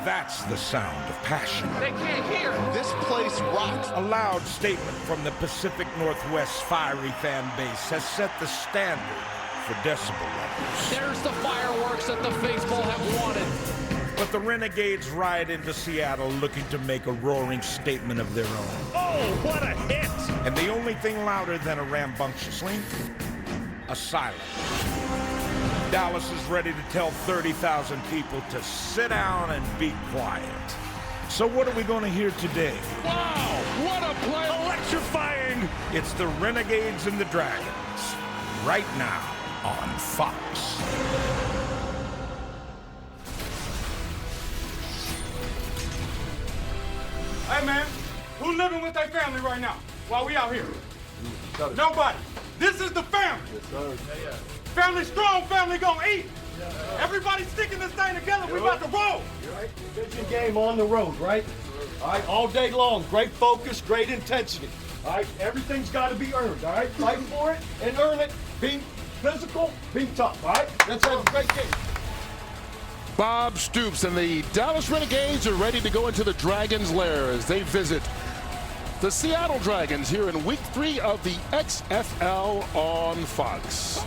That's the sound of passion. They can't hear. This place rocks. A loud statement from the Pacific Northwest's fiery fan base has set the standard for decibel levels. There's the fireworks that the faithful have wanted. But the Renegades ride into Seattle looking to make a roaring statement of their own. Oh, what a hit! And the only thing louder than a rambunctious link? A silence. Dallas is ready to tell 30,000 people to sit down and be quiet. So what are we going to hear today? Wow, what a play! Electrifying! It's the Renegades and the Dragons, right now on Fox. Hey man, who's living with their family right now while we out here? Nobody. This is the family. Yes, sir. Yeah. Family strong, family gonna eat. Yeah. Everybody sticking this thing together, we about to roll. Right. Division game on the road, right? All right, all day long. Great focus, great intensity. All right, everything's got to be earned, all right? Fight for it and earn it. Be physical, be tough, all right? Let's have a great game. Bob Stoops and the Dallas Renegades are ready to go into the Dragons' lair as they visit the Seattle Dragons here in Week 3 of the XFL on Fox.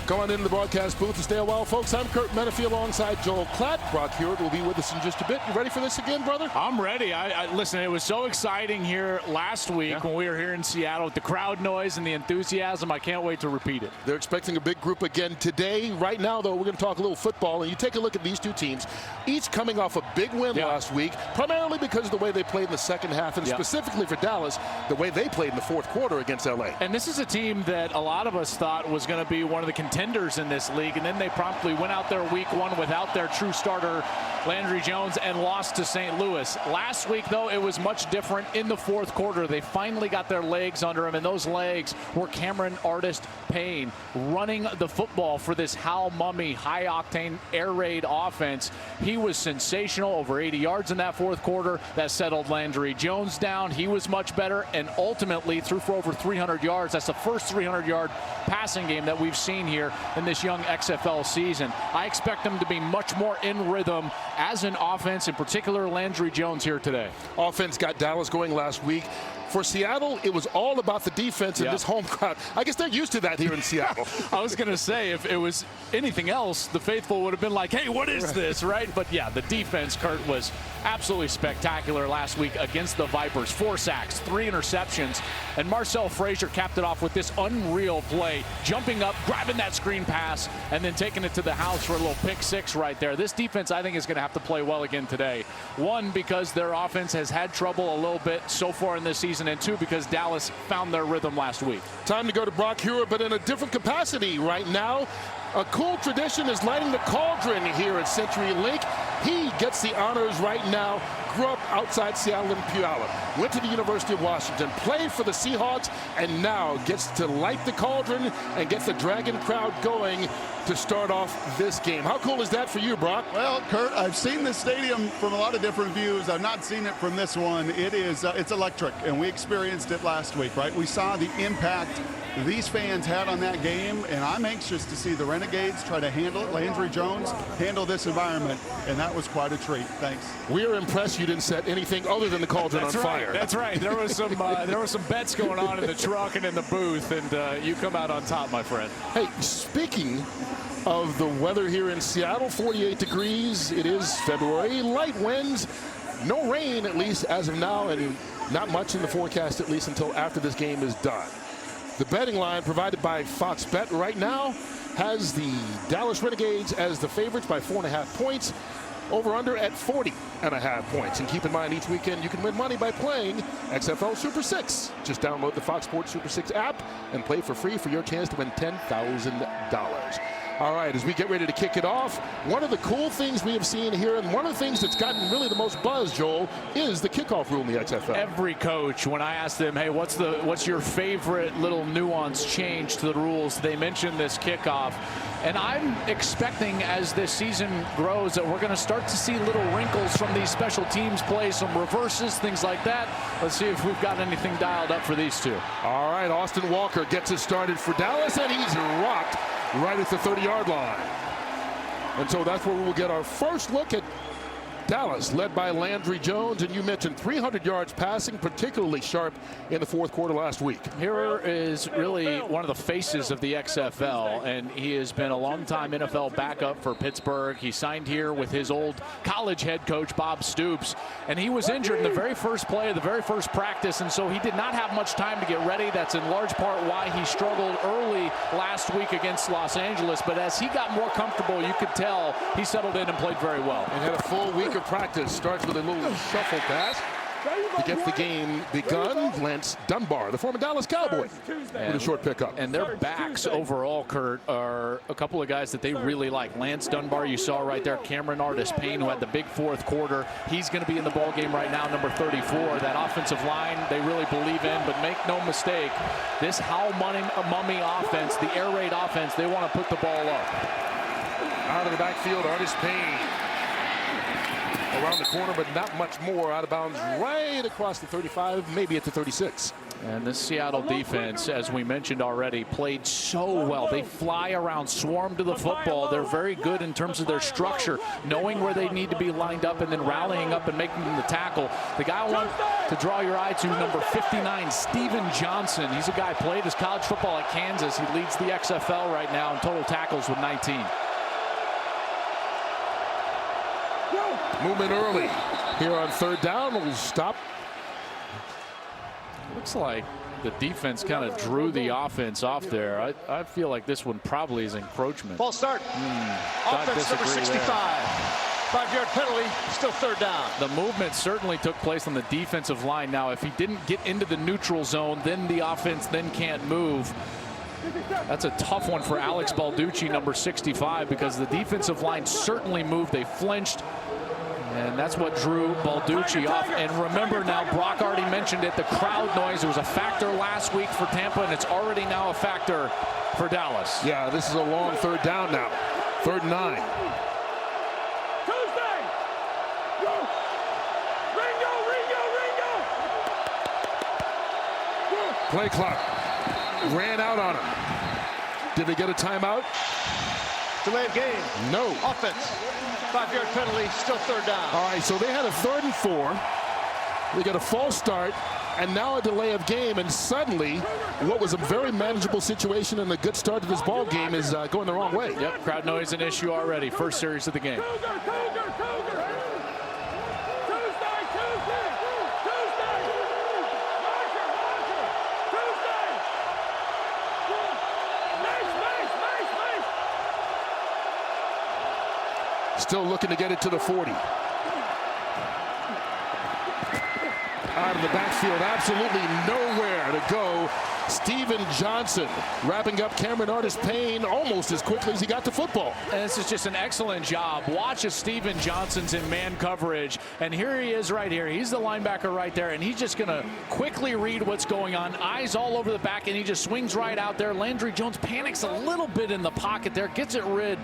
Come on into the broadcast booth and stay a while, folks. I'm Kurt Menefee alongside Joel Klatt. Brock Hewitt will be with us in just a bit. You ready for this again, brother? I'm ready. Listen, it was so exciting here last week when we were here in Seattle with the crowd noise and the enthusiasm. I can't wait to repeat it. They're expecting a big group again today. Right now, though, we're going to talk a little football. And you take a look at these two teams, each coming off a big win last week, primarily because of the way they played in the second half, and specifically for Dallas, the way they played in the fourth quarter against L.A. And this is a team that a lot of us thought was going to be one of the contenders in this league, and then they promptly went out there week 1 without their true starter Landry Jones and lost to St. Louis. Last week, though, it was much different in the fourth quarter. They finally got their legs under him, and those legs were Cameron Artist Payne running the football for this Hal Mummy high-octane air raid offense. He was sensational, over 80 yards in that fourth quarter. That settled Landry Jones down. He was much better and ultimately threw for over 300 yards. That's the first 300-yard passing game that we've seen here in this young XFL season. I expect them to be much more in rhythm as an offense, in particular Landry Jones here today. Offense got Dallas going last week. For Seattle, it was all about the defense in this home crowd. I guess they're used to that here in Seattle. I was going to say, if it was anything else, the faithful would have been like, hey, what is this, right? But yeah, the defense, Kurt, was absolutely spectacular last week against the Vipers. 4 sacks, 3 interceptions, and Marcel Frazier capped it off with this unreal play, jumping up, grabbing that screen pass, and then taking it to the house for a little pick 6 right there. This defense, I think, is going to have to play well again today. 1, because their offense has had trouble a little bit so far in this season, and 2, because Dallas found their rhythm last week. Time to go to Brock Hewitt, but in a different capacity right now. A cool tradition is lighting the cauldron here at CenturyLink. He gets the honors right now. Grew up outside Seattle in Puyallup. Went to the University of Washington, played for the Seahawks, and now gets to light the cauldron and get the Dragon crowd going to start off this game. How cool is that for you, Brock? Well, Kurt, I've seen this stadium from a lot of different views. I've not seen it from this one. It is, it's electric, and we experienced it last week, right? We saw the impact these fans had on that game, and I'm anxious to see the Renegades try to handle it. Landry Jones handle this environment, and that was quite a treat. Thanks. We are impressed you didn't set anything other than the cauldron on fire. That's right. There was some bets going on in the truck and in the booth, and you come out on top, my friend. Hey, speaking of the weather here in Seattle, 48 degrees. It is February. Light winds. No rain, at least as of now, and not much in the forecast, at least until after this game is done. The betting line provided by Fox Bet right now has the Dallas Renegades as the favorites by 4.5 points. Over under at 40.5 points. And keep in mind, each weekend you can win money by playing XFL Super 6. Just download the Fox Sports Super 6 app and play for free for your chance to win $10,000. All right, as we get ready to kick it off, one of the cool things we have seen here, and one of the things that's gotten really the most buzz, Joel, is the kickoff rule in the XFL. Every coach, when I ask them, hey, what's your favorite little nuance change to the rules, they mention this kickoff. And I'm expecting, as this season grows, that we're going to start to see little wrinkles from these special teams plays, some reverses, things like that. Let's see if we've got anything dialed up for these two. All right, Austin Walker gets it started for Dallas, and he's rocked right at the 30-yard line. And so that's where we will get our first look at Dallas, led by Landry Jones, and you mentioned 300 yards passing, particularly sharp in the fourth quarter last week. Here is really one of the faces of the XFL, and he has been a long-time NFL backup for Pittsburgh. He signed here with his old college head coach, Bob Stoops, and he was injured in the very first play of the very first practice, and so he did not have much time to get ready. That's in large part why he struggled early last week against Los Angeles, but as he got more comfortable, you could tell he settled in and played very well. And had a full week of practice. Starts with a little shuffle pass. He gets the game begun. Lance Dunbar, the former Dallas Cowboy, with a short pickup. And their backs overall, Kurt, are a couple of guys that they really like. Lance Dunbar, you saw right there. Cameron Artis-Payne, who had the big fourth quarter. He's going to be in the ball game right now, number 34. That offensive line they really believe in, but make no mistake, this How Mummy offense, the air raid offense, they want to put the ball up. Out of the backfield, Artis-Payne. Around the corner, but not much more. Out of bounds right across the 35, maybe at the 36. And this Seattle defense, as we mentioned already, played so well. They fly around, swarm to the football. They're very good in terms of their structure, knowing where they need to be lined up and then rallying up and making the tackle. The guy I want to draw your eye to, number 59, Steven Johnson. He's a guy who played his college football at Kansas. He leads the XFL right now in total tackles with 19. Movement early here on third down. Will stop. Looks like the defense kind of drew the offense off there. I feel like this one probably is encroachment. False start. Offense number 65. 5-yard penalty. Still third down. The movement certainly took place on the defensive line. Now, if he didn't get into the neutral zone, then the offense then can't move. That's a tough one for Alex Balducci, number 65, because the defensive line certainly moved. They flinched. And that's what drew Balducci off. And remember now, Brock already mentioned it, the crowd noise. It was a factor last week for Tampa, and it's already now a factor for Dallas. Yeah, this is a long third down now. 3rd and 9. Tuesday! Ringo! Play clock. Ran out on him. Did they get a timeout? Delay of game. No. Offense. 5-yard penalty, still third down. All right, so they had a 3rd and 4. They got a false start, and now a delay of game. And suddenly, what was a very manageable situation and a good start to this ball game is going the wrong way. Yep, crowd noise an issue already. First series of the game. Still looking to get it to the 40. Out of the backfield, absolutely nowhere to go. Steven Johnson wrapping up Cameron Artis-Payne almost as quickly as he got the football. And this is just an excellent job. Watch as Steven Johnson's in man coverage. And here he is right here. He's the linebacker right there. And he's just going to quickly read what's going on. Eyes all over the back, and he just swings right out there. Landry Jones panics a little bit in the pocket there. Gets it rid.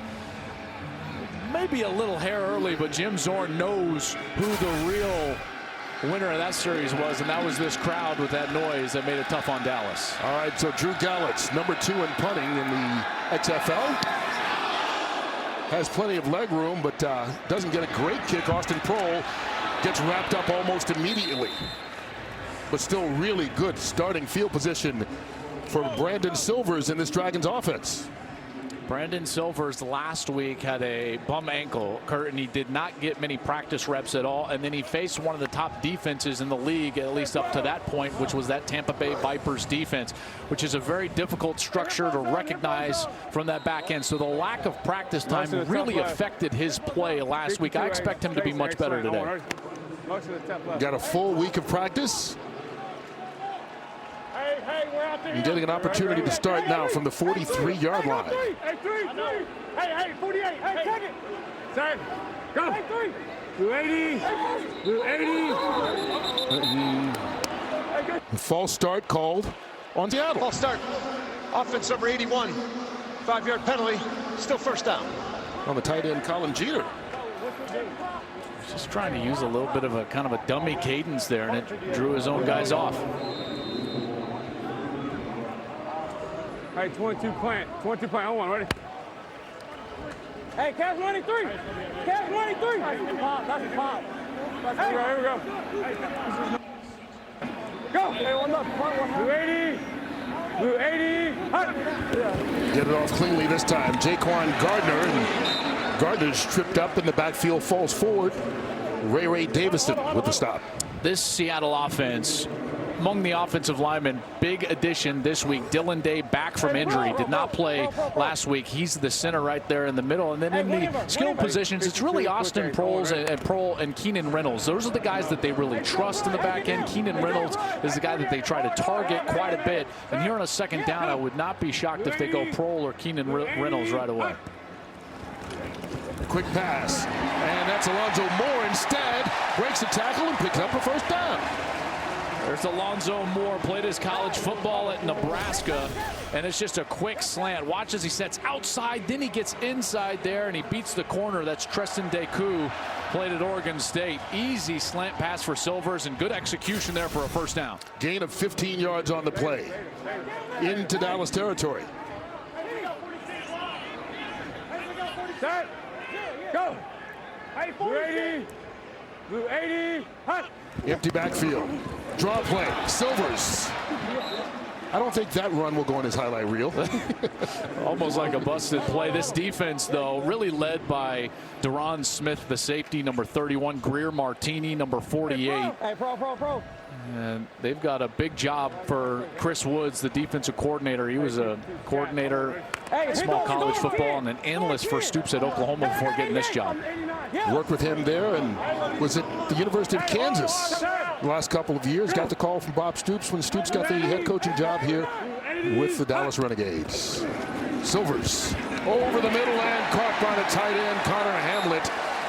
Maybe a little hair early, but Jim Zorn knows who the real winner of that series was, and that was this crowd with that noise that made it tough on Dallas. All right, so Drew Gallitz, number 2 in punting in the XFL. Has plenty of leg room, but doesn't get a great kick. Austin Prohl gets wrapped up almost immediately. But still really good starting field position for Brandon Silvers in this Dragons offense. Brandon Silvers last week had a bum ankle, Kurt, and he did not get many practice reps at all. And then he faced one of the top defenses in the league, at least up to that point, which was that Tampa Bay Vipers defense, which is a very difficult structure to recognize from that back end. So the lack of practice time really affected his play last week. I expect him to be much better today. Got a full week of practice. And getting an opportunity to start now from the 43-yard line. Hey, 48. Hey, take it. Same. Go. 280. 280. False start called on Seattle. False start. Offense number 81. 5-yard penalty. Still first down. On the tight end, Colin Jeter. Just trying to use a little bit of a kind of a dummy cadence there, and it drew his own guys off. All right, 22 plant. 22 plant. Hold on, ready? Hey, catch 23. Catch 23. That's pop. That's pop. Hey, here we go. Go. Hey, 1 up. Blue 80. Blue 80. Get it off cleanly this time. Jaquan Gardner. And Gardner's tripped up in the backfield, falls forward. Ray Davison with the stop. This Seattle offense, among the offensive linemen, big addition this week. Dylan Day back from injury, did not play last week. He's the center right there in the middle. And then in the skill positions, it's really Austin Proehl and Keenan Reynolds. Those are the guys that they really trust in the back end. Keenan Reynolds is the guy that they try to target quite a bit. And here on a second down, I would not be shocked if they go Proehl or Keenan Reynolds right away. Quick pass, and that's Alonzo Moore instead. Breaks the tackle and picks up a first down. There's Alonzo Moore, played his college football at Nebraska, and it's just a quick slant. Watch as he sets outside, then he gets inside there, and he beats the corner. That's Treston Deku, played at Oregon State. Easy slant pass for Silvers, and good execution there for a first down. Gain of 15 yards on the play. Into Dallas territory. Set. Go. Hey, 80. Blue 80. Hut. Empty backfield. Draw play. Silvers. I don't think that run will go on his highlight reel. Almost like a busted play. This defense, though, really led by Deron Smith, the safety, number 31, Greer Martini, number 48. Hey, pro. And they've got a big job for Chris Woods, the defensive coordinator. He was a coordinator in small college football and an analyst for Stoops at Oklahoma before getting this job. Worked with him there and was at the University of Kansas the last couple of years. Got the call from Bob Stoops when Stoops got the head coaching job here with the Dallas Renegades. Silvers over the middle and caught by the tight end Connor Hamlet.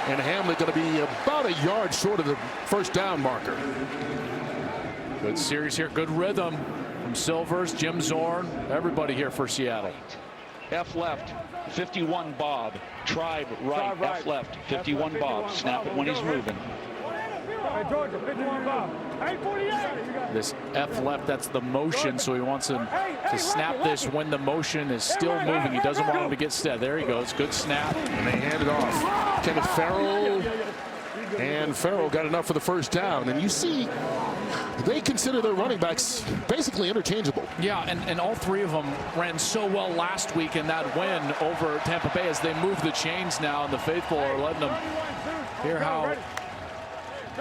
And Hamlet going to be about a yard short of the first down marker. Good series here, good rhythm from Silvers, Jim Zorn, everybody here for Seattle. F left, 51 Bob. Tribe right, F left, 51 Bob. Snap it when he's moving. Hey, Georgia, 51 Bob. Hey, 48. This F left, that's the motion, so he wants him to snap this when the motion is still moving. He doesn't want him to get set. There he goes, good snap. And they hand it off. Kenneth Farrell. And Farrell got enough for the first down. And you see, they consider their running backs basically interchangeable. Yeah, and all three of them ran so well last week in that win over Tampa Bay as they move the chains now, and the faithful are letting them hear how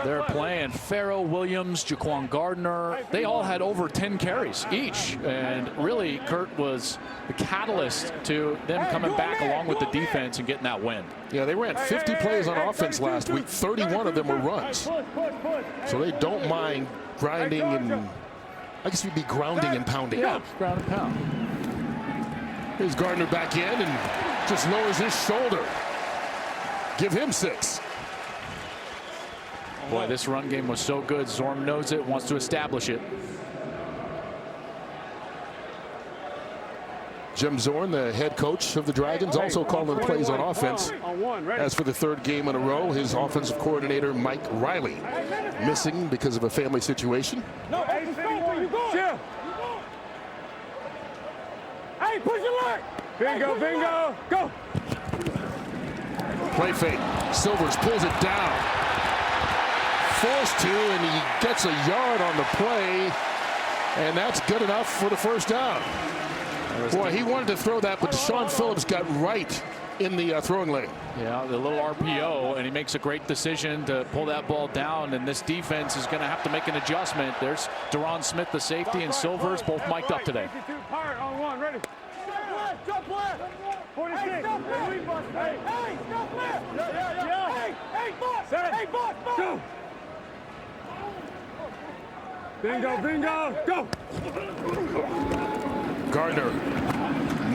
they're playing. Farrell, Williams, Jaquan Gardner, they all had over 10 carries each. And really, Kurt was the catalyst to them coming back along with the defense and getting that win. Yeah, they ran 50 plays on offense last week. 31 of them were runs. So they don't mind grinding and, I guess we'd be grounding and pounding. Yeah, ground and pound. Here's Gardner back in and just lowers his shoulder. Give him 6. Boy, this run game was so good. Zorn knows it, wants to establish it. Jim Zorn, the head coach of the Dragons, also calling plays on offense. As for the third game in a row, his offensive coordinator, Mike Riley, missing because of a family situation. No, hey, where you going? Chill. Hey, push your leg. Bingo. Go. Play fake. Silvers pulls it down. Forced to, and he gets a yard on the play, and that's good enough for the first down. Boy, he wanted to throw that, but Deshaun Phillips got right in the throwing lane. Yeah, the little RPO, and he makes a great decision to pull that ball down, and this defense is going to have to make an adjustment. There's Deron Smith, the safety, and Silvers both mic'd up today. On one, ready. Jump left. 46. Hey, stop left. Yeah. Hey, boss. Hey, boss. Go. Bingo, go! Gardner,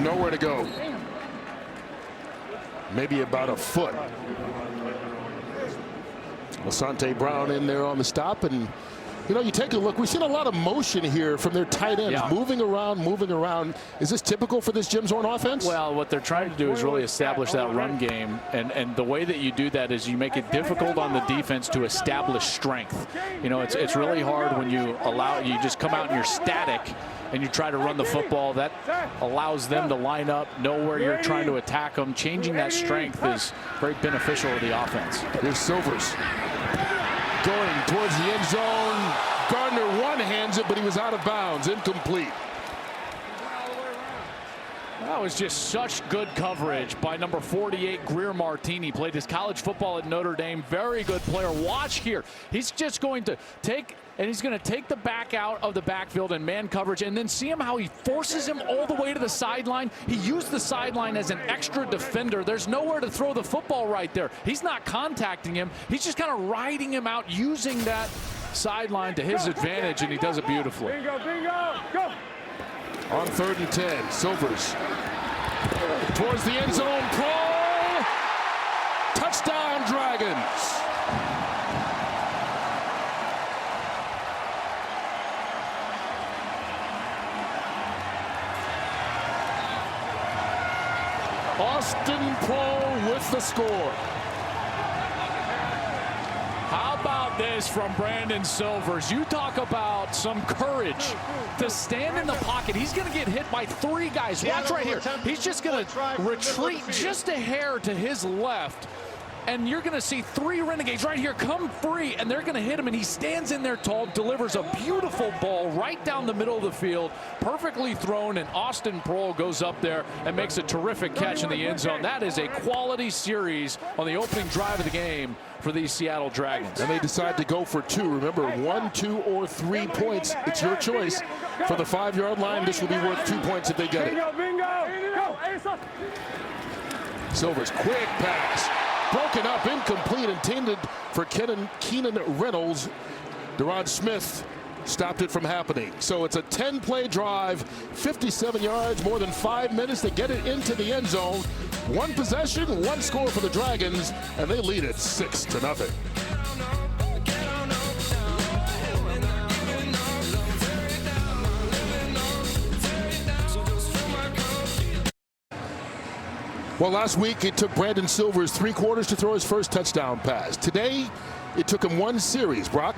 nowhere to go. Maybe about a foot. Asante Brown in there on the stop, and You know, you take a look. We've seen a lot of motion here from their tight ends, moving around, moving around. Is this typical for this Jim Zorn offense? Well, what they're trying to do is really establish that run game, and the way that you do that is you make it difficult on the defense to establish strength. You know, it's really hard when you just come out and you're static and you try to run the football. That allows them to line up, know where you're trying to attack them. Changing that strength is very beneficial to the offense. Here's Silvers going towards the end zone. Gardner one-hands it, but he was out of bounds, incomplete. That was just such good coverage by number 48, Greer Martini. Played his college football at Notre Dame. Very good player. Watch here. He's just going to take, and he's going to take the back out of the backfield and man coverage, and then see him how he forces him all the way to the sideline. He used the sideline as an extra defender. There's nowhere to throw the football right there. He's not contacting him. He's just kind of riding him out, using that sideline to his advantage, and he does it beautifully. Bingo, bingo, go. On 3rd and 10, Silvers towards the end zone, Pro, touchdown Dragons. Austin Pro with the score. How about this from Brandon Silvers? You talk about some courage to stand in the pocket. He's going to get hit by 3 guys. Watch right here. He's just going to retreat just a hair to his left. And you're going to see 3 Renegades right here come free, and they're going to hit him, and he stands in there tall, delivers a beautiful ball right down the middle of the field, perfectly thrown, and Austin Prohl goes up there and makes a terrific catch in the end zone. That is a quality series on the opening drive of the game for these Seattle Dragons. And they decide to go for 2. Remember, 1, 2, or 3 points. It's your choice. For the 5-yard line, this will be worth 2 points if they get it. Silvers, quick pass. Broken up, incomplete, intended for Keenan Reynolds. Deron Smith stopped it from happening. So it's a 10-play drive, 57 yards, more than 5 minutes to get it into the end zone. 1 possession, 1 score for the Dragons, and they lead it 6-0. Well, last week it took Brandon Silvers 3 quarters to throw his first touchdown pass. Today, it took him 1 series. Brock?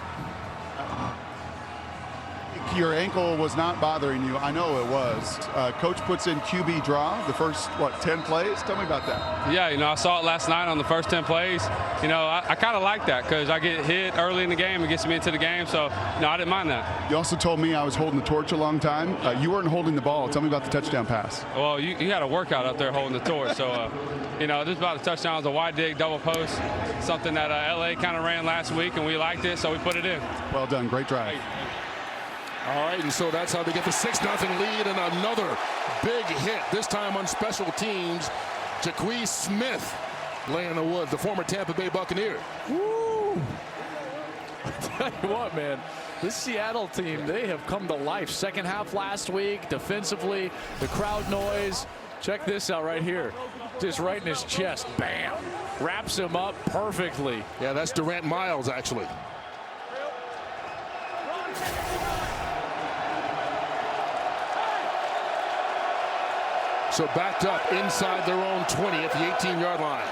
Your ankle was not bothering you. I know it was. Coach puts in QB draw the first, 10 plays? Tell me about that. Yeah, I saw it last night on the first 10 plays. I kind of like that because I get hit early in the game. It gets me into the game, so, I didn't mind that. You also told me I was holding the torch a long time. You weren't holding the ball. Tell me about the touchdown pass. Well, you had a workout out there holding the torch, so, this about the touchdown was a wide dig, double post, something that L.A. kind of ran last week, and we liked it, so we put it in. Well done. Great drive. All right, and so that's how they get the 6-0 lead, and another big hit, this time on special teams. Jacquez Smith laying the wood, the former Tampa Bay Buccaneer. Woo! I tell you what, man, this Seattle team, they have come to life. Second half last week, defensively, the crowd noise. Check this out right here. Just right in his chest, bam. Wraps him up perfectly. Yeah, that's Durant Miles, actually. So backed up inside their own 20 at the 18-yard line.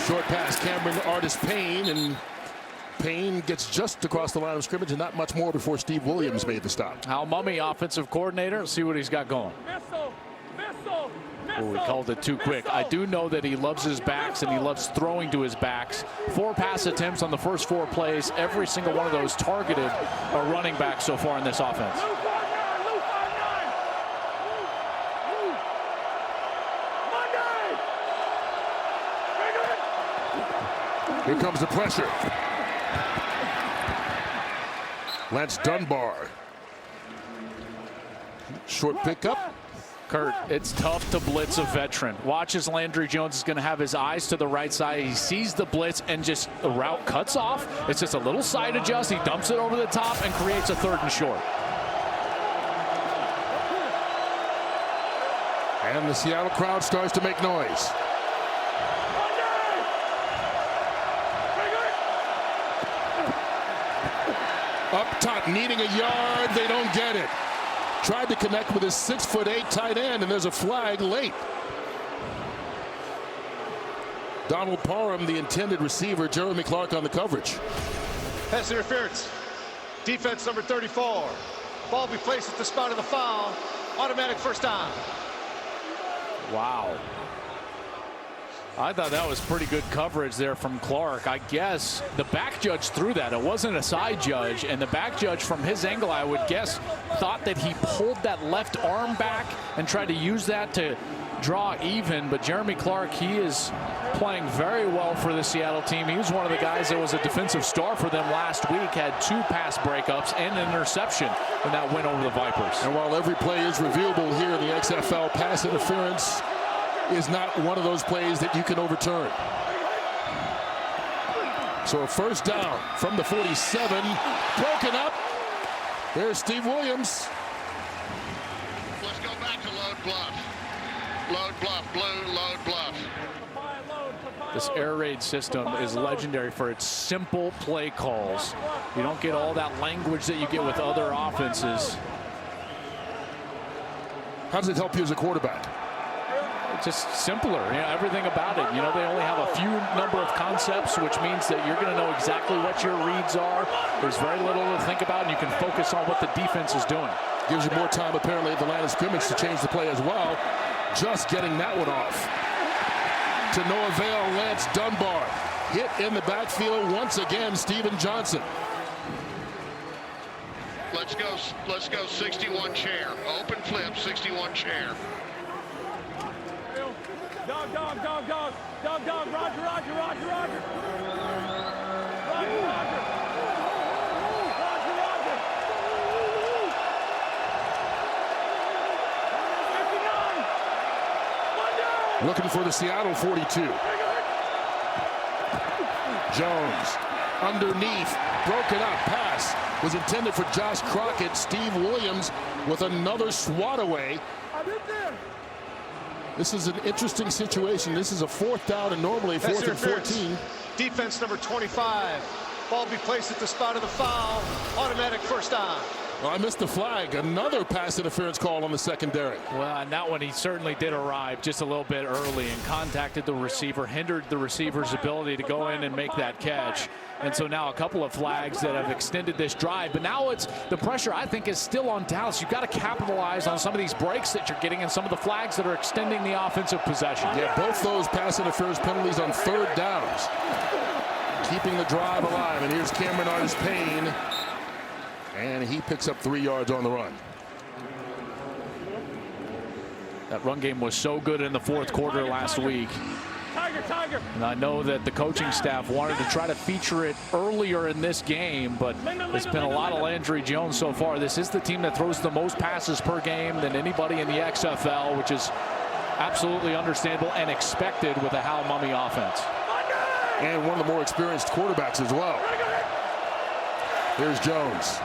Short pass, Cameron Artis-Payne, and Payne gets just across the line of scrimmage and not much more before Steve Williams made the stop. Hal Mumme, offensive coordinator. Let's see what he's got going. Oh, he called it too quick. I do know that he loves his backs and he loves throwing to his backs. 4 pass attempts on the first 4 plays. Every single one of those targeted a running back so far in this offense. Here comes the pressure. Lance Dunbar. Short pickup. Kurt, it's tough to blitz a veteran. Watch as Landry Jones is going to have his eyes to the right side. He sees the blitz and just the route cuts off. It's just a little side adjust. He dumps it over the top and creates a 3rd and short. And the Seattle crowd starts to make noise. Up top, needing a yard. They don't get it. Tried to connect with his 6'8" tight end, and there's a flag late. Donald Parham, the intended receiver. Jeremy Clark on the coverage. Pass interference. Defense number 34. Ball be placed at the spot of the foul. Automatic first down. Wow. I thought that was pretty good coverage there from Clark. I guess the back judge threw that. It wasn't a side judge, and the back judge from his angle, I would guess, thought that he pulled that left arm back and tried to use that to draw even. But Jeremy Clark, he is playing very well for the Seattle team. He was one of the guys that was a defensive star for them last week, had 2 pass breakups and an interception in that win over the Vipers. And while every play is reviewable here in the XFL, pass interference is not one of those plays that you can overturn. So a first down from the 47, broken up. There's Steve Williams. Let's go back to Load Bluff. Load Bluff, blue, Load Bluff. This air raid system is legendary for its simple play calls. You don't get all that language that you get with other offenses. How does it help you as a quarterback? It's just simpler, everything about it. They only have a few number of concepts, which means that you're going to know exactly what your reads are. There's very little to think about, and you can focus on what the defense is doing. Gives you more time, apparently, at the line of scrimmage to change the play as well. Just getting that one off. To no avail, Lance Dunbar. Hit in the backfield once again, Steven Johnson. Let's go 61 chair. Open flip, 61 chair. Dog, dog, dog, dog, dog, dog, Roger, Roger, Roger, Roger. Roger, Roger. Roger, Roger. 59. Looking for the Seattle 42. Jones underneath, broken up pass was intended for Josh Crockett. Steve Williams with another swat away. This is an interesting situation. This is a 4th down and normally 4th and 14. Defense number 25. Ball be placed at the spot of the foul. Automatic first down. Well, I missed the flag. Another pass interference call on the secondary. Well, and that one he certainly did arrive just a little bit early and contacted the receiver, hindered the receiver's ability to go in and make that catch. And so now a couple of flags that have extended this drive. But now it's the pressure, I think, is still on Dallas. You've got to capitalize on some of these breaks that you're getting and some of the flags that are extending the offensive possession. Yeah, both those pass interference penalties on 3rd downs. Keeping the drive alive. And here's Cameron Artis-Payne. And he picks up 3 yards on the run. That run game was so good in the 4th quarter last week. Tiger, Tiger. And I know that the coaching staff wanted to try to feature it earlier in this game, but it's been a lot of Landry Jones so far. This is the team that throws the most passes per game than anybody in the XFL, which is absolutely understandable and expected with a Hal Mummy offense. And one of the more experienced quarterbacks as well. Here's Jones.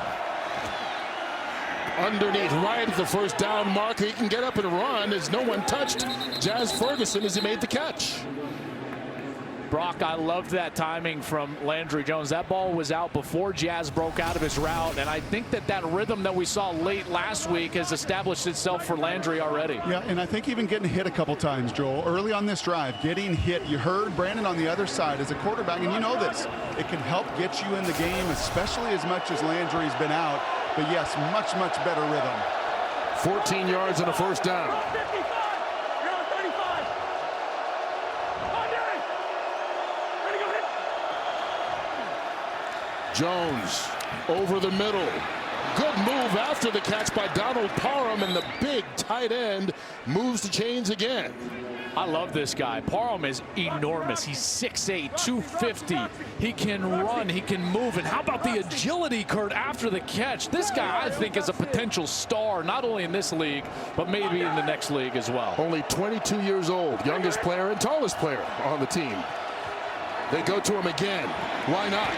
Underneath, right at the first down marker. He can get up and run as no one touched Jazz Ferguson as he made the catch. Brock, I loved that timing from Landry Jones. That ball was out before Jazz broke out of his route, and I think that that rhythm that we saw late last week has established itself for Landry already. Yeah, and I think even getting hit a couple times, Joel, early on this drive, getting hit. You heard Brandon on the other side as a quarterback, and you know this. It can help get you in the game, especially as much as Landry's been out. But yes, much, much better rhythm. 14 yards and a first down. Jones over the middle. Good move after the catch by Donald Parham, and the big tight end moves the chains again. I love this guy. Parham is enormous. He's 6'8", 250. He can run, he can move. And how about the agility, Kurt, after the catch? This guy, I think, is a potential star, not only in this league, but maybe in the next league as well. Only 22 years old, youngest player and tallest player on the team. They go to him again. Why not?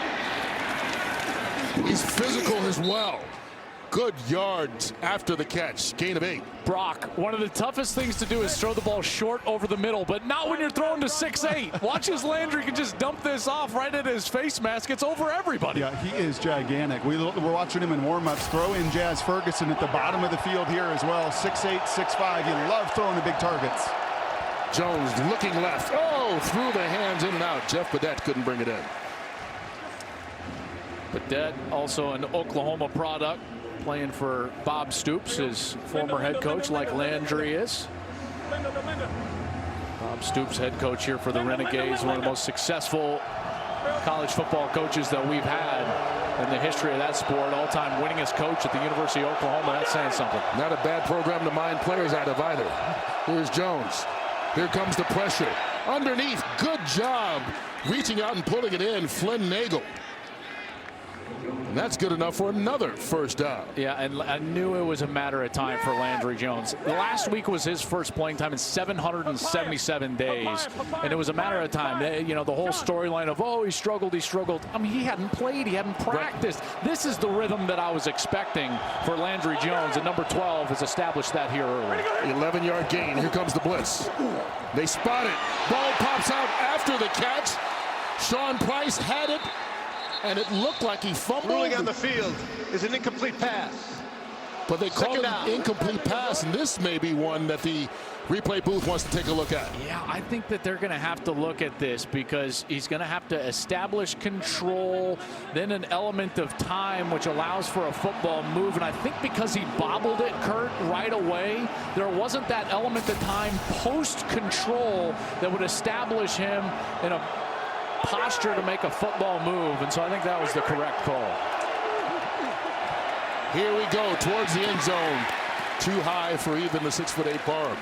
He's physical as well. Good yards after the catch. Gain of 8. Brock, one of the toughest things to do is throw the ball short over the middle, but not when you're throwing to 6'8". Watch as Landry can just dump this off right at his face mask. It's over everybody. Yeah, he is gigantic. We're watching him in warm-ups. Throw in Jazz Ferguson at the bottom of the field here as well. 6'8", 6'5". You love throwing the big targets. Jones looking left. Oh, through the hands in and out. Jeff Badette couldn't bring it in. Badette, also an Oklahoma product, playing for Bob Stoops, his former head coach, like Landry is. Bob Stoops, head coach here for the Renegades, one of the most successful college football coaches that we've had in the history of that sport. All-time winningest coach at the University of Oklahoma. That's saying something. Not a bad program to mine players out of either. Here's Jones. Here comes the pressure. Underneath, good job reaching out and pulling it in, Flynn Nagel. And that's good enough for another first down. Yeah, and I knew it was a matter of time for Landry Jones. Last week was his first playing time in 777 days, and it was a matter of time. You know, the whole storyline of, oh, he struggled. I mean, he hadn't played. He hadn't practiced. Right. This is the rhythm that I was expecting for Landry Jones, and number 12 has established that here early. 11-yard gain. Here comes the blitz. They spot it. Ball pops out after the catch. Sean Price had it, and it looked like he fumbled. Ruling on the field is an incomplete pass. But they called it an incomplete pass, and this may be one that the replay booth wants to take a look at. Yeah, I think that they're going to have to look at this because he's going to have to establish control, then an element of time which allows for a football move. And I think because he bobbled it, Kurt, right away, there wasn't that element of time post-control that would establish him in a posture to make a football move, and so I think that was the correct call. Here we go towards the end zone. Too high for even the 6'8" Barb.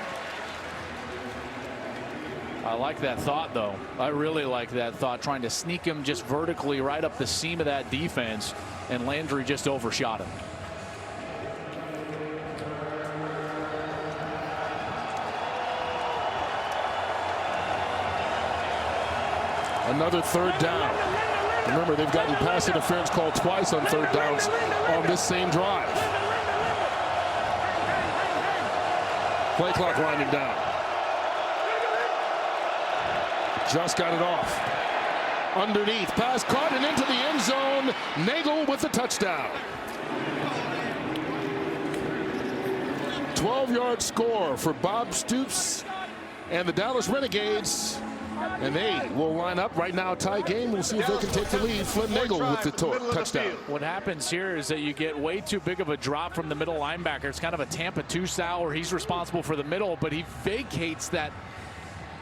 I like that thought, though. I really like that thought, trying to sneak him just vertically right up the seam of that defense, and Landry just overshot him. Another third down. Remember, they've gotten pass interference called twice on third downs on this same drive. Play clock winding down. Just got it off. Underneath, pass caught and into the end zone. Nagel with the touchdown. 12-yard score for Bob Stoops and the Dallas Renegades. And they will line up right now, tie game. We'll see if they can take the lead. Flynn Nagel with the touchdown. What happens here is that you get way too big of a drop from the middle linebacker. It's kind of a Tampa 2 style where he's responsible for the middle, but he vacates that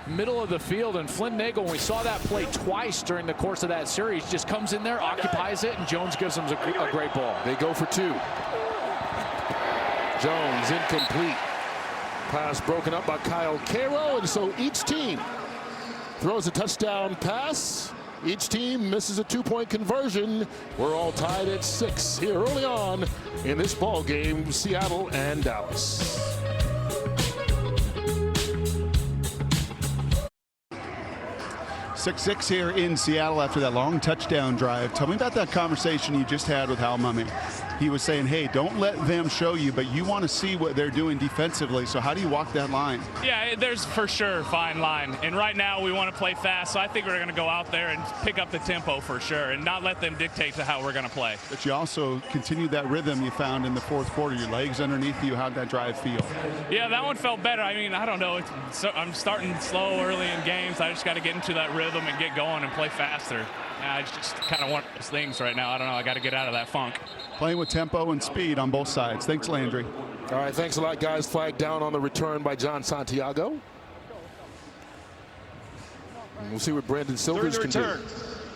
middle of the field. And Flynn Nagel, when we saw that play twice during the course of that series, just comes in there, occupies it, and Jones gives him a great ball. They go for 2. Jones incomplete. Pass broken up by Kyle Cairo, and so each team throws a touchdown pass. Each team misses a 2-point conversion. We're all tied at 6 here early on in this ball game, Seattle and Dallas. Six here in Seattle after that long touchdown drive. Tell me about that conversation you just had with Hal Mumme. He was saying, hey, don't let them show you, but you want to see what they're doing defensively. So how do you walk that line? Yeah, there's for sure a fine line. And right now we want to play fast, so I think we're going to go out there and pick up the tempo for sure and not let them dictate to how we're going to play. But you also continued that rhythm you found in the fourth quarter. Your legs underneath you. How'd that drive feel? Yeah, that one felt better. I mean, I don't know. I'm starting slow early in games. I just got to get into that rhythm and get going and play faster. I just kind of want those things right now. I don't know. I got to get out of that funk. Playing with tempo and speed on both sides. Thanks, Landry. All right, thanks a lot, guys. Flag down on the return by John Santiago. And we'll see what Brandon Silvers can do.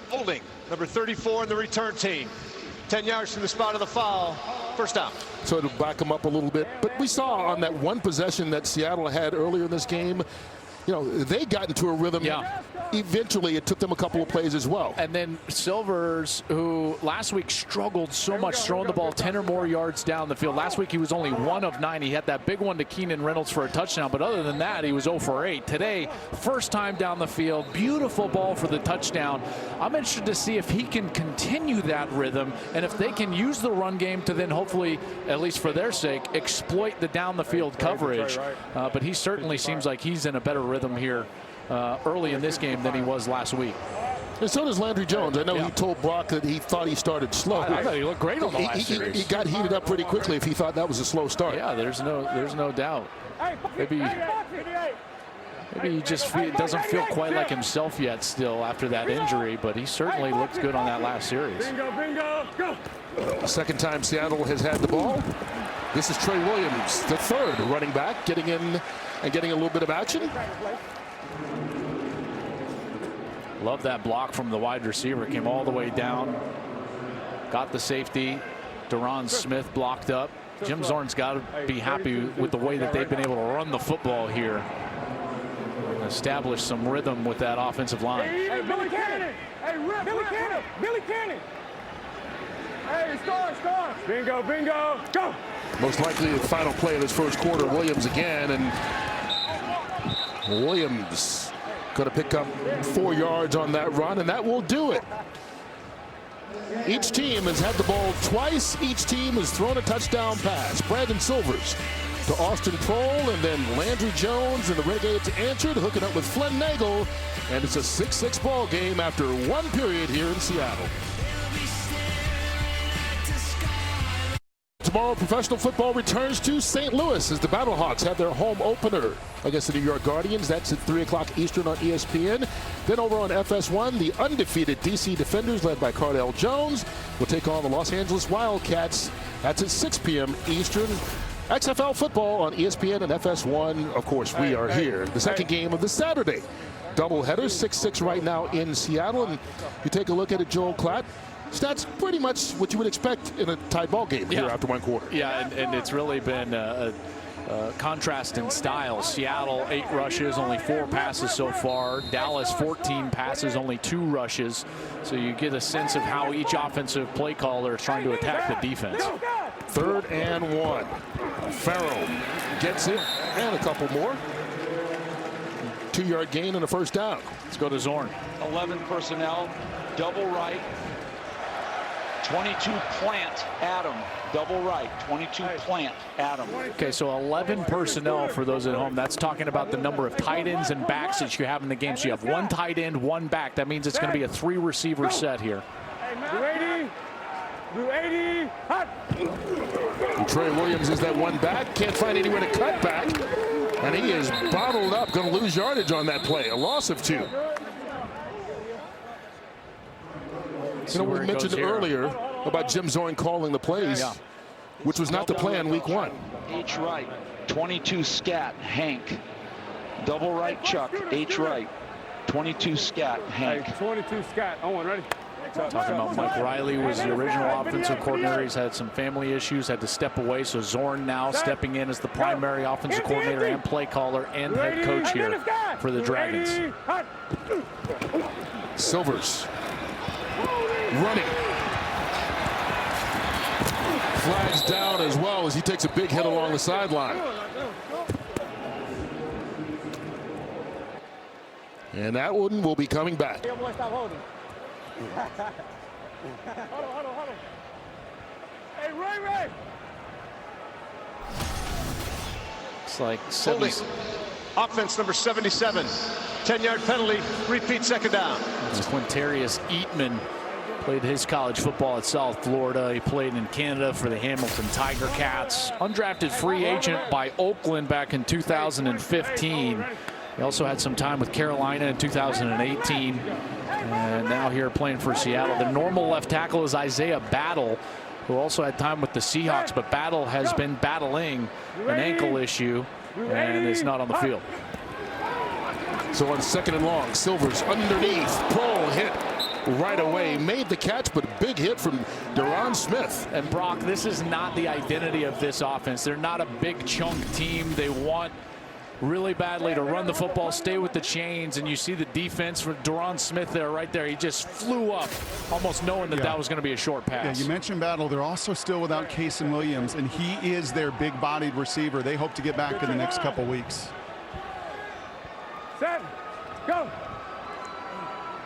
Holding, number 34 in the return team. 10 yards from the spot of the foul. First down. So it'll back them up a little bit. But we saw on that one possession that Seattle had earlier in this game, you know, they got into a rhythm. Yeah. Eventually, it took them a couple of plays as well. And then Silvers, who last week struggled so much throwing the ball 10 or more yards down the field. Last week, he was only 1 of 9. He had that big one to Keenan Reynolds for a touchdown. But other than that, he was 0 for 8. Today, first time down the field. Beautiful ball for the touchdown. I'm interested to see if he can continue that rhythm and if they can use the run game to then hopefully, at least for their sake, exploit the down the field coverage. But he certainly seems like he's in a better rhythm here early in this game than he was last week. And so does Landry Jones. I know he told Brock that he thought he started slow. I thought he looked great on the last series. He got heated up pretty quickly if he thought that was a slow start. Yeah, there's no doubt. Maybe he just doesn't feel quite like himself yet still after that injury, but he certainly looked good on that last series. Bingo, go! Second time Seattle has had the ball. This is Trey Williams, the third running back, getting in and getting a little bit of action. Love that block from the wide receiver. Came all the way down. Got the safety. Deron Smith blocked up. Jim Zorn's got to be happy with the way that they've been able to run the football here. And establish some rhythm with that offensive line. Hey, Billy Cannon! Hey, Billy Cannon! Billy Cannon! Hey, star! Bingo, go! Most likely the final play of this first quarter, Williams again, and Williams going to pick up 4 yards on that run, and that will do it. Each team has had the ball twice. Each team has thrown a touchdown pass. Brandon Silvers to Austin Prohl, and then Landry Jones and the Renegades answered, hooking up with Flynn Nagel, and it's a 6-6 ball game after 1 period here in Seattle. Tomorrow, professional football returns to St. Louis as the Battlehawks have their home opener against the New York Guardians. That's at 3 o'clock Eastern on ESPN. Then over on FS1, the undefeated DC Defenders, led by Cardell Jones, will take on the Los Angeles Wildcats. That's at 6 p.m. Eastern. XFL football on ESPN and FS1. Of course, we are here. The second game of the Saturday doubleheader, 6-6 right now in Seattle. And you take a look at it, Joel Klatt. Stats pretty much what you would expect in a tied ball game here after 1 quarter. Yeah, and it's really been a contrast in style. Seattle, 8 rushes, only 4 passes so far. Dallas, 14 passes, only 2 rushes. So you get a sense of how each offensive play caller is trying to attack the defense. 3rd and 1. Farrell gets it, and a couple more. 2-yard gain and a first down. Let's go to Zorn. 11 personnel, double right. 22 plant, Adam. Double right, 22 plant, Adam. Okay, so 11 personnel for those at home. That's talking about the number of tight ends and backs that you have in the game. So you have 1 tight end, 1 back. That means it's going to be a 3 receiver set here. Blue 80, hot! And Trey Williams is that 1 back. Can't find anywhere to cut back. And he is bottled up. Going to lose yardage on that play. A loss of 2. You know, we mentioned earlier about Jim Zorn calling the plays, which was not the plan week 1. H right, 22 scat, Hank. Double right, Chuck, H right. 22 scat, Hank. Hey, 22 scat, Owen, ready? Talking about Mike Riley was the original offensive coordinator. He's had some family issues, had to step away. So Zorn now stepping in as the primary offensive coordinator and play caller and head coach here for the Dragons. Silvers running. Flags down as well as he takes a big hit along the sideline. And that one will be coming back. Hold on. Hey, Ray. It's like Holding. Offense number 77. 10-yard penalty. Repeat, second down. Quintarius Eatman played his college football at South Florida. He played in Canada for the Hamilton Tiger Cats. Undrafted free agent by Oakland back in 2015. He also had some time with Carolina in 2018. And now here playing for Seattle. The normal left tackle is Isaiah Battle, who also had time with the Seahawks. But Battle has been battling an ankle issue and is not on the field. So on 2nd and long, Silvers underneath. Prohl hit right away. Made the catch, but a big hit from Deron Smith. And Brock, this is not the identity of this offense. They're not a big chunk team. They want really badly to run the football, stay with the chains, and you see the defense for Deron Smith there, right there. He just flew up, almost knowing that that was going to be a short pass. Yeah, you mentioned battle. They're also still without Casey Williams, and he is their big-bodied receiver. They hope to get back in the next couple weeks. Set, go.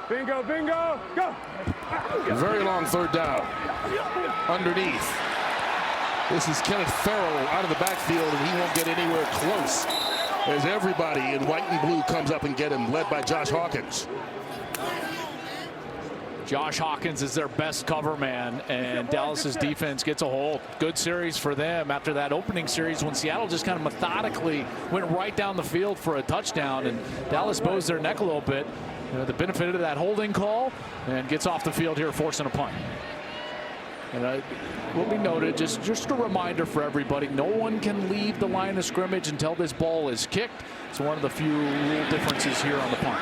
Bingo, bingo, go. Very long third down. Underneath. This is Kenneth Farrell out of the backfield, and he won't get anywhere close as everybody in white and blue comes up and get him, led by Josh Hawkins. Josh Hawkins is their best cover man, and Dallas's defense gets a hold. Good series for them after that opening series when Seattle just kind of methodically went right down the field for a touchdown, and Dallas bows their neck a little bit. The benefit of that holding call, and gets off the field here forcing a punt. And will be noted, just a reminder for everybody, no one can leave the line of scrimmage until this ball is kicked. It's one of the few rule differences here on the punt.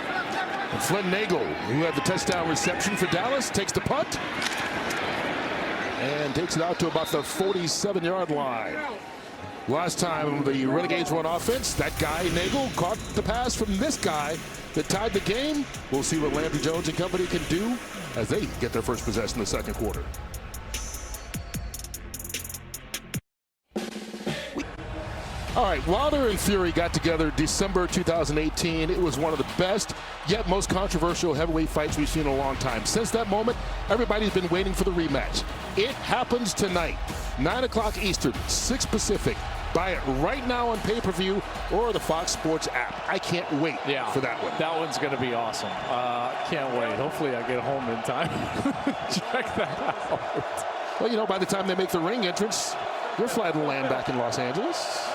And Flynn Nagel, who had the touchdown reception for Dallas, takes the punt and takes it out to about the 47-yard line. Last time the Renegades were on offense, that guy, Nagel, caught the pass from this guy that tied the game. We'll see what Landry Jones and company can do as they get their first possession in the second quarter. All right, Wilder and Fury got together December 2018. It was one of the best, yet most controversial heavyweight fights we've seen in a long time. Since that moment, everybody's been waiting for the rematch. It happens tonight, 9 o'clock Eastern, 6 Pacific. Buy it right now on pay-per-view or the Fox Sports app. I can't wait for that one. That one's going to be awesome. Can't wait. Hopefully I get home in time. Check that out. Well, you know, by the time they make the ring entrance, your flight will land back in Los Angeles.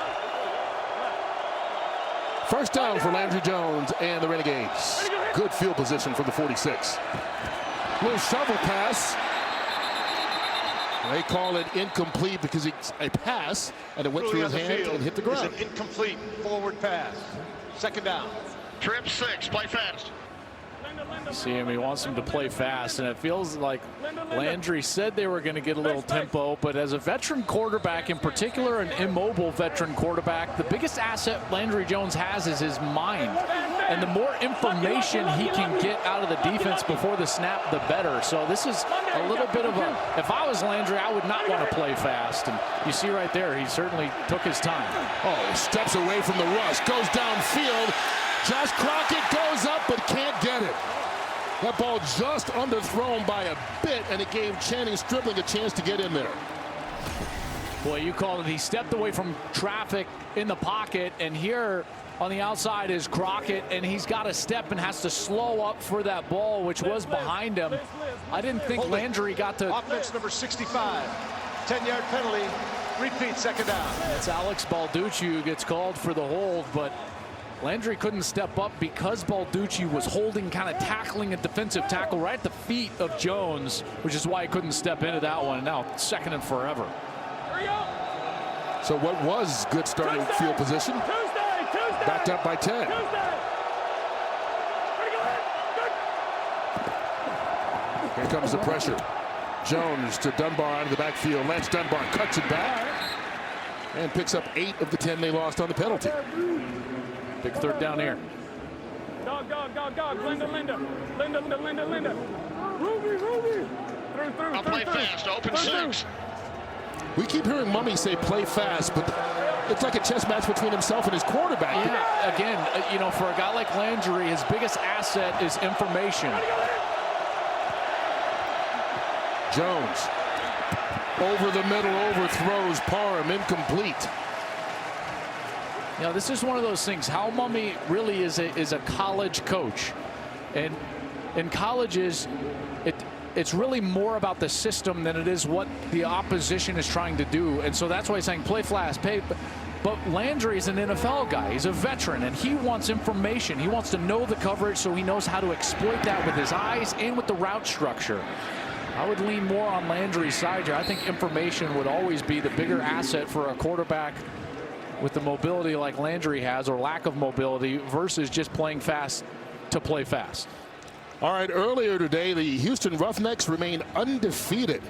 First down for Landry Jones and the Renegades. Good field position from the 46. Little shovel pass. They call it incomplete because it's a pass, and it went through his hand and hit the ground. It's an incomplete forward pass. Second down. Trip 6, play fast. See him, he wants him to play fast, and it feels like Landry said they were going to get a little tempo, but as a veteran quarterback, in particular an immobile veteran quarterback, the biggest asset Landry Jones has is his mind. And the more information he can get out of the defense before the snap, the better. So this is a little bit of a, if I was Landry, I would not want to play fast. And you see right there, he certainly took his time. Oh, steps away from the rush, goes downfield. Josh Crockett goes up but can't get it. That ball just underthrown by a bit, and it gave Channing Stribling a chance to get in there. Boy, you called it. He stepped away from traffic in the pocket, and here on the outside is Crockett, and he's got to step and has to slow up for that ball, which was behind him. I didn't think Landry got to. Offense number 65, 10-yard penalty, repeat, second down. It's Alex Balducci who gets called for the hold, but Landry couldn't step up because Balducci was holding, kind of tackling a defensive tackle right at the feet of Jones, which is why he couldn't step into that one. And now second and forever. So what was good starting field position? Backed up by 10. Here comes the pressure. Jones to Dunbar out of the backfield. Lance Dunbar cuts it back and picks up 8 of the 10 they lost on the penalty. Big third down here. Dog. Linda. Ruby. Through. I'll play fast, open 6. We keep hearing Mummy say play fast, but it's like a chess match between himself and his quarterback. Yeah, again, you know, for a guy like Landry, his biggest asset is information. Jones over the middle, overthrows Parham, incomplete. You know, this is one of those things. Hal Mummy really is a college coach, and in colleges, it's really more about the system than it is what the opposition is trying to do. And so that's why he's saying play fast, but Landry is an NFL guy. He's a veteran, and he wants information. He wants to know the coverage so he knows how to exploit that with his eyes and with the route structure. I would lean more on Landry's side here. I think information would always be the bigger asset for a quarterback with the mobility like Landry has, or lack of mobility, versus just playing fast to play fast. All right, earlier today, the Houston Roughnecks remain undefeated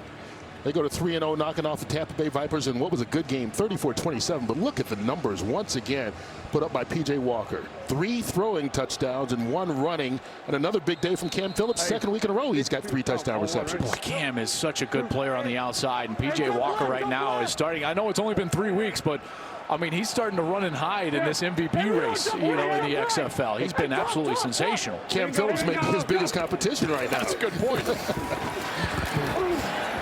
They go to 3-0, knocking off the Tampa Bay Vipers in what was a good game, 34-27. But look at the numbers once again put up by P.J. Walker. 3 throwing touchdowns and 1 running. And another big day from Cam Phillips. Second week in a row, he's got 3 touchdown receptions. Boy, Cam is such a good player on the outside. And P.J. Walker right now is starting. I know it's only been 3 weeks, but I mean, he's starting to run and hide in this MVP race, you know, in the XFL. He's been absolutely sensational. Cam Phillips may be his biggest competition right now. That's a good point.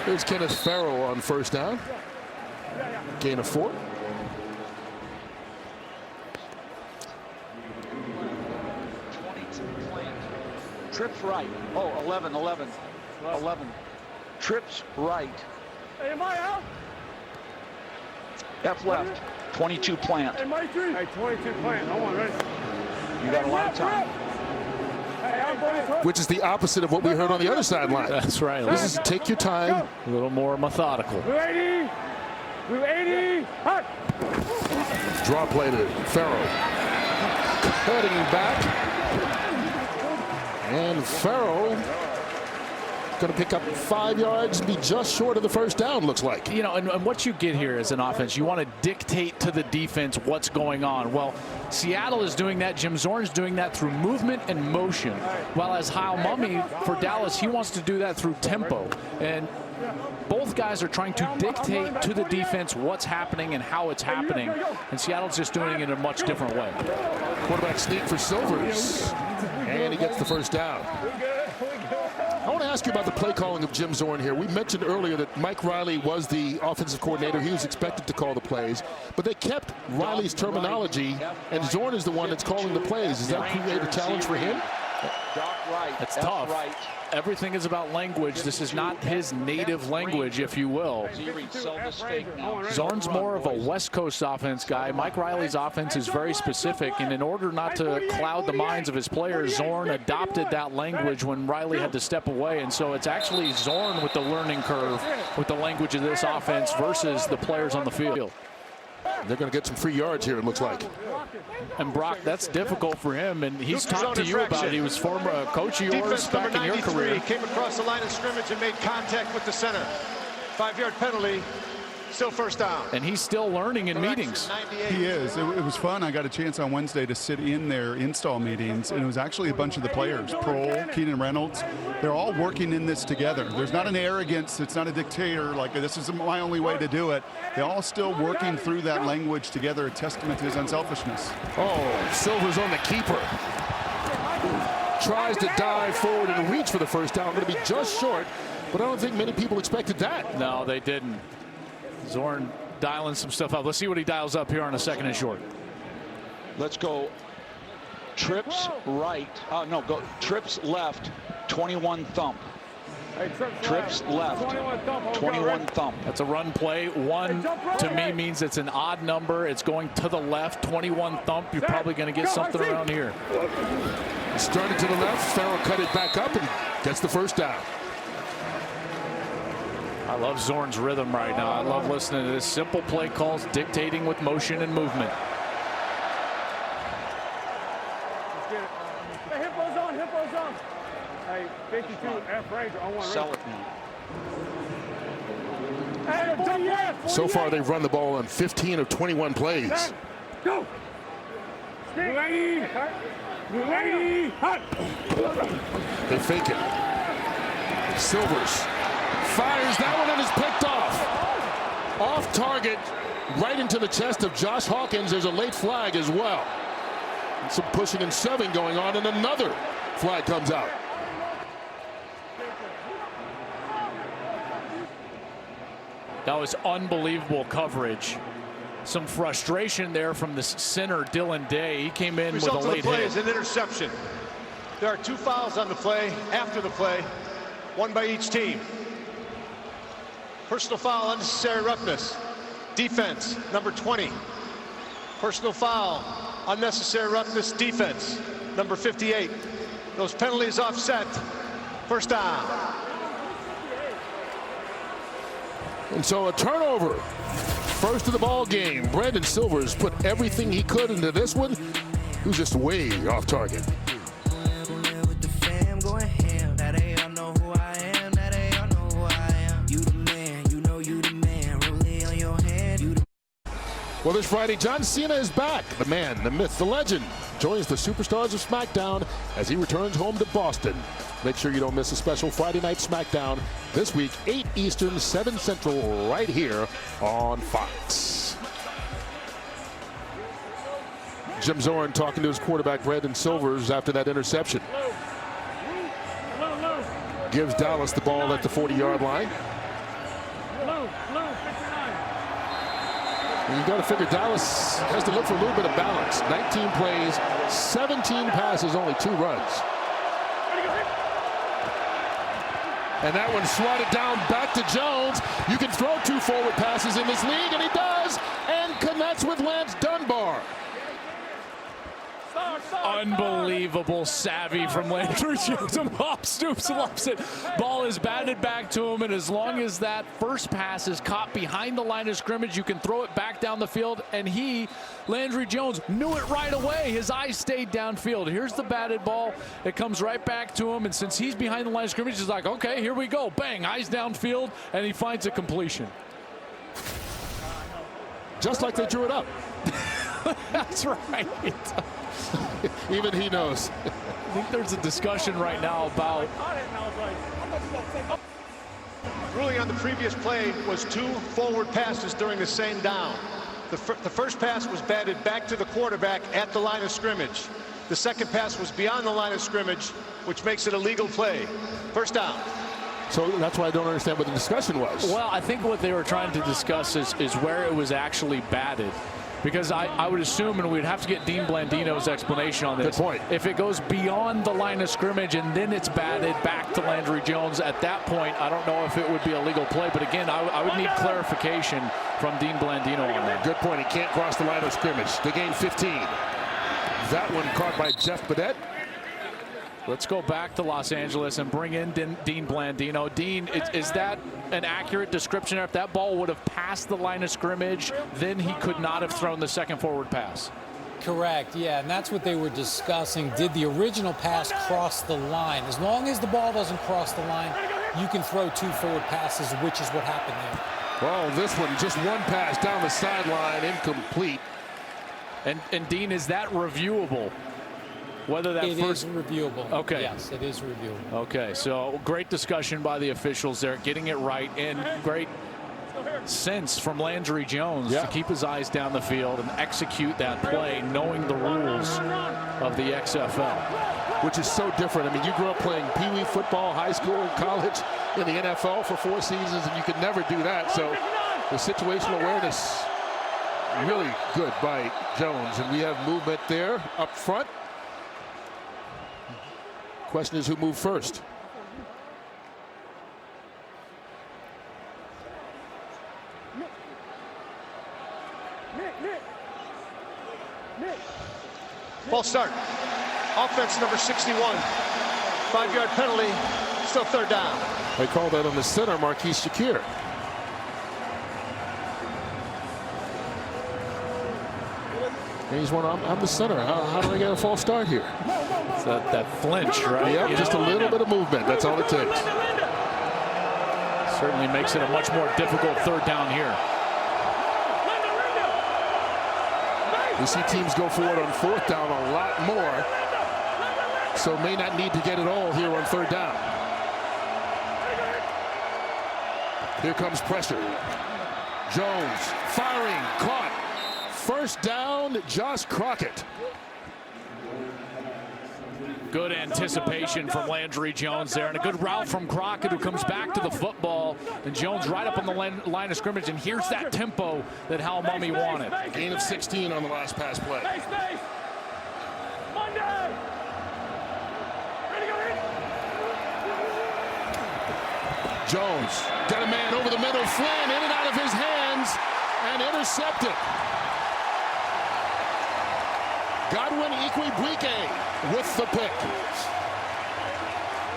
There's Kenneth Farrow on first down. Gain of 4. Trips right. Oh, 11. Trips right. Hey, am I out? F left. 22 plant. Hey, Mike 3. Hey, 22 plant. I want ready. You got a lot of time. Which is the opposite of what we heard on the other sideline. That's right. This is take your time. A little more methodical. Blue 80. Blue 80. Hot. Draw play to Farrow. Cutting back. And Farrow going to pick up 5 yards and be just short of the first down, looks like. You know, and what you get here as an offense, you want to dictate to the defense what's going on. Well, Seattle is doing that. Jim Zorn's doing that through movement and motion. While as Hal Mummy for Dallas, he wants to do that through tempo. And both guys are trying to dictate to the defense what's happening and how it's happening. And Seattle's just doing it in a much different way. Quarterback sneak for Silvers. And he gets the first down. I want to ask you about the play calling of Jim Zorn here. We mentioned earlier that Mike Riley was the offensive coordinator. He was expected to call the plays, but they kept Riley's terminology, and Zorn is the one that's calling the plays. Does that create a challenge for him? It's tough. Everything is about language. This is not his native language, if you will. Zorn's more of a West Coast offense guy. Mike Riley's offense is very specific, and in order not to cloud the minds of his players, Zorn adopted that language when Riley had to step away. And so it's actually Zorn with the learning curve with the language of this offense versus the players on the field. They're going to get some free yards here, it looks like. And Brock, that's difficult for him, and he's talked to you about it. He was former coach of yours back in your career. Came across the line of scrimmage and made contact with the center. 5-yard penalty. Still first down. And he's still learning in meetings. He is. It was fun. I got a chance on Wednesday to sit in their install meetings, and it was actually a bunch of the players. Prohl, Keenan Reynolds, they're all working in this together. There's not an arrogance. It's not a dictator like this is my only way to do it. They're all still working through that language together, a testament to his unselfishness. Oh, Silver's on the keeper. Tries to dive forward and reach for the first down. Going to be just short, but I don't think many people expected that. No, they didn't. Zorn dialing some stuff up. Let's see what he dials up here on a 2nd and short. Let's go trips right. Go trips left, 21 thump. Hey, trips left, 21 thump. That's a run play. 1 to me means it's an odd number. It's going to the left, 21 thump. You're probably going to get something around here. Started to the left. Farrell cut it back up and gets the first down. I love Zorn's rhythm right now. I love listening to this. Simple play calls dictating with motion and movement. Hey, hippos on, hippos on. Hey, 52 F Ranger on one. Sell it now. Hey, 48. So far, they've run the ball on 15 of 21 plays. Go. Lady. Lady. Hot. They fake it. Silvers fires that one and is picked off. Off target, right into the chest of Josh Hawkins. There's a late flag as well. And some pushing and shoving going on, and another flag comes out. That was unbelievable coverage. Some frustration there from the center, Dylan Day. He came in with a late play hit. is an interception. There are 2 fouls on the play, after the play, 1 by each team. Personal foul, unnecessary roughness. Defense, number 20. Personal foul, unnecessary roughness, defense, number 58. Those penalties offset. First down. And so a turnover. First of the ball game. Brandon Silvers put everything he could into this one. He was just way off target. Well, this Friday, John Cena is back. The man, the myth, the legend joins the superstars of SmackDown as he returns home to Boston. Make sure you don't miss a special Friday Night SmackDown this week, 8 Eastern, 7 Central, right here on Fox. Jim Zorn talking to his quarterback, Brandon Silvers, after that interception. Gives Dallas the ball at the 40-yard line. And you got to figure Dallas has to look for a little bit of balance. 19 plays, 17 passes, only 2 runs. And that one swatted down back to Jones. You can throw 2 forward passes in this league, and he does, and connects with Lance Dunbar. Unbelievable savvy from Landry Jones. Hop, stoops, loves it. Ball is batted back to him, and as long as that first pass is caught behind the line of scrimmage, you can throw it back down the field, and Landry Jones, knew it right away. His eyes stayed downfield. Here's the batted ball. It comes right back to him, and since he's behind the line of scrimmage, he's like, okay, here we go. Bang, eyes downfield, and he finds a completion. Just like they drew it up. That's right. Even he knows. I think there's a discussion right now about... Ruling on the previous play was 2 forward passes during the same down. The first pass was batted back to the quarterback at the line of scrimmage. The second pass was beyond the line of scrimmage, which makes it a legal play. First down. So that's why I don't understand what the discussion was. Well, I think what they were trying to discuss is where it was actually batted. Because I would assume, and we'd have to get Dean Blandino's explanation on this. Good point. If it goes beyond the line of scrimmage and then it's batted back to Landry Jones, at that point, I don't know if it would be a legal play. But again, I would need clarification from Dean Blandino on that. Good point. He can't cross the line of scrimmage. They gain 15. That one caught by Jeff Badette. Let's go back to Los Angeles and bring in Dean Blandino. Dean, is that an accurate description? If that ball would have passed the line of scrimmage, then he could not have thrown the second forward pass. Correct, yeah, and that's what they were discussing. Did the original pass cross the line? As long as the ball doesn't cross the line, you can throw 2 forward passes, which is what happened there. Well, this one, just 1 pass down the sideline, incomplete. And Dean, is that reviewable? Whether that it is reviewable. Okay. Yes, it is reviewable. Okay, so great discussion by the officials there, getting it right, and great sense from Landry Jones to keep his eyes down the field and execute that play, knowing the rules of the XFL. Which is so different. I mean, you grew up playing Pee Wee football, high school, college, in the NFL for 4 seasons, and you could never do that. So the situational awareness, really good by Jones. And we have movement there up front. Question is who moved first. False start. Offense number 61. 5-yard penalty. Still 3rd down. They call that on the center, Marquise Shakir. And he's one. I'm the center. How do I get a false start here? It's that flinch, right? Yep, just a little bit of movement. That's all it takes. Certainly makes it a much more difficult 3rd down here. We see teams go for it on 4th down a lot more, so may not need to get it all here on 3rd down. Here comes pressure. Jones firing, caught. 1st down, Josh Crockett. Good anticipation from Landry Jones there, and a good route from Crockett, who comes back to the football, and Jones right up on the line of scrimmage, and here's that tempo that Hal Mummy wanted. Gain of 16 on the last pass play. Jones got a man over the middle, Flynn in and out of his hands, and intercepted. Godwin Ikwebuike with the pick.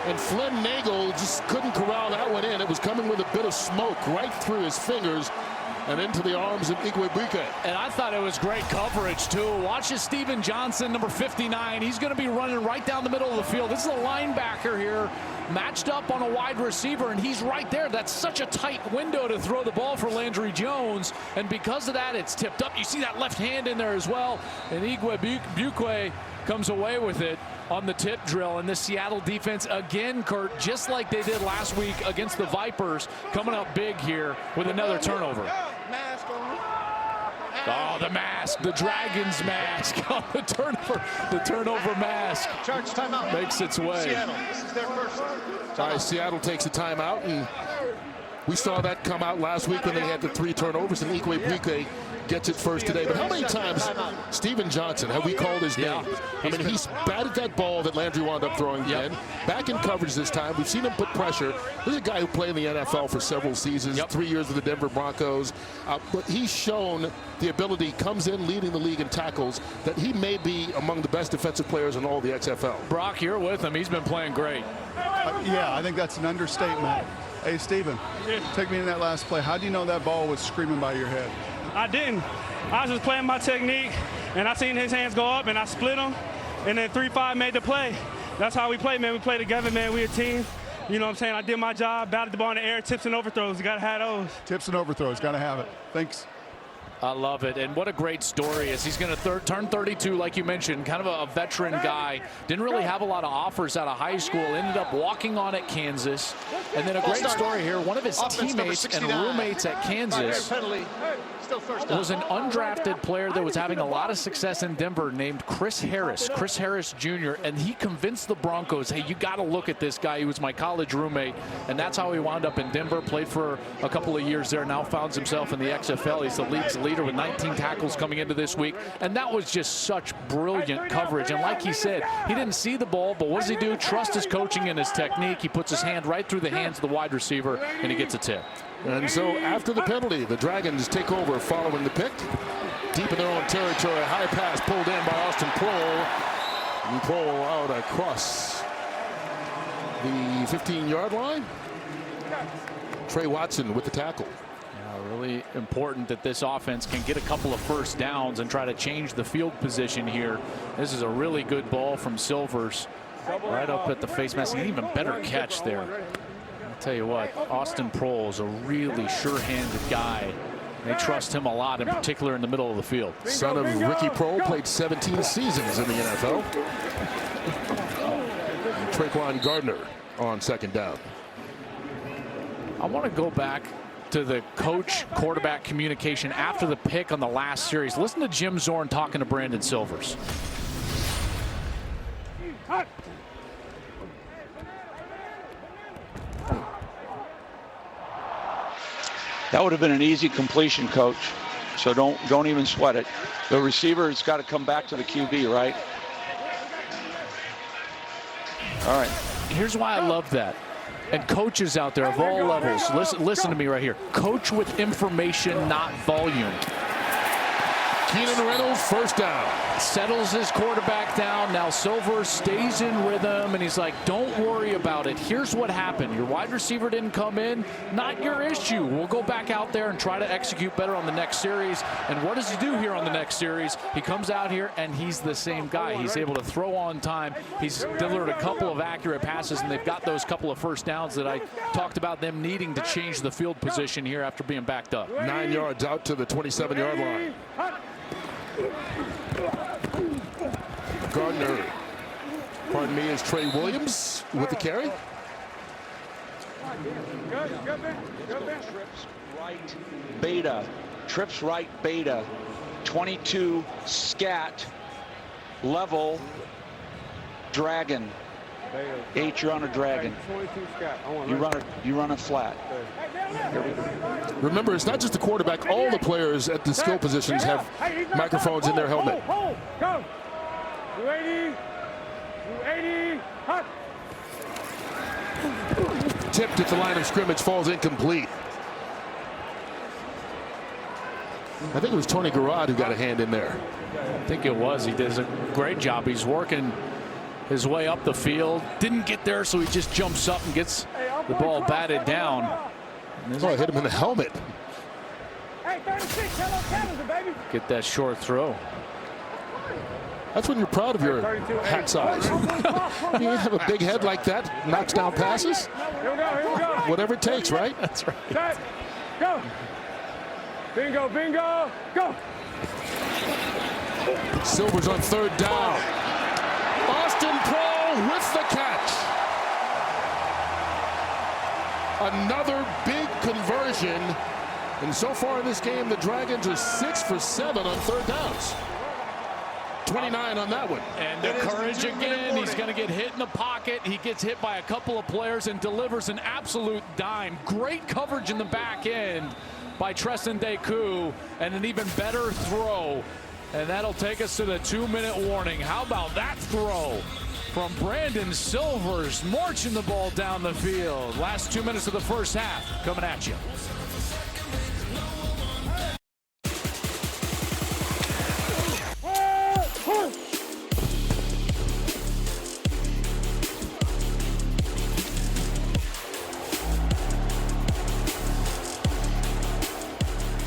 And Flynn Nagel just couldn't corral that one in. It was coming with a bit of smoke right through his fingers. and into the arms of Igwebuike. And I thought it was great coverage, too. Watch this Steven Johnson, number 59. He's going to be running right down the middle of the field. This is a linebacker here, matched up on a wide receiver, and he's right there. That's such a tight window to throw the ball for Landry Jones, and because of that, it's tipped up. You see that left hand in there as well, and Igwebuike comes away with it on the tip drill. And the Seattle defense, again, Kurt, just like they did last week against the Vipers, coming up big here with another turnover. Oh, the mask, the Dragons mask on the turnover mask makes its way. Seattle, this is their first. Seattle takes a timeout, and we saw that come out last week when they had the 3 turnovers, and Igwebuike gets it first today. But how many times, Steven Johnson, have we called his name? I mean, he's batted that ball that Landry wound up throwing in. Back in coverage this time. We've seen him put pressure. This is a guy who played in the NFL for several seasons, 3 years with the Denver Broncos. But he's shown the ability, comes in leading the league in tackles, that he may be among the best defensive players in all the XFL. Brock, you're with him. He's been playing great. Yeah, I think that's an understatement. Hey, Steven, take me in that last play. How do you know that ball was screaming by your head? I didn't. I was just playing my technique, and I seen his hands go up, and I split them, and then 3-5 made the play. That's how we play, man. We play together, man. We a team. You know what I'm saying? I did my job, batted the ball in the air, tips and overthrows. You got to have those. Tips and overthrows. Got to have it. Thanks. I love it, and what a great story. As he's going to turn 32, like you mentioned, kind of a veteran guy. Didn't really have a lot of offers out of high school. Ended up walking on at Kansas. And then a great story here. One of his teammates and roommates at Kansas was an undrafted player that was having a lot of success in Denver named Chris Harris Jr., and he convinced the Broncos, hey, you got to look at this guy. He was my college roommate, and that's how he wound up in Denver, played for a couple of years there, now finds himself in the XFL. He's the league's leader with 19 tackles coming into this week, and that was just such brilliant coverage. And like he said, he didn't see the ball, but what does he do? Trust his coaching and his technique. He puts his hand right through the hands of the wide receiver, and he gets a tip. And so after the penalty, the Dragons take over following the pick. Deep in their own territory, high pass pulled in by Austin Prohl. And Prohl out across the 15-yard line. Trey Watson with the tackle. Really important that this offense can get a couple of first downs and try to change the field position here. This is a really good ball from Silvers. Right up at the face mask. An even better catch there. I'll tell you what, Austin Prohl is a really sure-handed guy. They trust him a lot, in particular in the middle of the field. Son of Ricky Prohl, played 17 seasons in the NFL. Traquan Gardner on second down. I want to go back to the coach-quarterback communication after the pick on the last series. Listen to Jim Zorn talking to Brandon Silvers. That would have been an easy completion, coach. So don't even sweat it. The receiver has got to come back to the QB, right? All right. Here's why I love that. And coaches out there of all levels, listen to me right here. Coach with information, not volume. Keenan Reynolds, first down. Settles his quarterback down. Now Silvers stays in rhythm, and he's like, don't worry about it. Here's what happened. Your wide receiver didn't come in. Not your issue. We'll go back out there and try to execute better on the next series. And what does he do here on the next series? He comes out here, and he's the same guy. He's able to throw on time. He's delivered a couple of accurate passes, and they've got those couple of first downs that I talked about them needing to change the field position here after being backed up. 9 yards out to the 27-yard line. Gardner, pardon me, is Trey Williams with the carry. Trips right beta, 22 scat, level, dragon. H, you're on a dragon. You run a flat. Remember, it's not just the quarterback. All the players at the skill positions have microphones in their helmet. Go. 280. Hot. Tipped at the line of scrimmage, falls incomplete. I think it was Tony Garrard who got a hand in there. I think it was. He does a great job. He's working his way up the field. Didn't get there, so he just jumps up and gets the ball batted down. Oh, I hit him in the helmet. Get that short throw. That's when you're proud of your hat size. You have a big head like that, knocks down passes. Whatever it takes, right? That's right. Set, go. Bingo, bingo, go. Silver's on third down. Austin Pro with the catch. Another big conversion. And so far in this game, the Dragons are 6 for 7 on third downs. 29 on that one. And the courage again. He's going to get hit in the pocket. He gets hit by a couple of players and delivers an absolute dime. Great coverage in the back end by Treston Deku, and an even better throw. And that'll take us to the 2-minute warning. How about that throw from Brandon Silvers, marching the ball down the field. Last 2 minutes of the first half coming at you.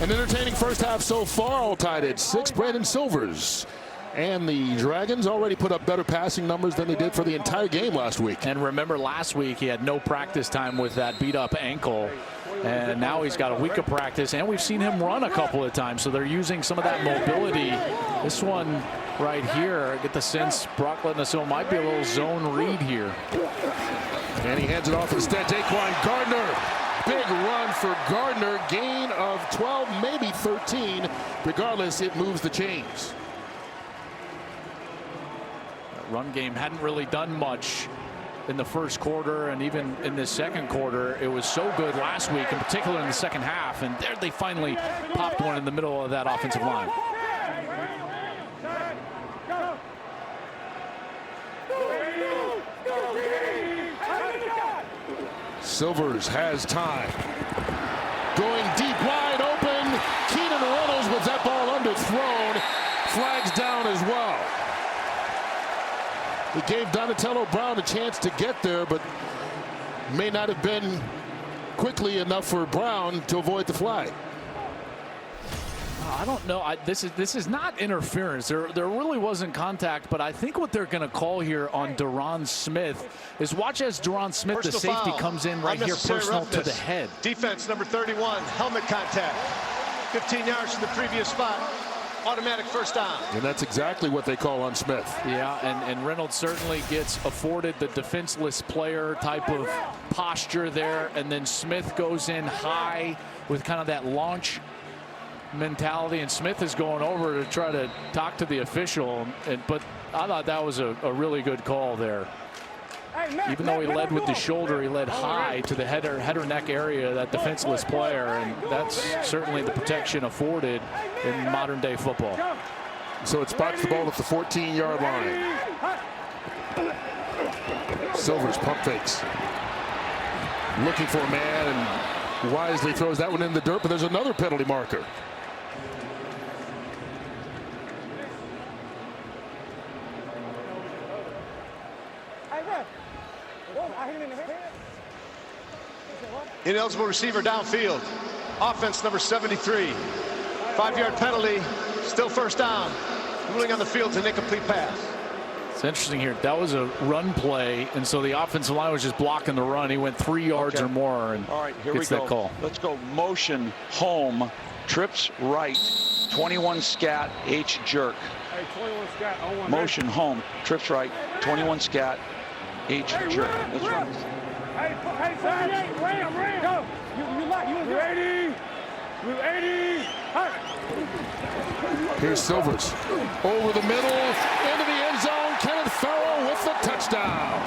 An entertaining first half so far, all tied at 6. Brandon Silvers and the Dragons already put up better passing numbers than they did for the entire game last week. And remember, last week he had no practice time with that beat-up ankle, and now he's got a week of practice, and we've seen him run a couple of times, so they're using some of that mobility. This one right here, I get the sense Brock letting us know it might be a little zone read here. And he hands it off instead. Daquan Gardner. Big run for Gardner. Gain of 12, maybe 13. Regardless, it moves the chains. That run game hadn't really done much in the first quarter, and even in the second quarter. It was so good last week, in particular in the second half, and there they finally popped one in the middle of that offensive line. Silvers has time. Going deep, wide open. Keenan Reynolds with that ball underthrown. Flags down as well. It gave Donatello Brown a chance to get there, but may not have been quickly enough for Brown to avoid the flag. I don't know. This is not interference. There really wasn't contact, but I think what they're going to call here on Deron Smith is watch as Deron Smith, personal the safety, foul. Comes in right here, personal roughness. To the head. Defense number 31, helmet contact. 15 yards from the previous spot. Automatic first down. And that's exactly what they call on Smith. Yeah, and Reynolds certainly gets afforded the defenseless player type of posture there, and then Smith goes in high with kind of that launch mentality, and Smith is going over to try to talk to the official, but I thought that was a really good call there. Even though he led with the shoulder, he led high to the head or neck area, that defenseless player, and that's certainly the protection afforded in modern day football. So it spots the ball at the 14-yard line. Silvers pump fakes. Looking for a man and wisely throws that one in the dirt, but there's another penalty marker. Ineligible receiver downfield. Offense number 73. 5-yard penalty. Still first down. Ruling on the field to an incomplete pass. It's interesting here. That was a run play, and so the offensive line was just blocking the run. He went 3 yards or more, and all right, here gets we go. That call. Let's go. Motion home. Trips right. 21 scat. H jerk. Hey, 21 scat. Motion home. Trips right. 21 scat. H jerk. Let's run. Hey, Ram, go. You ready? You 80. Here's Silvers. Over the middle, into the end zone. Kenneth Farrell with the touchdown.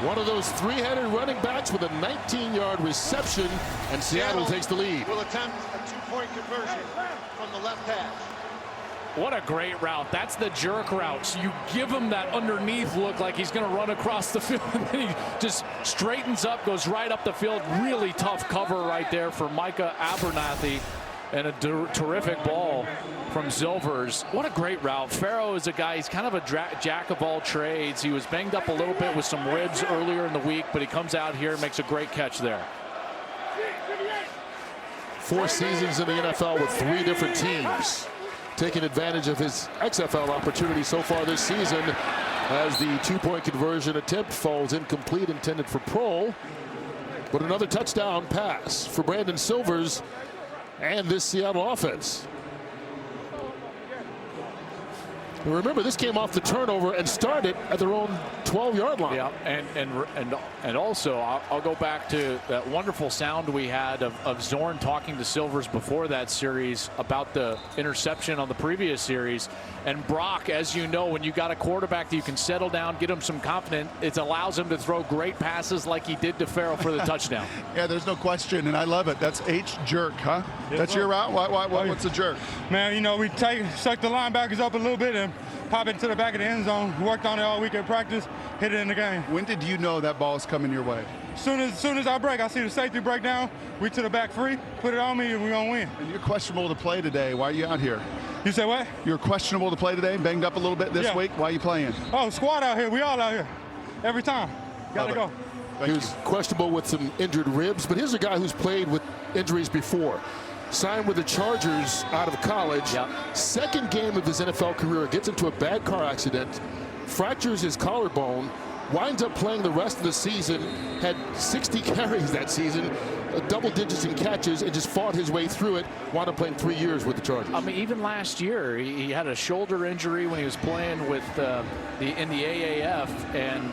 One of those three-headed running backs with a 19-yard reception, and Seattle takes the lead. Will attempt a 2-point conversion from the left hash. What a great route. That's the jerk route. So you give him that underneath look like he's going to run across the field, and then he just straightens up, goes right up the field. Really tough cover right there for Micah Abernathy. And a terrific ball from Silvers. What a great route. Farrow is a guy, he's kind of a jack of all trades. He was banged up a little bit with some ribs earlier in the week, but he comes out here and makes a great catch there. 4 seasons in the NFL with 3 different teams. Taking advantage of his XFL opportunity so far this season as the 2-point conversion attempt falls incomplete, intended for Prohl. But another touchdown pass for Brandon Silvers and this Seattle offense. And remember, this came off the turnover and started at their own 12-yard line. Yeah, and also I'll go back to that wonderful sound we had of Zorn talking to Silvers before that series about the interception on the previous series. And Brock, as you know, when you got a quarterback that you can settle down, get him some confidence, it allows him to throw great passes like he did to Farrell for the touchdown. Yeah, there's no question, and I love it. That's H jerk, huh? Yes, That's sir. your route? What's a jerk? Man, you know, we suck the linebackers up a little bit and pop it to the back of the end zone. We worked on it all week at practice, hit it in the game. When did you know that ball is coming your way? Soon as I break, I see the safety break down, we to the back free, put it on me, and we're going to win. And you're questionable to play today. Why are you out here? You said what? You're questionable to play today, banged up a little bit this week. Why are you playing? Oh, squad out here. We all out here. Every time. Gotta go. He was questionable with some injured ribs, but here's a guy who's played with injuries before. Signed with the Chargers out of college. Yep. Second game of his NFL career, gets into a bad car accident, fractures his collarbone, winds up playing the rest of the season, had 60 carries that season, double digits in catches, and just fought his way through it, wound up playing 3 years with the Chargers. I mean, even last year, he had a shoulder injury when he was playing with in the AAF, and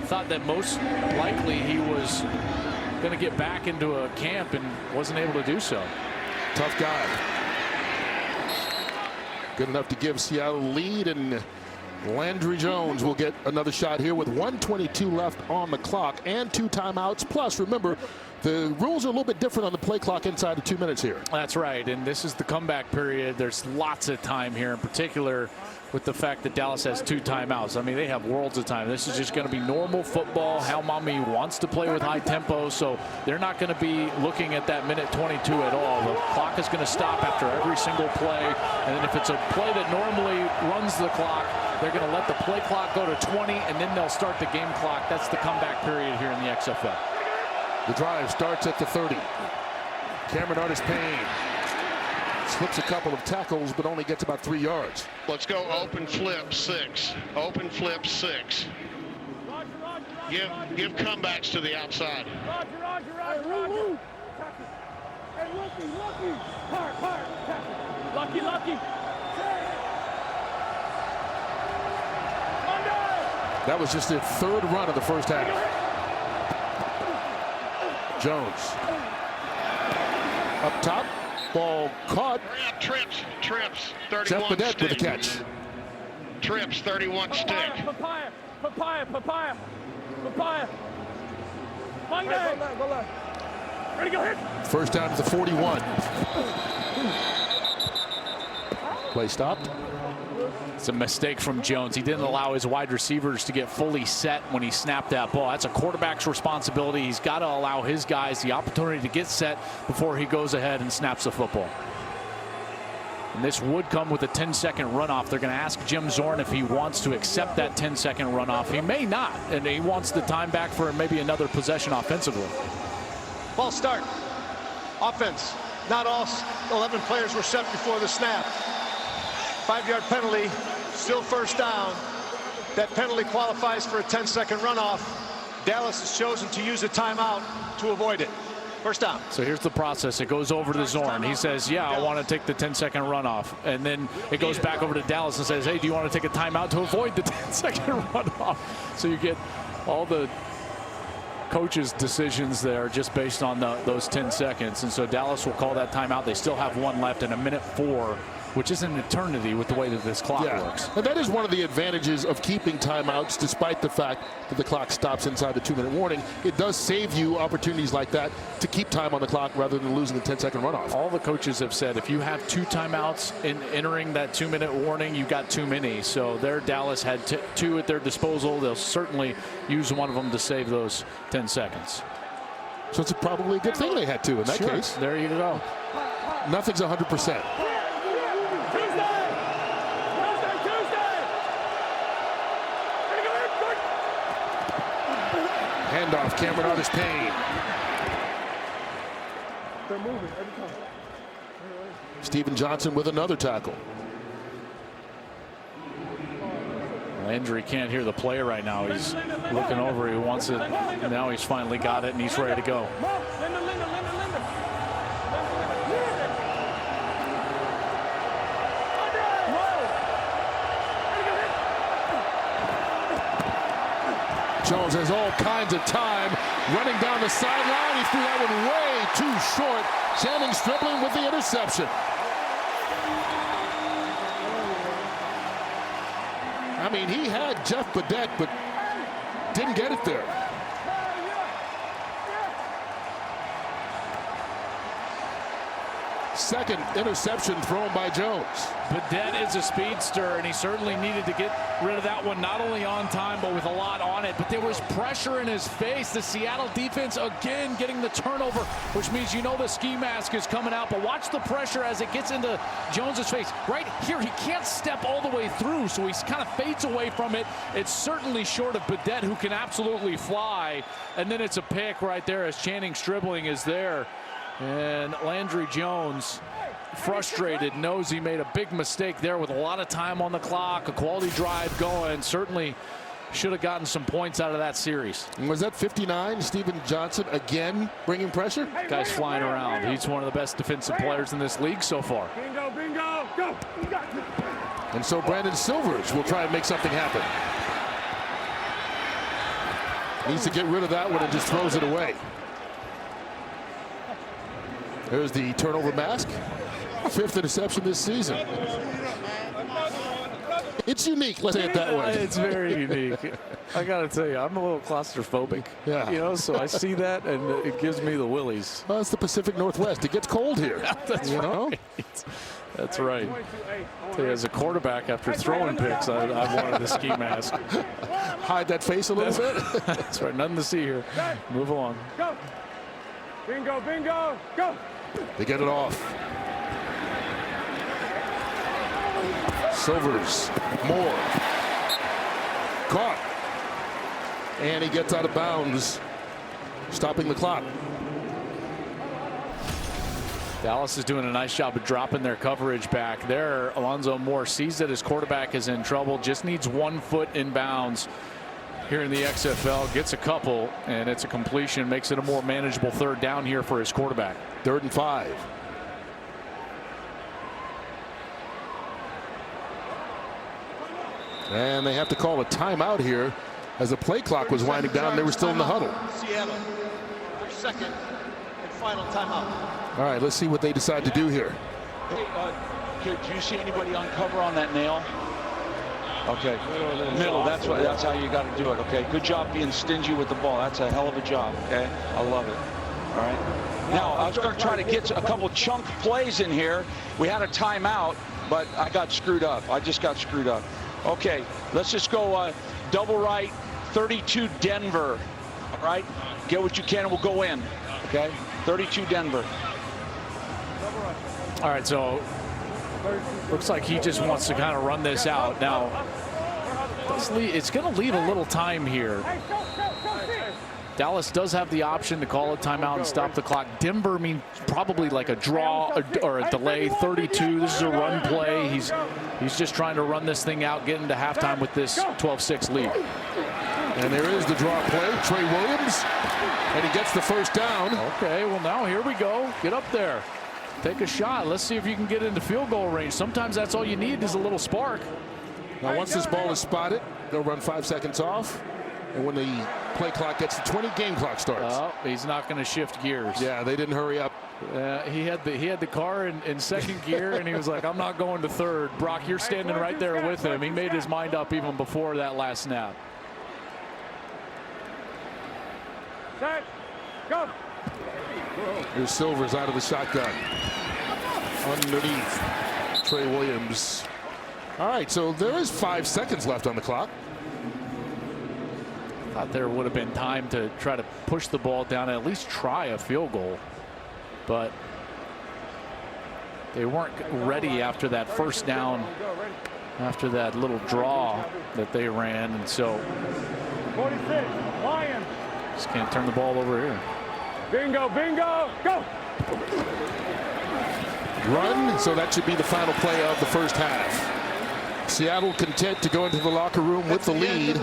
thought that most likely he was going to get back into a camp and wasn't able to do so. Tough guy. Good enough to give Seattle the lead, and Landry Jones will get another shot here with 1:22 left on the clock and 2 timeouts. Plus, remember, the rules are a little bit different on the play clock inside of 2 minutes here. That's right, and this is the comeback period. There's lots of time here, in particular with the fact that Dallas has 2 timeouts. I mean, they have worlds of time. This is just going to be normal football. Hal Mommy wants to play with high tempo, so they're not going to be looking at that minute 22 at all. The clock is going to stop after every single play, and then if it's a play that normally runs the clock, they're going to let the play clock go to 20, and then they'll start the game clock. That's the comeback period here in the XFL. The drive starts at the 30. Cameron Artis-Payne slips a couple of tackles, but only gets about 3 yards. Let's go open flip 6. Open flip 6. Give comebacks to the outside. Lucky. That was just their 3rd run of the first half. Jones up top, ball caught. Trips, 31 Jeff Bidette stick. with a catch. Trips, 31 stick. Papaya. Monday. Ready to go hit. First down to the 41. Play stopped. It's a mistake from Jones. He didn't allow his wide receivers to get fully set when he snapped that ball. That's a quarterback's responsibility. He's got to allow his guys the opportunity to get set before he goes ahead and snaps the football. And this would come with a 10-second runoff. They're going to ask Jim Zorn if he wants to accept that 10-second runoff. He may not, and he wants the time back for maybe another possession offensively. Ball start. Offense. Not all 11 players were set before the snap. 5-yard penalty, still first down. That penalty qualifies for a 10-second runoff. Dallas has chosen to use a timeout to avoid it. First down. So here's the process. It goes over to Zorn. He says, yeah, I want to take the 10-second runoff. And then it goes back over to Dallas and says, hey, do you want to take a timeout to avoid the 10-second runoff? So you get all the coaches' decisions there just based on those 10 seconds. And so Dallas will call that timeout. They still have 1 left in a minute 4, which is an eternity with the way that this clock works. And that is one of the advantages of keeping timeouts, despite the fact that the clock stops inside the 2-minute warning. It does save you opportunities like that to keep time on the clock rather than losing the 10-second runoff. All the coaches have said if you have 2 timeouts in entering that 2-minute warning, you got too many. So there, Dallas had 2 at their disposal. They'll certainly use one of them to save those 10 seconds. So it's probably a good thing they had 2 in that case. There you go. nothing's 100%. Handoff, Cameron Artis-Payne. They're moving every time. Steven Johnson with another tackle. Landry can't hear the play right now. He's looking over. He wants it. Now he's finally got it, and he's ready to go. Jones has all kinds of time running down the sideline. He threw that one way too short. Channing Stribling with the interception. I mean, he had Jeff Badette, but didn't get it there. Second interception thrown by Jones. Badette is a speedster, and he certainly needed to get rid of that one, not only on time, but with a lot on it. But there was pressure in his face. The Seattle defense, again, getting the turnover, which means you know the ski mask is coming out. But watch the pressure as it gets into Jones's face. Right here, he can't step all the way through, so he kind of fades away from it. It's certainly short of Badette, who can absolutely fly. And then it's a pick right there as Channing Stribling is there. And Landry Jones, frustrated, knows he made a big mistake there with a lot of time on the clock, a quality drive going. Certainly should have gotten some points out of that series. And was that 59? Steven Johnson again bringing pressure? Guy's flying around. He's one of the best defensive players in this league so far. Bingo, bingo, go. And so Brandon Silvers will try and make something happen. Needs to get rid of that one and just throws it away. There's the turnover mask. 5th interception this season. It's unique, let's say it that way. It's very unique. I got to tell you, I'm a little claustrophobic. Yeah. You know, so I see that and it gives me the willies. Well, it's the Pacific Northwest. It gets cold here. That's you right. know? That's right. As a quarterback, after throwing picks, I wanted the ski mask. Hide that face a little bit. That's right. Nothing to see here. Move along. Go. Bingo, bingo, go. They get it off. Silvers, Moore, caught, and he gets out of bounds, stopping the clock. Dallas is doing a nice job of dropping their coverage back there. Alonzo Moore sees that his quarterback is in trouble, just needs 1 foot in bounds here in the XFL, gets a couple, and it's a completion, makes it a more manageable 3rd down here for his quarterback. 3rd and 5. And they have to call a timeout here as the play clock was winding down. They were still in the huddle. Seattle, their 2nd and final timeout. All right, let's see what they decide to do here. Hey, do you see anybody on cover on that nail? Okay, middle. That's how you got to do it. Okay, good job being stingy with the ball. That's a hell of a job. Okay, I love it. All right. Now I was going to try to get a couple chunk plays in here. We had a timeout, but I got screwed up. I just got screwed up. Okay, let's just go double right, 32 Denver. All right, get what you can and we'll go in. Okay, 32 Denver. All right, so looks like he just wants to kind of run this out. Now, it's going to leave a little time here. Dallas does have the option to call a timeout and stop the clock. Denver means probably like a draw or a delay. 32. This is a run play. He's just trying to run this thing out, get into halftime with this 12-6 lead. And there is the draw play. Trey Williams, and he gets the 1st down. Okay, well now here we go. Get up there. Take a shot. Let's see if you can get into field goal range. Sometimes that's all you need is a little spark. Now once this ball is spotted, they'll run 5 seconds off. And when the play clock gets to 20, game clock starts. Oh, he's not going to shift gears. Yeah, they didn't hurry up. He had the car in 2nd gear, and he was like, I'm not going to 3rd. Brock, you're standing right there with him. He made his mind up even before that last snap. Set, go. Here's Silvers out of the shotgun. Underneath, Trey Williams. All right, so there is 5 seconds left on the clock. Thought there would have been time to try to push the ball down and at least try a field goal. But They weren't ready after that first down, after that little draw that they ran, and so 46, Lions. just can't turn the ball over here. Bingo, bingo, go. Run, so that should be the final play of the first half. Seattle content to go into the locker room with the lead.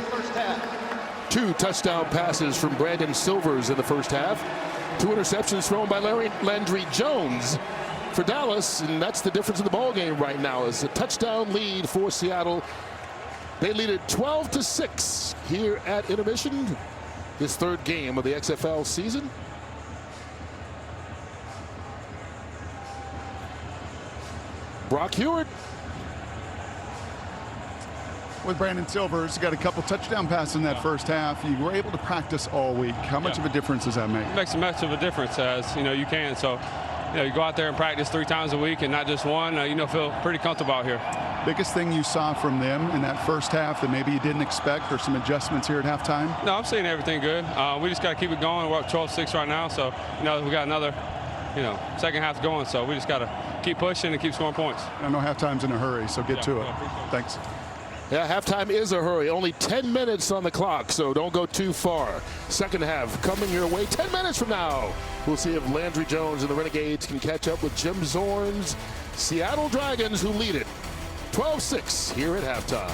2 touchdown passes from Brandon Silvers in the first half. 2 interceptions thrown by Landry Jones for Dallas, and that's the difference in the ball game right now. Is a touchdown lead for Seattle. They lead it 12-6 here at intermission. This 3rd game of the XFL season. Brock Hewitt. With Brandon Silvers, got a couple touchdown passes in that first half. You were able to practice all week. How much of a difference does that make? It makes much of a difference, as you can. So, you go out there and practice 3 times a week and not just one. Feel pretty comfortable out here. Biggest thing you saw from them in that first half that maybe you didn't expect, or some adjustments here at halftime? No, I'm seeing everything good. We just got to keep it going. We're up 12-6 right now, so we got another, second half going. So we just got to keep pushing and keep scoring points. I know halftime's in a hurry, so get to it. Thanks. Yeah, halftime is a hurry. Only 10 minutes on the clock, so don't go too far. Second half coming your way 10 minutes from now. We'll see if Landry Jones and the Renegades can catch up with Jim Zorn's Seattle Dragons, who lead it 12-6 here at halftime.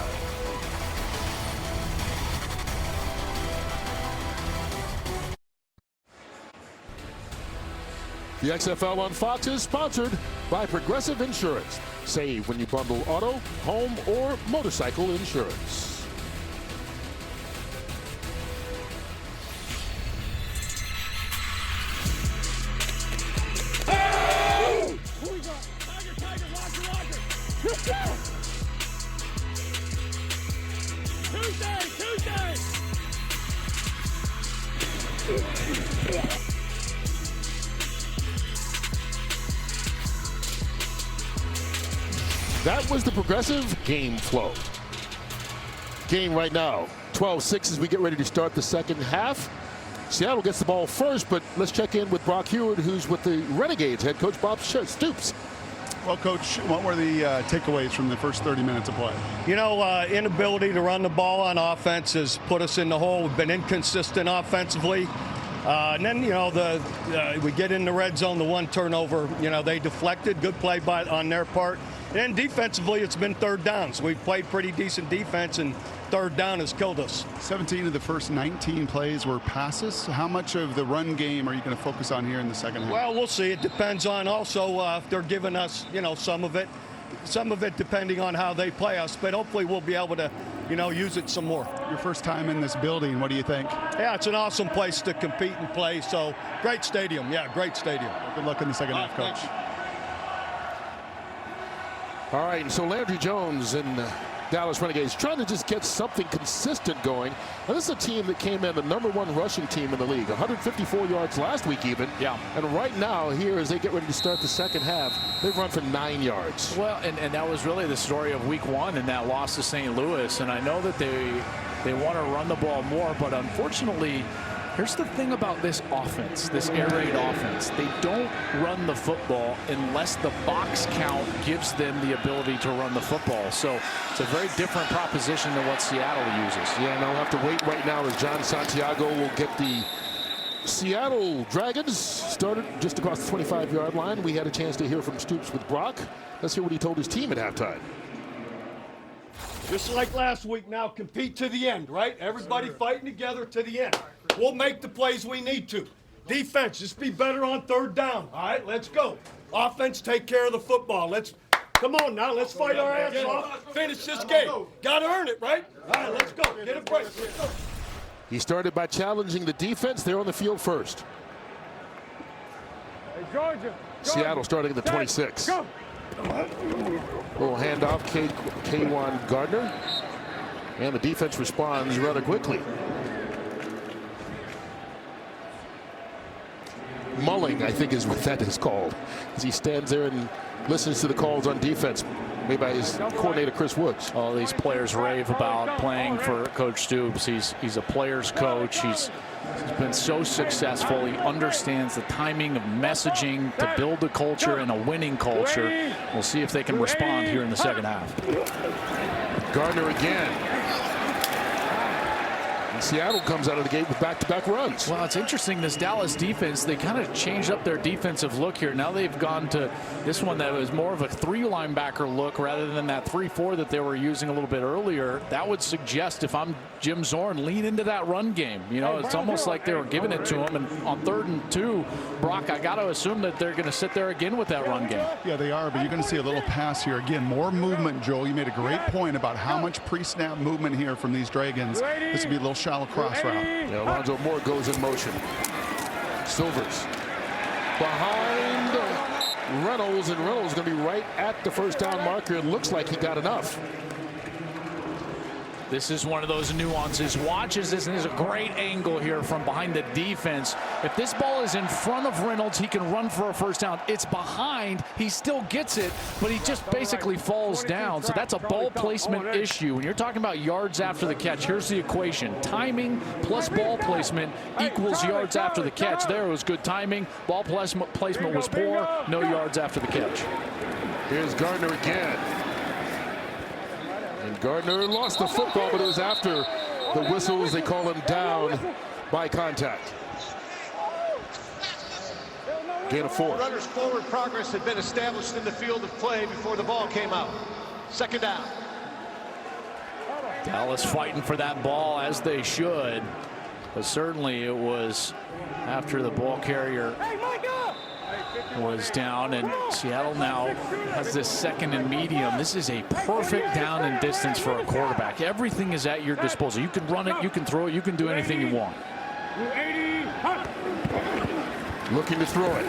The XFL on Fox is sponsored by Progressive Insurance. Save when you bundle auto, home, or motorcycle insurance. Hey! Who we got? Tiger, Roger. Tuesday. That was the Progressive game flow. Game right now, 12-6 as we get ready to start the second half. Seattle gets the ball first, but let's check in with Brock Hewitt, who's with the Renegades, head coach Bob Stoops. Well, Coach, what were the takeaways from the first 30 minutes of play? Inability to run the ball on offense has put us in the hole. We've been inconsistent offensively. And then, we get in the red zone, the 1 turnover, they deflected. Good play on their part. And defensively, it's been 3rd downs. We've played pretty decent defense, and 3rd down has killed us. 17 of the first 19 plays were passes. How much of the run game are you going to focus on here in the second half? Well, we'll see. It depends on also if they're giving us, some of it. Some of it depending on how they play us, but hopefully we'll be able to, use it some more. Your first time in this building, what do you think? Yeah, it's an awesome place to compete and play, so great stadium. Yeah, great stadium. Well, good luck in the second half, Coach. All right, and so Landry Jones and Dallas Renegades trying to just get something consistent going. Now, this is a team that came in the #1 rushing team in the league, 154 yards last week even. Yeah. And right now, here as they get ready to start the second half, they've run for 9 yards. Well, and that was really the story of week 1 and that loss to St. Louis. And I know that they want to run the ball more, but unfortunately, here's the thing about this offense, this air raid offense. They don't run the football unless the box count gives them the ability to run the football. So it's a very different proposition than what Seattle uses. Yeah, and I'll have to wait right now as John Santiago will get the Seattle Dragons started just across the 25-yard line. We had a chance to hear from Stoops with Brock. Let's hear what he told his team at halftime. Just like last week now, compete to the end, right? Everybody fighting together to the end. We'll make the plays we need to. Defense, just be better on 3rd down. All right, let's go. Offense, take care of the football. Come on now, let's fight our ass off. Finish this game. Got to earn it, right? All right, let's go. Get a break. Let's go. He started by challenging the defense. They're on the field first. Hey, Georgia. Seattle starting at the 26. Little handoff, K1 Gardner. And the defense responds rather quickly. Mulling, I think, is what that is called, as he stands there and listens to the calls on defense. made by his coordinator, Chris Woods. All these players rave about playing for Coach Stoops. He's a player's coach. He's been so successful. He understands the timing of messaging to build a culture and a winning culture. We'll see if they can respond here in the second half. Gardner again. And Seattle comes out of the gate with back-to-back runs. Well, it's interesting, this Dallas defense, they kind of changed up their defensive look here. Now they've gone to this one that was more of a 3 linebacker look rather than that 3-4 that they were using a little bit earlier. That would suggest, if I'm Jim Zorn, lean into that run game. You know, it's almost like they were giving it to him. And on 3rd and 2, Brock, I got to assume that they're going to sit there again with that run game. Yeah, they are, but you're going to see a little pass here. Again, more movement, Joel. You made a great point about how much pre-snap movement here from these Dragons. This would be a little shallow cross route. Yeah, Alonzo Moore goes in motion. Silvers behind Reynolds, and Reynolds going to be right at the first down marker. It looks like he got enough. This is one of those nuances. Watch as this, and there's a great angle here from behind the defense. If this ball is in front of Reynolds, he can run for a first down. It's behind, he still gets it, but he just basically falls down. So that's a ball placement issue. When you're talking about yards after the catch, here's the equation. Timing plus ball placement equals yards after the catch. There was good timing. Ball placement was poor. No yards after the catch. Here's Gardner again. And Gardner lost the football, but it was after the whistles. They call him down by contact. Gain of 4. Runner's forward progress had been established in the field of play before the ball came out. 2nd down. Dallas fighting for that ball, as they should. But certainly it was after the ball carrier was down, and Seattle now has this 2nd and medium. This is a perfect down and distance for a quarterback. Everything is at your disposal. You can run it, you can throw it, you can do anything you want. Looking to throw it.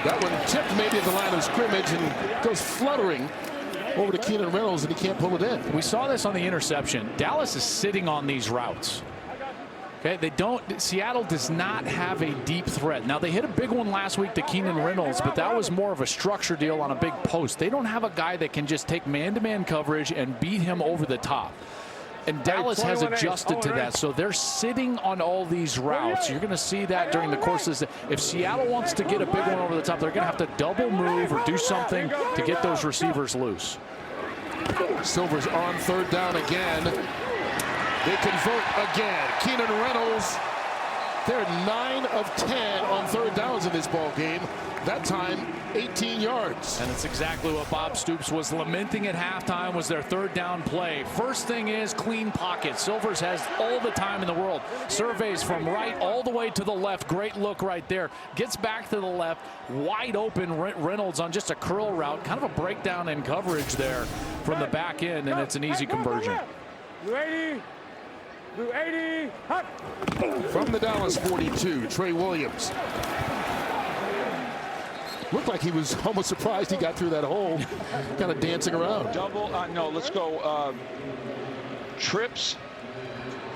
That one tipped maybe at the line of scrimmage and goes fluttering over to Keenan Reynolds, and he can't pull it in. We saw this on the interception. Dallas is sitting on these routes. Okay, Seattle does not have a deep threat. Now, they hit a big one last week to Keenan Reynolds, but that was more of a structure deal on a big post. They don't have a guy that can just take man-to-man coverage and beat him over the top. And Dallas has adjusted to that, so they're sitting on all these routes. You're going to see that during the course of this. If Seattle wants to get a big one over the top, they're going to have to double move or do something to get those receivers loose. Silver's on 3rd down again. They convert again. Keenan Reynolds, they're 9 of 10 on 3rd downs in this ball game. That time, 18 yards. And it's exactly what Bob Stoops was lamenting at halftime was their 3rd down play. First thing is clean pocket. Silvers has all the time in the world. Surveys from right all the way to the left. Great look right there. Gets back to the left. Wide open Reynolds on just a curl route. Kind of a breakdown in coverage there from the back end, and it's an easy conversion. From the Dallas 42, Trey Williams. Looked like he was almost surprised he got through that hole, kind of dancing around. Double, no, let's go. Trips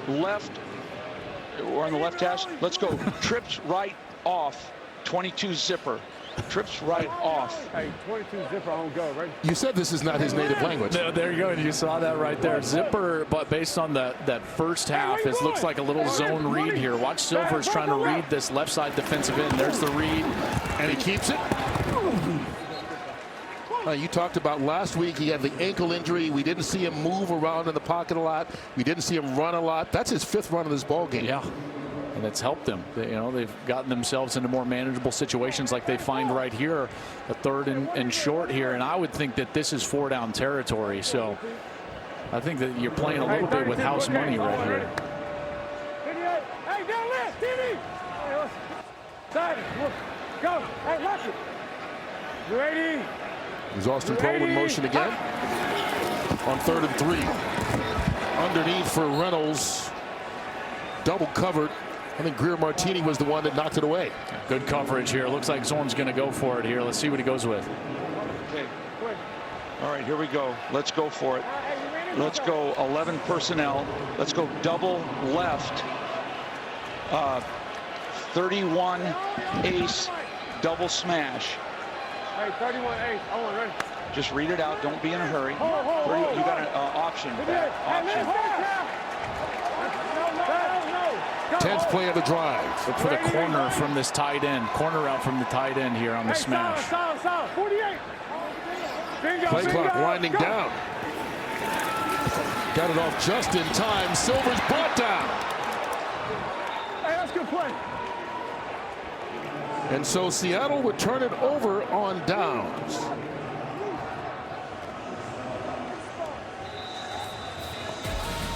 left, we're on the left hash. Let's go. Trips right off, 22 zipper. Trips right off. Hey, 22 zipper on go, right? You said this is not his native language. No, there you go. You saw that right there. Zipper, but based on that first half, it looks like a little zone read here. Watch Silvers trying to read this left side defensive end. There's the read, and he keeps it. You talked about last week he had the ankle injury. We didn't see him move around in the pocket a lot. We didn't see him run a lot. That's his 5th run of this ball game. Yeah. And it's helped them. They've gotten themselves into more manageable situations like they find right here, a 3rd and short here. And I would think that this is 4 down territory. So I think that you're playing a little bit with house money right here. Hey, down left, TV. Side, go. Hey, watch it. You ready? Is Austin Poe in motion again? On 3rd and 3. Underneath for Reynolds. Double covered. I think Greer Martini was the one that knocked it away. Good coverage here. Looks like Zorn's going to go for it here. Let's see what he goes with. Okay. All right, here we go. Let's go for it. Let's go 11 personnel. Let's go double left. 31 ace double smash. Hey, 31-8. I want ready. Just read it out. Don't be in a hurry. You got an option. Option. 10th play of the drive. Look for the corner from this tight end. Corner route from the tight end here on the smash. 48. Play clock winding down. Got it off just in time. Silver's brought down. Hey, that's good play. And so Seattle would turn it over on downs.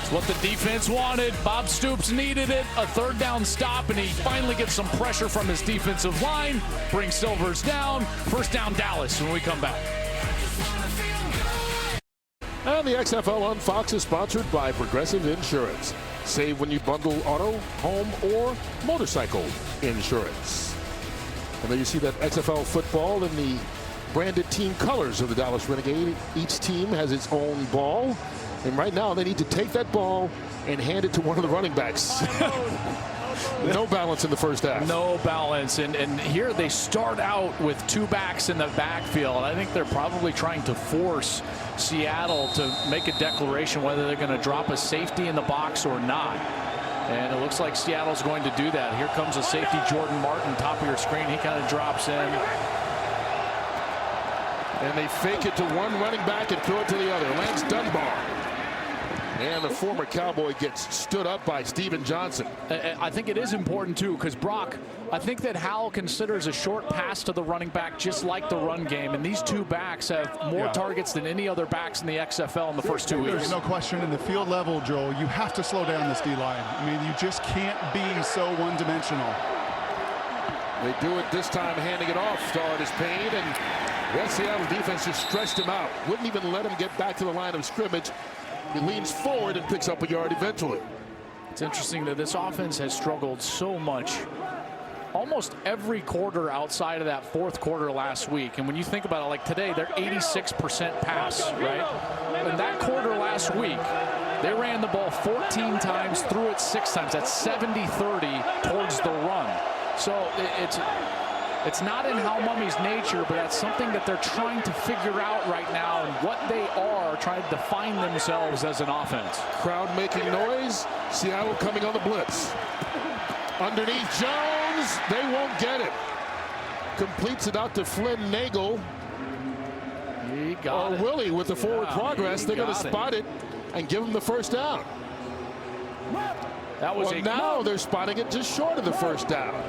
It's what the defense wanted. Bob Stoops needed it. A third down stop, and he finally gets some pressure from his defensive line. Brings Silvers down. First down, Dallas, when we come back. And the XFL on Fox is sponsored by Progressive Insurance. Save when you bundle auto, home, or motorcycle insurance. And then you see that XFL football in the branded team colors of the Dallas Renegade. Each team has its own ball. And right now they need to take that ball and hand it to one of the running backs. No balance in the first half. No balance. And here they start out with two backs in the backfield. I think they're probably trying to force Seattle to make a declaration whether they're going to drop a safety in the box or not. And it looks like Seattle's going to do that. Here comes a safety, Jordan Martin, top of your screen. He kind of drops in. And they fake it to one running back and throw it to the other. Lance Dunbar. And the former Cowboy gets stood up by Steven Johnson. I think it is important, too, because Brock, I think that Howell considers a short pass to the running back just like the run game. And these two backs have more targets than any other backs in the XFL in the first 2 weeks. There's no question in the field level, Joel, you have to slow down this D-line. I mean, you just can't be so one-dimensional. They do it this time, handing it off to Artis Payne. And that Seattle defense just stretched him out. Wouldn't even let him get back to the line of scrimmage. He leans forward and picks up a yard eventually. It's interesting that this offense has struggled so much almost every quarter outside of that fourth quarter last week. And when you think about it, like today, they're 86% pass, right? In that quarter last week, they ran the ball 14 times, threw it 6 times. That's 70-30 towards the run. So it's not in Hal Mummy's nature, but that's something that they're trying to figure out right now, and what they are trying to define themselves as an offense. Crowd making noise. Seattle coming on the blitz. Underneath Jones. They won't get it. Completes it out to Flynn Nagel. He got it. Willie with the forward progress. They're going to spot it and give him the first down. That was now they're spotting it just short of the first down.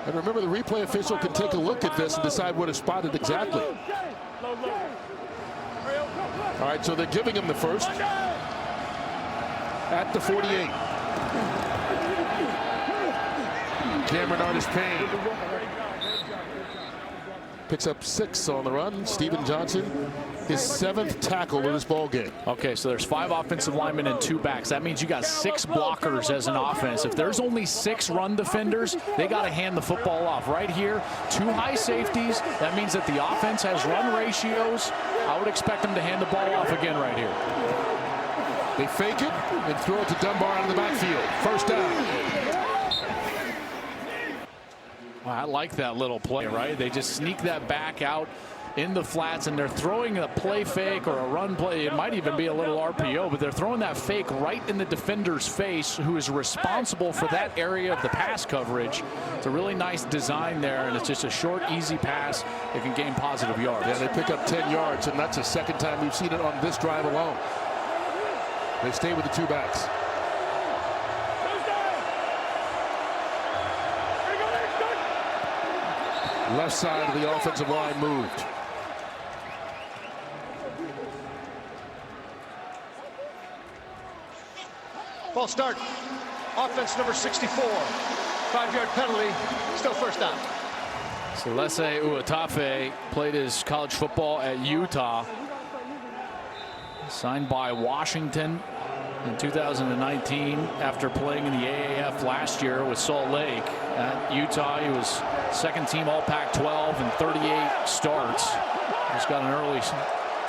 And remember, the replay official can take a look at this and decide what is spotted exactly. All right, so they're giving him the first at the 48. Cameron Artis Payne picks up 6 on the run. Steven Johnson, his 7th tackle in this ball game. Okay, so there's 5 offensive linemen and 2 backs. That means you got 6 blockers as an offense. If there's only 6 run defenders, they got to hand the football off. Right here, 2 high safeties. That means that the offense has run ratios. I would expect them to hand the ball off again right here. They fake it and throw it to Dunbar out of the backfield. First down. Well, I like that little play, right? They just sneak that back out in the flats, and they're throwing a play fake or a run play. It might even be a little RPO, but they're throwing that fake right in the defender's face, who is responsible for that area of the pass coverage. It's a really nice design there, and it's just a short, easy pass that can gain positive yards. Yeah, they pick up 10 yards, and that's the second time we've seen it on this drive alone. They stay with the 2 backs. Left side of the offensive line moved. False start. Offense number 64. 5-yard penalty. Still first down. Celeste Uatafe played his college football at Utah. Signed by Washington in 2019 after playing in the AAF last year with Salt Lake. At Utah, he was second-team All-Pac-12 and 38 starts. He's got an early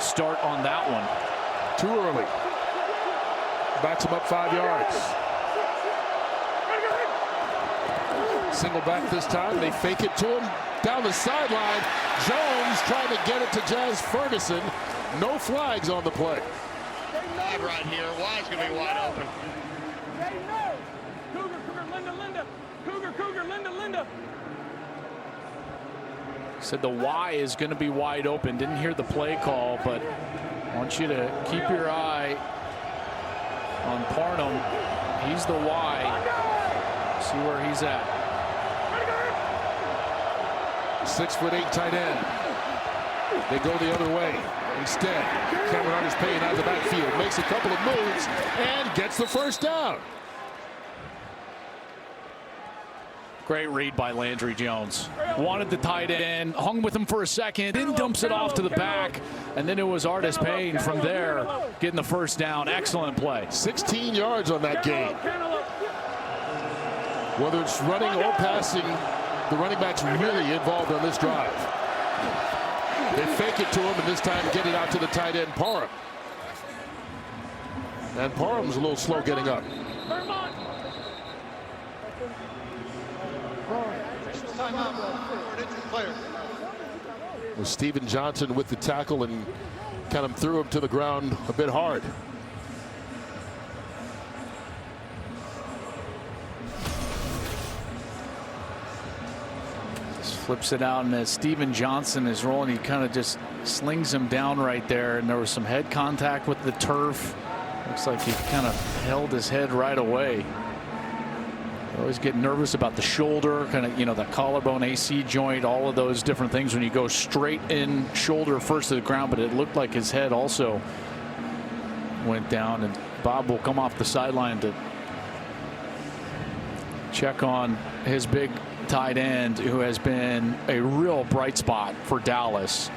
start on that one. Too early. Backs him up 5 yards. Single back this time. They fake it to him. down the sideline. Jones trying to get it to Jazz Ferguson. No flags on the play. Five right here. Wide's going to be wide open. Cougar, Linda. Said the Y is going to be wide open. Didn't hear the play call, but I want you to keep your eye on Parham. He's the Y. See where he's at. 6'8" tight end. They go the other way. Instead, Cameron Artis-Payne out of the backfield, makes a couple of moves and gets the first down. Great read by Landry Jones. Wanted the tight end, hung with him for a second, then dumps it off to the back, and then it was Artis-Payne from there getting the first down. Excellent play. 16 yards on that gain. Whether it's running or passing, the running back's really involved on this drive. They fake it to him, and this time get it out to the tight end, Parham. And Parham's a little slow getting up. With Steven Johnson with the tackle and kind of threw him to the ground a bit hard. Flips it out, and as Steven Johnson is rolling, he kind of just slings him down right there, and there was some head contact with the turf. Looks like he kind of held his head right away. You always get nervous about the shoulder, kind of, you know, the collarbone, AC joint, all of those different things when you go straight in shoulder first to the ground, but it looked like his head also went down, and Bob will come off the sideline to check on his big tight end, who has been a real bright spot for Dallas.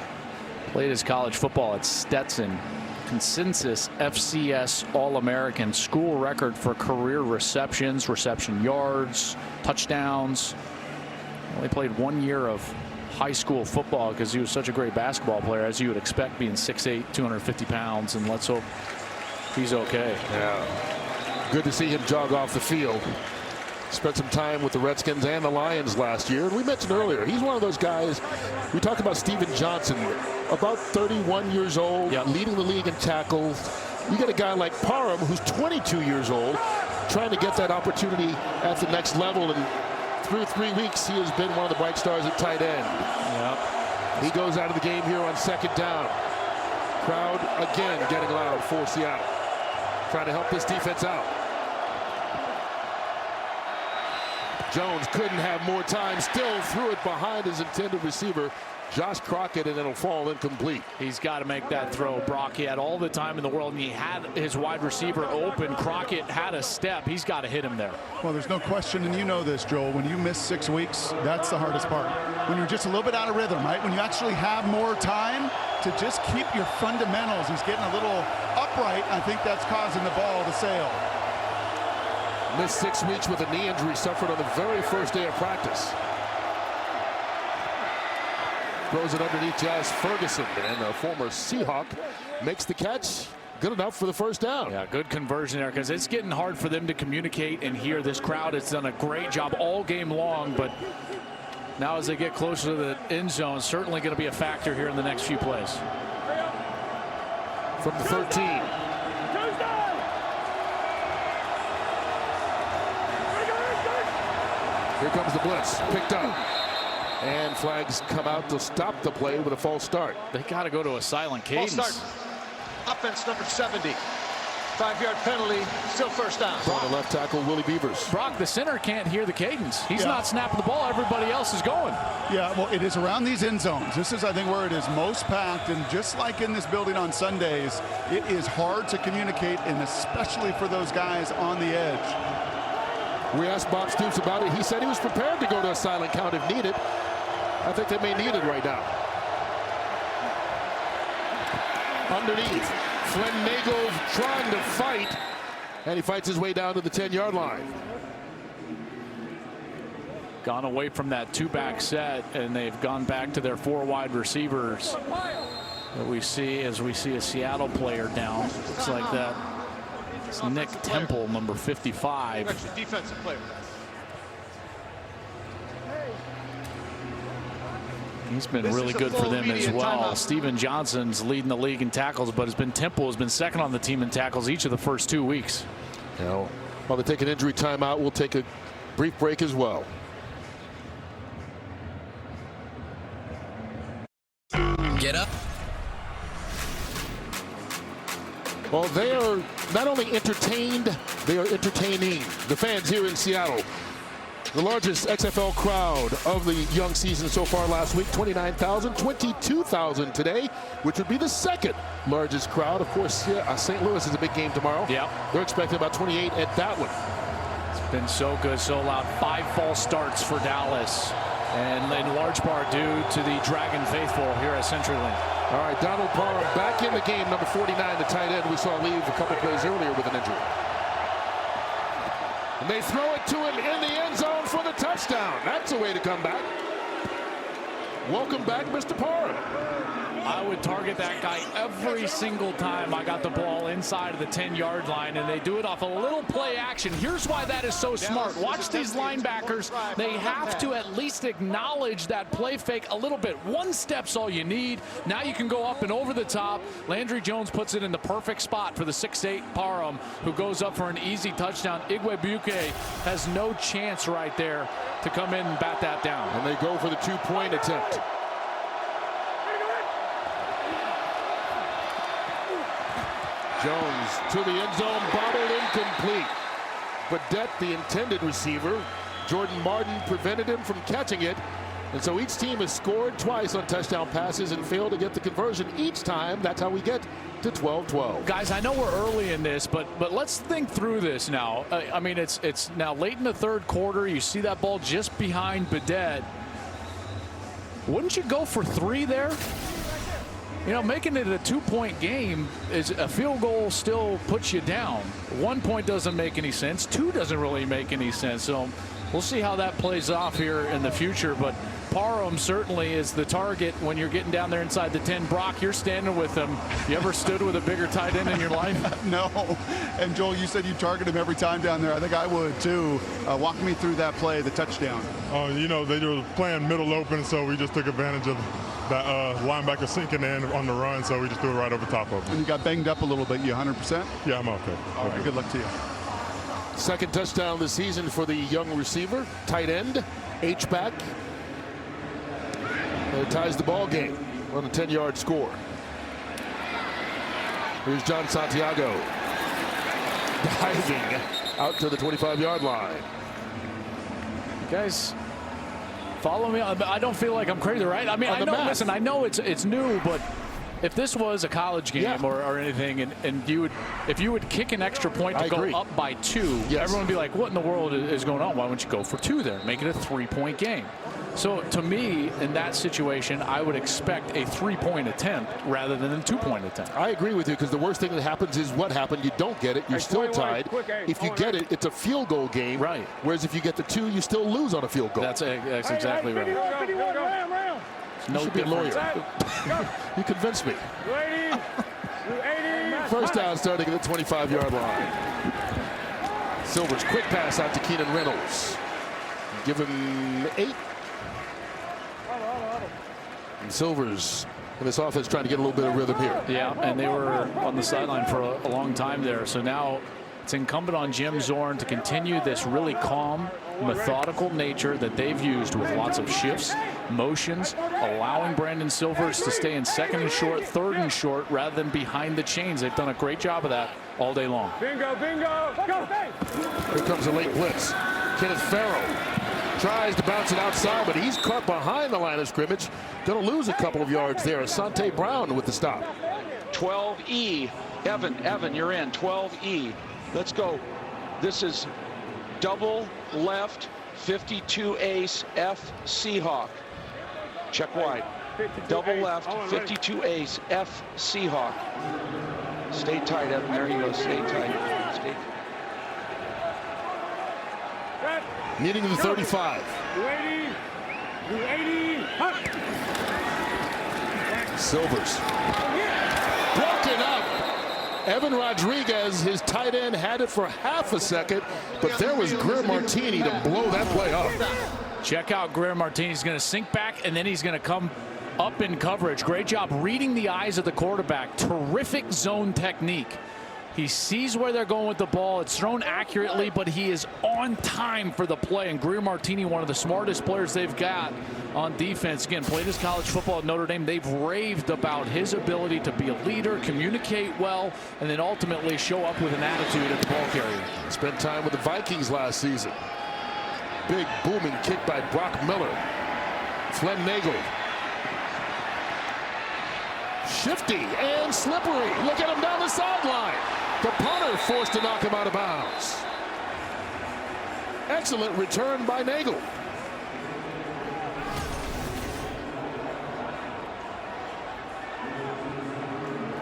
Played his college football at Stetson. Consensus FCS All-American, school record for career receptions, reception yards, touchdowns. Only played 1 year of high school football because he was such a great basketball player, as you would expect, being 6'8", 250 pounds, and let's hope he's okay. Yeah. Good to see him jog off the field. Spent some time with the Redskins and the Lions last year. And we mentioned earlier, he's one of those guys. We talked about Steven Johnson, about 31 years old, leading the league in tackles. You get a guy like Parham, who's 22 years old, trying to get that opportunity at the next level. And through 3 weeks, he has been one of the bright stars at tight end. Yep. He goes out of the game here on second down. Crowd again getting loud for Seattle, trying to help this defense out. Jones couldn't have more time, still threw it behind his intended receiver, Josh Crockett, and it'll fall incomplete. He's got to make that throw, Brock. He had all the time in the world, and he had his wide receiver open. Crockett had a step. He's got to hit him there. Well, there's no question, and you know this, Joel. When you miss 6 weeks, that's the hardest part. When you're just a little bit out of rhythm, right? When you actually have more time to just keep your fundamentals. He's getting a little upright. I think that's causing the ball to sail. Missed 6 weeks with a knee injury suffered on the very first day of practice. Throws it underneath Jazz Ferguson, and a former Seahawk makes the catch. Good enough for the first down. Yeah, good conversion there, because it's getting hard for them to communicate and hear. This crowd has done a great job all game long, but now as they get closer to the end zone, certainly going to be a factor here in the next few plays. From the 13. Here comes the blitz, picked up. And flags come out to stop the play with a false start. They got to go to a silent cadence. False start. Offense number 70. 5-yard penalty, still first down. On the left tackle, Willie Beavers. Brock, the center can't hear the cadence. He's not snapping the ball. Everybody else is going. Yeah, well, it is around these end zones. This is, I think, where it is most packed. And just like in this building on Sundays, it is hard to communicate, and especially for those guys on the edge. We asked Bob Stoops about it. He said he was prepared to go to a silent count if needed. I think they may need it right now. Underneath, Flynn Nagel trying to fight, and he fights his way down to the 10-yard line. Gone away from that two-back set, and they've gone back to their 4 wide receivers that we see as we see a Seattle player down. Looks like that. It's Nick Temple, number 55. Defensive player. He's been really good for them as well. Steven Johnson's leading the league in tackles, but Temple has been second on the team in tackles each of the first 2 weeks. Now, while they take an injury timeout, we'll take a brief break as well. Get up. Well, they are not only entertained, they are entertaining. The fans here in Seattle. The largest XFL crowd of the young season so far last week, 29,000, 22,000 today, which would be the second largest crowd. Of course, St. Louis is a big game tomorrow. Yeah. They're expecting about 28 at that one. It's been so good, so loud. 5 false starts for Dallas, and in large part due to the Dragon faithful here at CenturyLink. All right, Donald Parham back in the game, number 49, the tight end we saw leave a couple plays earlier with an injury. And they throw it to him in the end zone for the touchdown. That's a way to come back. Welcome back, Mr. Parham. I would target that guy every single time I got the ball inside of the 10-yard line, and they do it off a little play action. Here's why that is so smart. Watch these linebackers. They have to at least acknowledge that play fake a little bit. 1 step's all you need. Now you can go up and over the top. Landry Jones puts it in the perfect spot for the 6'8" Parham, who goes up for an easy touchdown. Igwebuike has no chance right there to come in and bat that down. And they go for the 2-point attempt. Jones to the end zone, bobbled incomplete. Badette, the intended receiver, Jordan Martin prevented him from catching it. And so each team has scored twice on touchdown passes and failed to get the conversion each time. That's how we get to 12-12. Guys, I know we're early in this, but let's think through this now. I mean, it's now late in the third quarter. You see that ball just behind Badette. Wouldn't you go for 3 there? You know, making it a 2-point game is a field goal still puts you down. 1 point doesn't make any sense. 2 doesn't really make any sense. So we'll see how that plays off here in the future. But Parham certainly is the target when you're getting down there inside the 10. Brock, you're standing with him. You ever stood with a bigger tight end in your life? No. And Joel, you said you target him every time down there. I think I would too. Walk me through that play, the touchdown. You know, they were playing middle open, so we just took advantage of that linebacker sinking in on the run, so we just threw it right over top of him. And you got banged up a little bit. You 100%? Yeah, I'm okay. All right, good luck to you. Second touchdown this season for the young receiver, tight end, H-back. It ties the ball game on a 10-yard score. Here's John Santiago diving out to the 25-yard line. Guys, follow me. I don't feel like I'm crazy, right? I mean, I know. Listen, I know it's new, but if this was a college game or anything, and if you would kick an extra point to go up by 2, everyone would be like, "What in the world is going on? Why wouldn't you go for 2 there? Make it a 3-point game." So to me, in that situation, I would expect a 3-point attempt rather than a 2-point attempt. I agree with you, because the worst thing that happens is what happened. You don't get it, you're still tied. If you get it, it's a field goal game. Right. Whereas if you get the 2, you still lose on a field goal. That's exactly right. You should be a lawyer. You convinced me. First down starting at the 25-yard line. Silver's quick pass out to Keenan Reynolds. Give him 8. And Silver's in this offense trying to get a little bit of rhythm here. Yeah, and they were on the sideline for a long time there. So now it's incumbent on Jim Zorn to continue this really calm, methodical nature that they've used with lots of shifts, motions, allowing Brandon Silvers to stay in 2nd and short, 3rd and short, rather than behind the chains. They've done a great job of that all day long. Bingo, bingo, go! Here comes a late blitz. Kenneth Farrell tries to bounce it outside, but he's caught behind the line of scrimmage. Going to lose a couple of yards there. Asante Brown with the stop. 12E. Evan, you're in. 12E. Let's go. This is double left, 52 ace, F Seahawk. Check wide. Double left, 52 ace, F Seahawk. Stay tight, Evan. There you go. Stay tight. Stay tight. Meeting the 35. 280. Silvers. Broken up. Evan Rodriguez, his tight end, had it for half a second, but there was Greer Martini to blow that play up. Check out Greer Martini. He's going to sink back, and then he's going to come up in coverage. Great job reading the eyes of the quarterback. Terrific zone technique. He sees where they're going with the ball. It's thrown accurately, but he is on time for the play. And Greer Martini, one of the smartest players they've got on defense. Again, played his college football at Notre Dame. They've raved about his ability to be a leader, communicate well, and then ultimately show up with an attitude at the ball carrier. Spent time with the Vikings last season. Big booming kick by Brock Miller. Flynn Nagel. Shifty and slippery. Look at him down the sideline. The punter forced to knock him out of bounds. Excellent return by Nagel.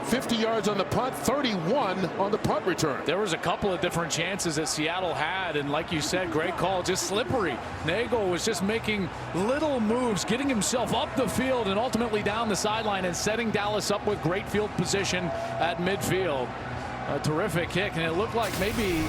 50 yards on the punt, 31 on the punt return. There was a couple of different chances that Seattle had, and like you said, great call, just slippery. Nagel was just making little moves, getting himself up the field and ultimately down the sideline and setting Dallas up with great field position at midfield. A terrific kick, and it looked like maybe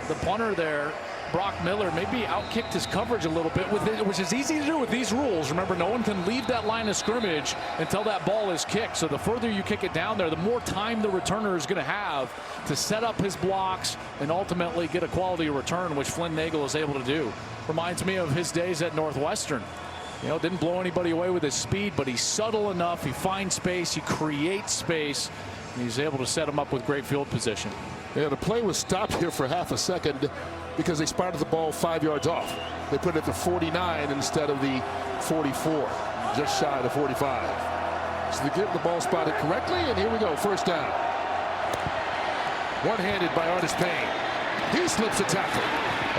the punter there, Brock Miller, maybe outkicked his coverage a little bit, with it, which is easy to do with these rules. Remember, no one can leave that line of scrimmage until that ball is kicked. So the further you kick it down there, the more time the returner is going to have to set up his blocks and ultimately get a quality return, which Flynn Nagel is able to do. Reminds me of his days at Northwestern. You know, didn't blow anybody away with his speed, but he's subtle enough. He finds space, he creates space, and he's able to set him up with great field position. Yeah, the play was stopped here for half a second because they spotted the ball 5 yards off. They put it at the 49 instead of the 44, just shy of the 45. So they get the ball spotted correctly, and here we go, first down. One-handed by Artis Payne. He slips a tackle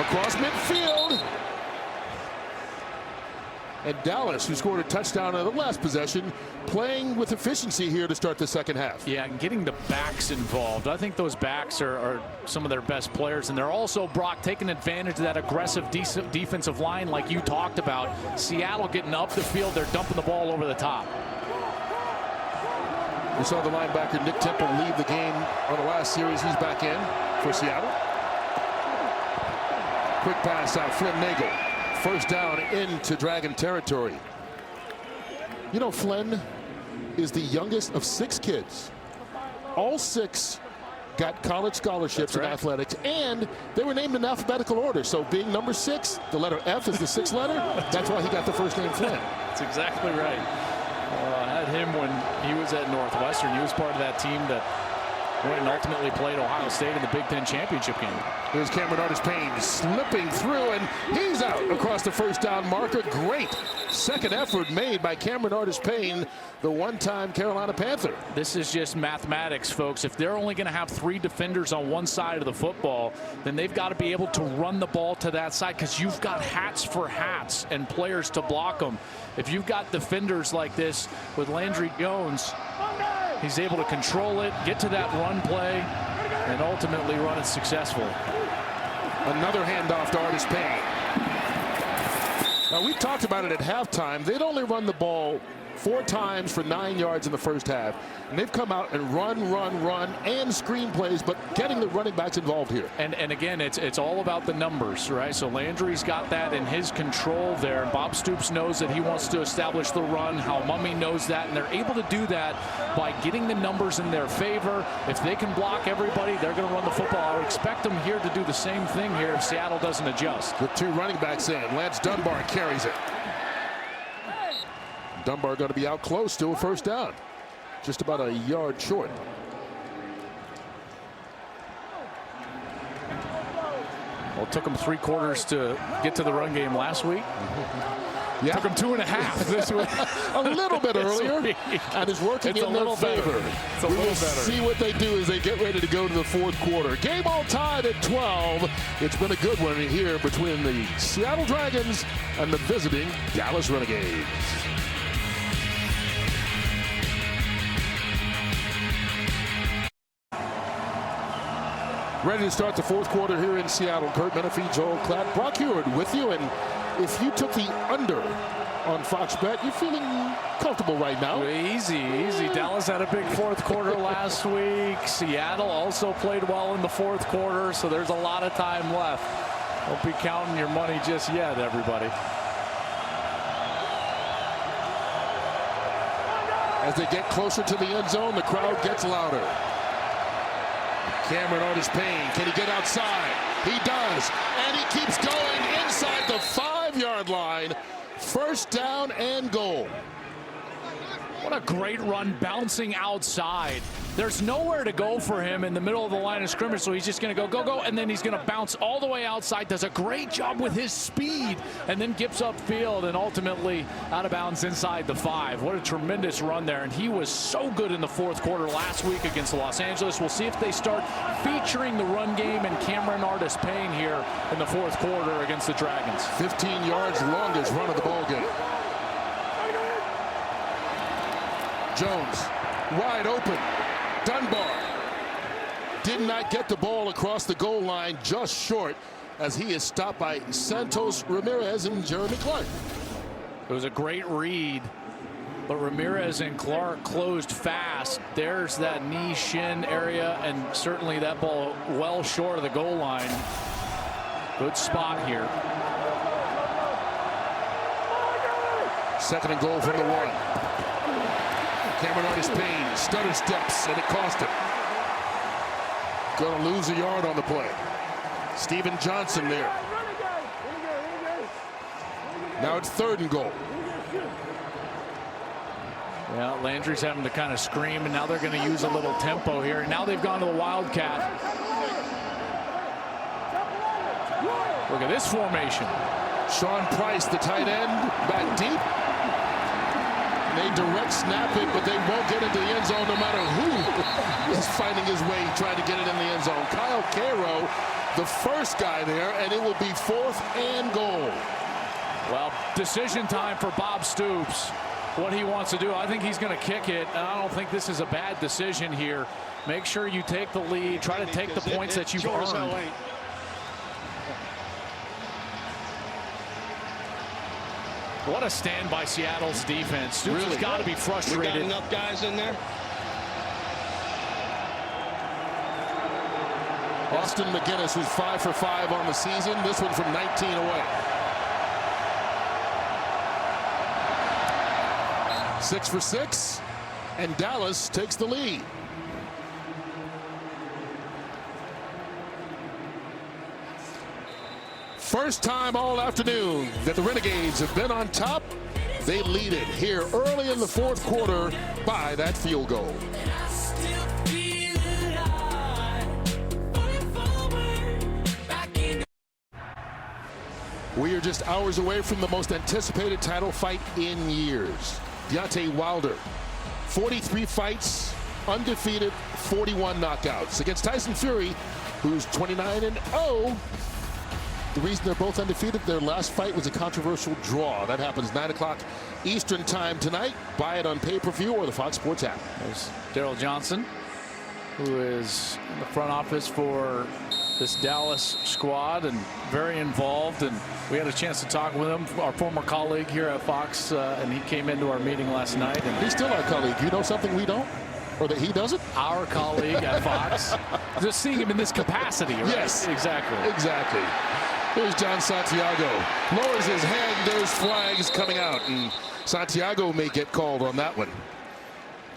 across midfield. And Dallas, who scored a touchdown on the last possession, playing with efficiency here to start the second half. Yeah, and getting the backs involved. I think those backs are some of their best players. And they're also, Brock, taking advantage of that aggressive defensive line like you talked about. Seattle getting up the field. They're dumping the ball over the top. We saw the linebacker Nick Temple leave the game on the last series. He's back in for Seattle. Quick pass out, Flynn Nagel. First down into Dragon territory. You know, Flynn is the youngest of 6 kids. All 6 got college scholarships in athletics, and they were named in alphabetical order. So being number 6, the letter F is the 6th letter. That's why he got the first name Flynn. That's exactly right. I had him when he was at Northwestern. He was part of that team that went and ultimately played Ohio State in the Big Ten championship game. Here's Cameron Artis Payne slipping through, and he's out across the first down marker. Great second effort made by Cameron Artis Payne, the one-time Carolina Panther. This is just mathematics, folks. If they're only going to have 3 defenders on one side of the football, then they've got to be able to run the ball to that side, because you've got hats for hats and players to block them. If you've got defenders like this with Landry Jones, he's able to control it, get to that run play, and ultimately run it successful. Another handoff to Artis Payne. Now, we talked about it at halftime. They'd only run the ball 4 times for 9 yards in the first half. And they've come out and run, and screen plays, but getting the running backs involved here. And again, it's all about the numbers, right? So Landry's got that in his control there. Bob Stoops knows that he wants to establish the run. Hal Mumme knows that, and they're able to do that by getting the numbers in their favor. If they can block everybody, they're going to run the football. I would expect them here to do the same thing here if Seattle doesn't adjust. With 2 running backs in, Lance Dunbar carries it. Dunbar going to be out close to a first down. Just about a yard short. Well, it took them 3 quarters to get to the run game last week. Yeah. Took them 2.5 this week. A little bit earlier, and it's working in their favor. We will see what they do as they get ready to go to the 4th quarter. Game all tied at 12. It's been a good one here between the Seattle Dragons and the visiting Dallas Renegades. Ready to start the 4th quarter here in Seattle. Kurt Menefee, Joel Klatt, Brock Heward with you. And if you took the under on Fox Bet, you're feeling comfortable right now. Easy. Dallas had a big 4th quarter last week. Seattle also played well in the 4th quarter, so there's a lot of time left. Don't be counting your money just yet, everybody. As they get closer to the end zone, the crowd gets louder. Cameron Artis-Payne, can he get outside? He does, and he keeps going inside the 5-yard line. First down and goal. What a great run, bouncing outside. There's nowhere to go for him in the middle of the line of scrimmage, so he's just going to go, and then he's going to bounce all the way outside. Does a great job with his speed, and then gets upfield and ultimately out of bounds inside the 5. What a tremendous run there, and he was so good in the fourth quarter last week against Los Angeles. We'll see if they start featuring the run game and Cameron Artis-Payne here in the fourth quarter against the Dragons. 15 yards, longest run of the ball game. Jones, wide open. Dunbar did not get the ball across the goal line, just short, as he is stopped by Santos Ramirez and Jeremy Clark. It was a great read, but Ramirez and Clark closed fast. There's that knee shin area, and certainly that ball well short of the goal line. Good spot here. Second and goal from the 1. Cameron Artis-Payne stutter steps, and it cost him. Going to lose a yard on the play. Steven Johnson there. Now it's 3rd and goal. Yeah, Landry's having to kind of scream, and now they're going to use a little tempo here. Now they've gone to the Wildcat. Look at this formation. Sean Price, the tight end, back deep. They direct snap it, but they won't get into the end zone no matter who is finding his way trying to get it in the end zone. Kyle Cairo, the first guy there, and it will be 4th and goal. Well, decision time for Bob Stoops. What he wants to do, I think he's going to kick it, and I don't think this is a bad decision here. Make sure you take the lead, try to take the points that you've earned. What a stand by Seattle's defense. Stoops has got to be frustrated. We got enough guys in there. Austin McGinnis, who's 5 for 5 on the season. This one from 19 away. 6 for 6, and Dallas takes the lead. First time all afternoon that the Renegades have been on top. They lead it here early in the fourth quarter by that field goal. We are just hours away from the most anticipated title fight in years. Deontay Wilder, 43 fights, undefeated, 41 knockouts against Tyson Fury, who's 29-0. The reason they're both undefeated, their last fight was a controversial draw. That happens 9 o'clock Eastern time tonight. Buy it on pay-per-view or the Fox Sports app. There's Daryl Johnson, who is in the front office for this Dallas squad and very involved. And we had a chance to talk with him, our former colleague here at Fox, and he came into our meeting last night. And he's still our colleague. You know something we don't? Or that he doesn't? Our colleague at Fox. Just seeing him in this capacity, right? Yes. Exactly. Exactly. Here's John Santiago. Lowers his head. There's flags coming out. And Santiago may get called on that one.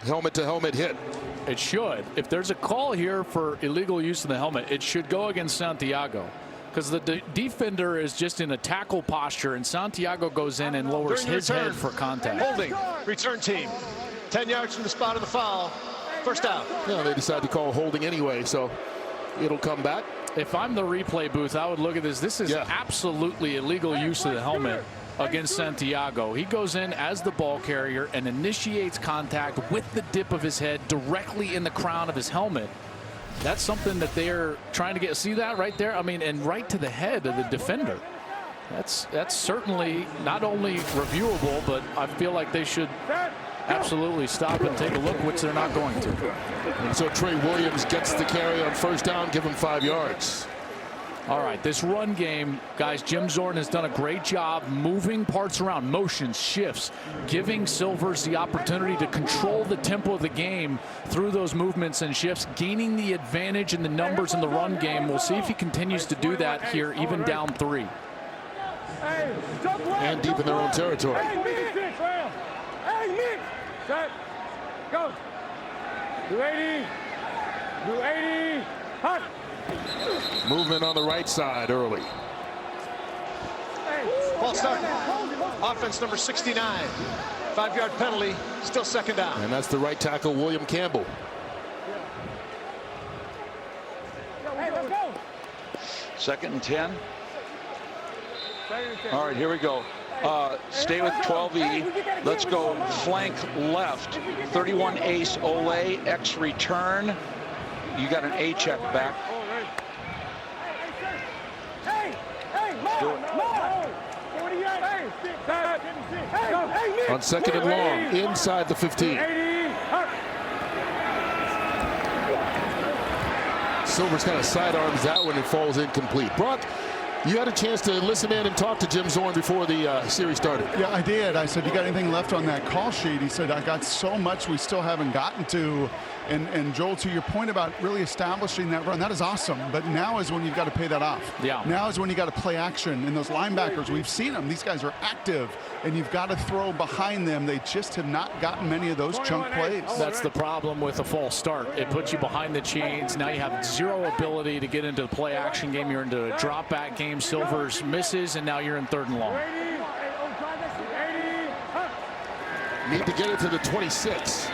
Helmet-to-helmet hit. It should. If there's a call here for illegal use of the helmet, it should go against Santiago. Because the defender is just in a tackle posture, and Santiago goes in and lowers his head for contact. Holding. Return team. 10 yards from the spot of the foul. First down. Yeah, they decide to call holding anyway, so it'll come back. If I'm the replay booth, I would look at this. This is absolutely illegal use of the helmet against Santiago. He goes in as the ball carrier and initiates contact with the dip of his head directly in the crown of his helmet. That's something that they're trying to get. See that right there? I mean, and right to the head of the defender. That's certainly not only reviewable, but I feel like they should absolutely stop and take a look, which they're not going to. And so Trey Williams gets the carry on first down, give him 5 yards. All right, this run game, guys, Jim Zorn has done a great job moving parts around, motions, shifts, giving Silvers the opportunity to control the tempo of the game through those movements and shifts, gaining the advantage in the numbers in the run game. We'll see if he continues to do that here, even down 3. And deep in their own territory. go. Do 80. Do 80. Hunt. Movement on the right side early. False start. Offense number 69. 5-yard penalty. Still second down. And that's the right tackle, William Campbell. Hey, let's go. 2nd and 10. All right, here we go. Stay with 12E. Let's go flank left. 31 ace Ole, X return. You got an A check back. Let's do it. On 2nd and long, inside the 15. Silver's kind of sidearms that one and falls incomplete. Brock, you had a chance to listen in and talk to Jim Zorn before the series started. Yeah, I did. I said, you got anything left on that call sheet? He said, I got so much we still haven't gotten to. And Joel, to your point about really establishing that run, that is awesome. But now is when you've got to pay that off. Yeah. Now is when you got to play action. And those linebackers, we've seen them. These guys are active, and you've got to throw behind them. They just have not gotten many of those chunk plays. That's the problem with a false start. It puts you behind the chains. Now you have zero ability to get into the play action game. You're into a drop back game. Silvers misses, and now you're in 3rd and long. Need to get it to the 26.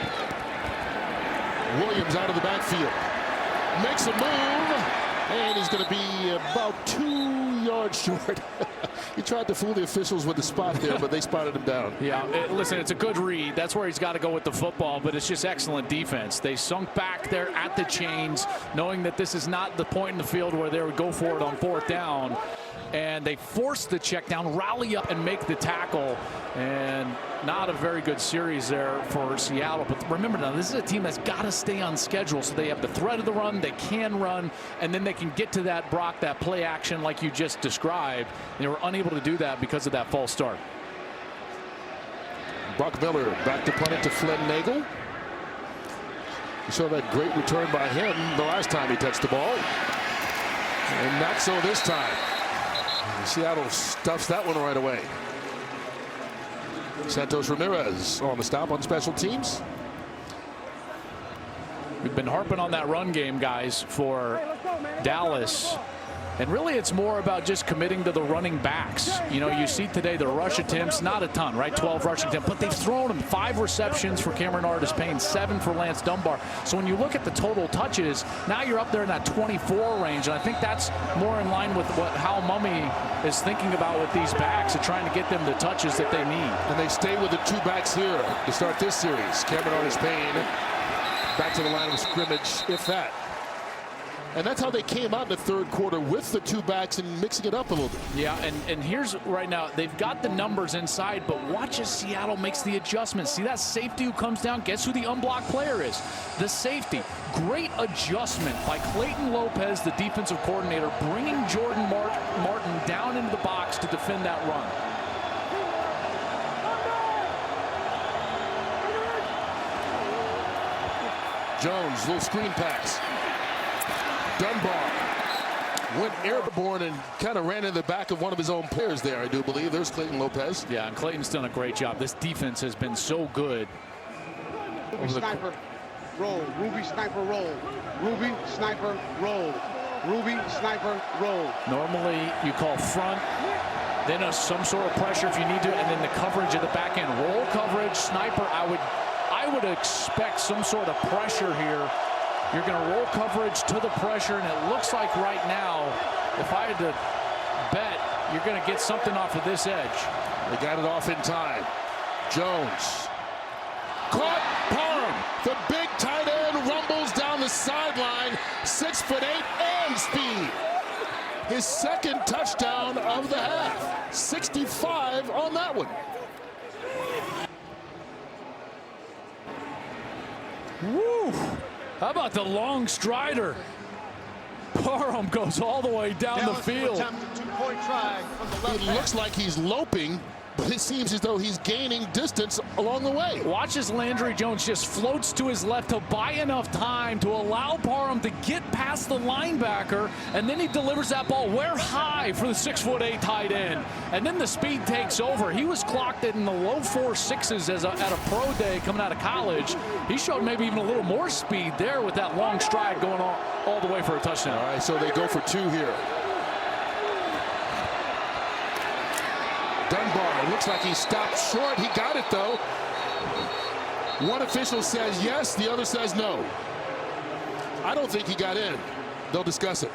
Williams out of the backfield. Makes a move, and he's going to be about 2 yards short. He tried to fool the officials with the spot there, but they spotted him down. Yeah, listen, it's a good read. That's where he's got to go with the football, but it's just excellent defense. They sunk back there at the chains, knowing that this is not the point in the field where they would go for it on 4th down. And they force the check down, rally up, and make the tackle. And not a very good series there for Seattle. But remember now, this is a team that's got to stay on schedule. So they have the threat of the run, they can run, and then they can get to that, Brock, that play action like you just described. And they were unable to do that because of that false start. Brock Miller back to punt it to Flynn Nagel. You saw that great return by him the last time he touched the ball. And not so this time. Seattle stuffs that one right away. Santos Ramirez on the stop on special teams. We've been harping on that run game, guys, for Dallas. And really, it's more about just committing to the running backs. You know, you see today the rush attempts, not a ton, right? 12 rushing attempts, but they've thrown him 5 receptions for Cameron Artis-Payne, 7 for Lance Dunbar. So when you look at the total touches, now you're up there in that 24 range. And I think that's more in line with what Hal Mummy is thinking about with these backs and trying to get them the touches that they need. And they stay with the 2 backs here to start this series. Cameron Artis-Payne back to the line of scrimmage, if that. And that's how they came out in the 3rd quarter, with the 2 backs and mixing it up a little bit. Yeah, and here's right now, they've got the numbers inside, but watch as Seattle makes the adjustments. See that safety who comes down? Guess who the unblocked player is? The safety. Great adjustment by Clayton Lopez, the defensive coordinator, bringing Jordan Martin down into the box to defend that run. Jones, little screen pass. Dunbar went airborne and kind of ran in the back of one of his own players there, I do believe. There's Clayton Lopez. Yeah, and Clayton's done a great job. This defense has been so good. Ruby sniper roll. Ruby sniper roll. Ruby sniper roll. Ruby sniper roll. Normally you call front, then some sort of pressure if you need to, and then the coverage of the back end. Roll coverage, sniper. I would expect some sort of pressure here. You're going to roll coverage to the pressure, and it looks like right now, if I had to bet, you're going to get something off of this edge. They got it off in time. Jones. Caught Parham. The big tight end rumbles down the sideline. 6'8" and speed. His 2nd touchdown of the half. 65 on that one. Woo! How about the long strider? Parham goes all the way down the field. It looks like he's loping, but it seems as though he's gaining distance along the way. Watch as Landry Jones just floats to his left to buy enough time to allow Parham to get past the linebacker, and then he delivers that ball where high for the 6'8" tight end. And then the speed takes over. He was clocked in the low 4.6s at a pro day coming out of college. He showed maybe even a little more speed there with that long stride going all the way for a touchdown. All right, so they go for 2 here. Dunbar, it looks like he stopped short. He got it, though. One official says yes, the other says no. I don't think he got in. They'll discuss it.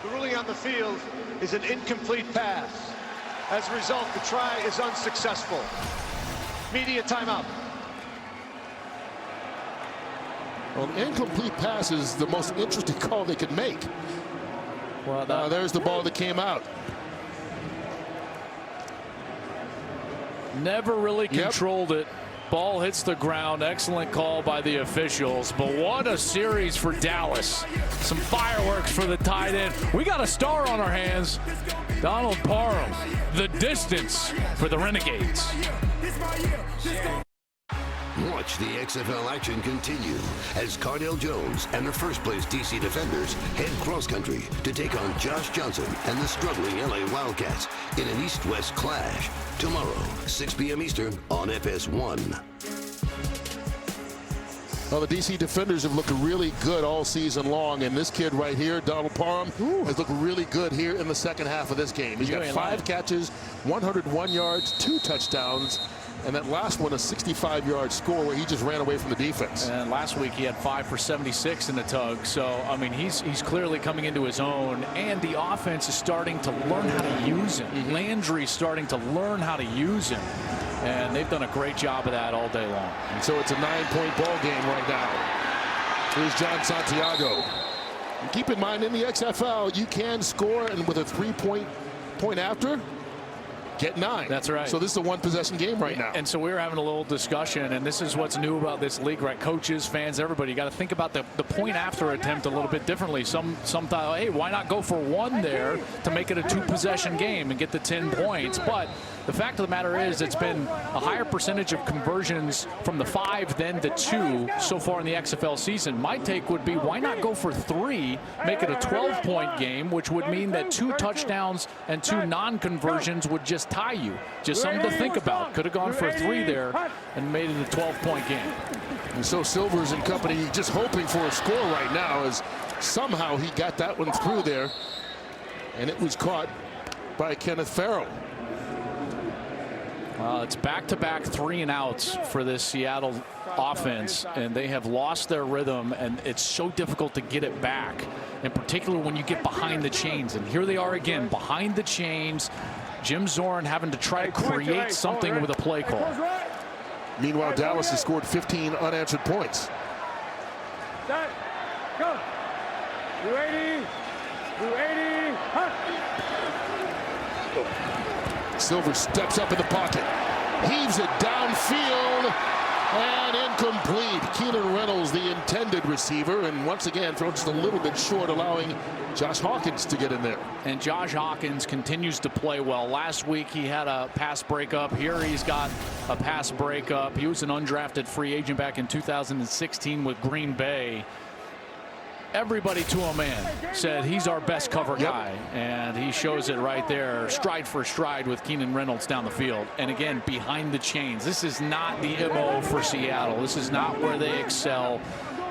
The ruling on the field is an incomplete pass. As a result, the try is unsuccessful. Media timeout. Well, an incomplete pass is the most interesting call they could make. Well, there's the ball that came out. Never really controlled it. Ball hits the ground. Excellent call by the officials. But what a series for Dallas. Some fireworks for the tight end. We got a star on our hands. Donald Parham. The distance for the Renegades. Watch the XFL action continue as Cardell Jones and the first-place DC Defenders head cross-country to take on Josh Johnson and the struggling LA Wildcats in an East-West clash. Tomorrow, 6 p.m. Eastern on FS1. Well, the DC Defenders have looked really good all season long, and this kid right here, Donald Parham, has looked really good here in the second half of this game. He's got 5 catches, 101 yards, 2 touchdowns, and that last one a 65-yard score where he just ran away from the defense. And last week he had 5 for 76 in the tug. So, I mean, he's clearly coming into his own, and the offense is starting to learn how to use him. Landry's starting to learn how to use him. And they've done a great job of that all day long. And so it's a 9-point ball game right now. Here's John Santiago. And keep in mind, in the XFL, you can score, and with a 3-point after, get 9. That's right. So this is a 1-possession game right now. And so we were having a little discussion, and this is what's new about this league, right? Coaches, fans, everybody. You got to think about the point after attempt a little bit differently. Some thought, hey, why not go for 1 there to make it a 2-possession game and get the 10 points? But the fact of the matter is it's been a higher percentage of conversions from the 5 than the 2 so far in the XFL season. My take would be, why not go for 3, make it a 12-point game, which would mean that 2 touchdowns and 2 non-conversions would just tie you. Just something to think about. Could have gone for 3 there and made it a 12-point game. And so Silvers and company just hoping for a score right now, as somehow he got that one through there, and it was caught by Kenneth Farrell. Well, it's back-to-back 3-and-outs for this Seattle offense, and they have lost their rhythm, and it's so difficult to get it back, in particular when you get behind the chains. And here they are again, behind the chains. Jim Zorn having to try to create something with a play call. Meanwhile, Dallas has scored 15 unanswered points. Set, go. 280, 280, hunt. Silver steps up in the pocket, heaves it downfield, and incomplete. Keenan Reynolds, the intended receiver, and once again throws just a little bit short, allowing Josh Hawkins to get in there. And Josh Hawkins continues to play well. Last week he had a pass breakup. Here he's got a pass breakup. He was an undrafted free agent back in 2016 with Green Bay. Everybody to a man said he's our best cover guy, and he shows it right there, stride for stride with Keenan Reynolds down the field. And again, behind the chains. This is not the MO for Seattle. This is not where they excel.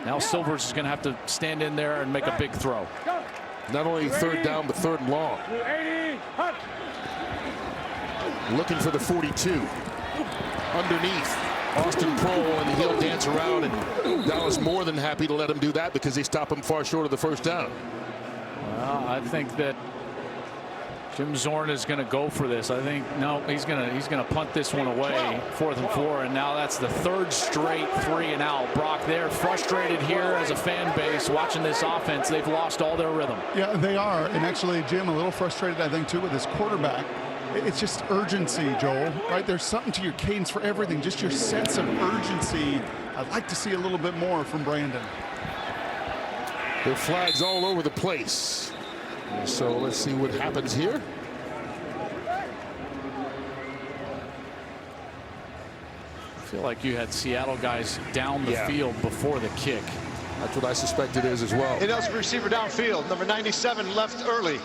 Now Silvers is going to have to stand in there and make a big throw. Not only 3rd down, but 3rd and long. Looking for the 42. Underneath. Austin Prohl, and he'll dance around, and Dallas more than happy to let him do that because they stop him far short of the 1st down. Well, I think that Jim Zorn is going to go for this. I think he's going to punt this one away, 4th and 4, and now that's the 3rd straight 3-and-out. Brock, they're frustrated here as a fan base watching this offense. They've lost all their rhythm. Yeah, they are, and actually Jim a little frustrated, I think, too, with his quarterback. It's just urgency, Joel, right? There's something to your cadence for everything, just your sense of urgency. I'd like to see a little bit more from Brandon. There are flags all over the place. So let's see what happens here. feel like you had Seattle guys down the field before the kick. That's what I suspect it is as well. It else receiver downfield. Number 97 left early.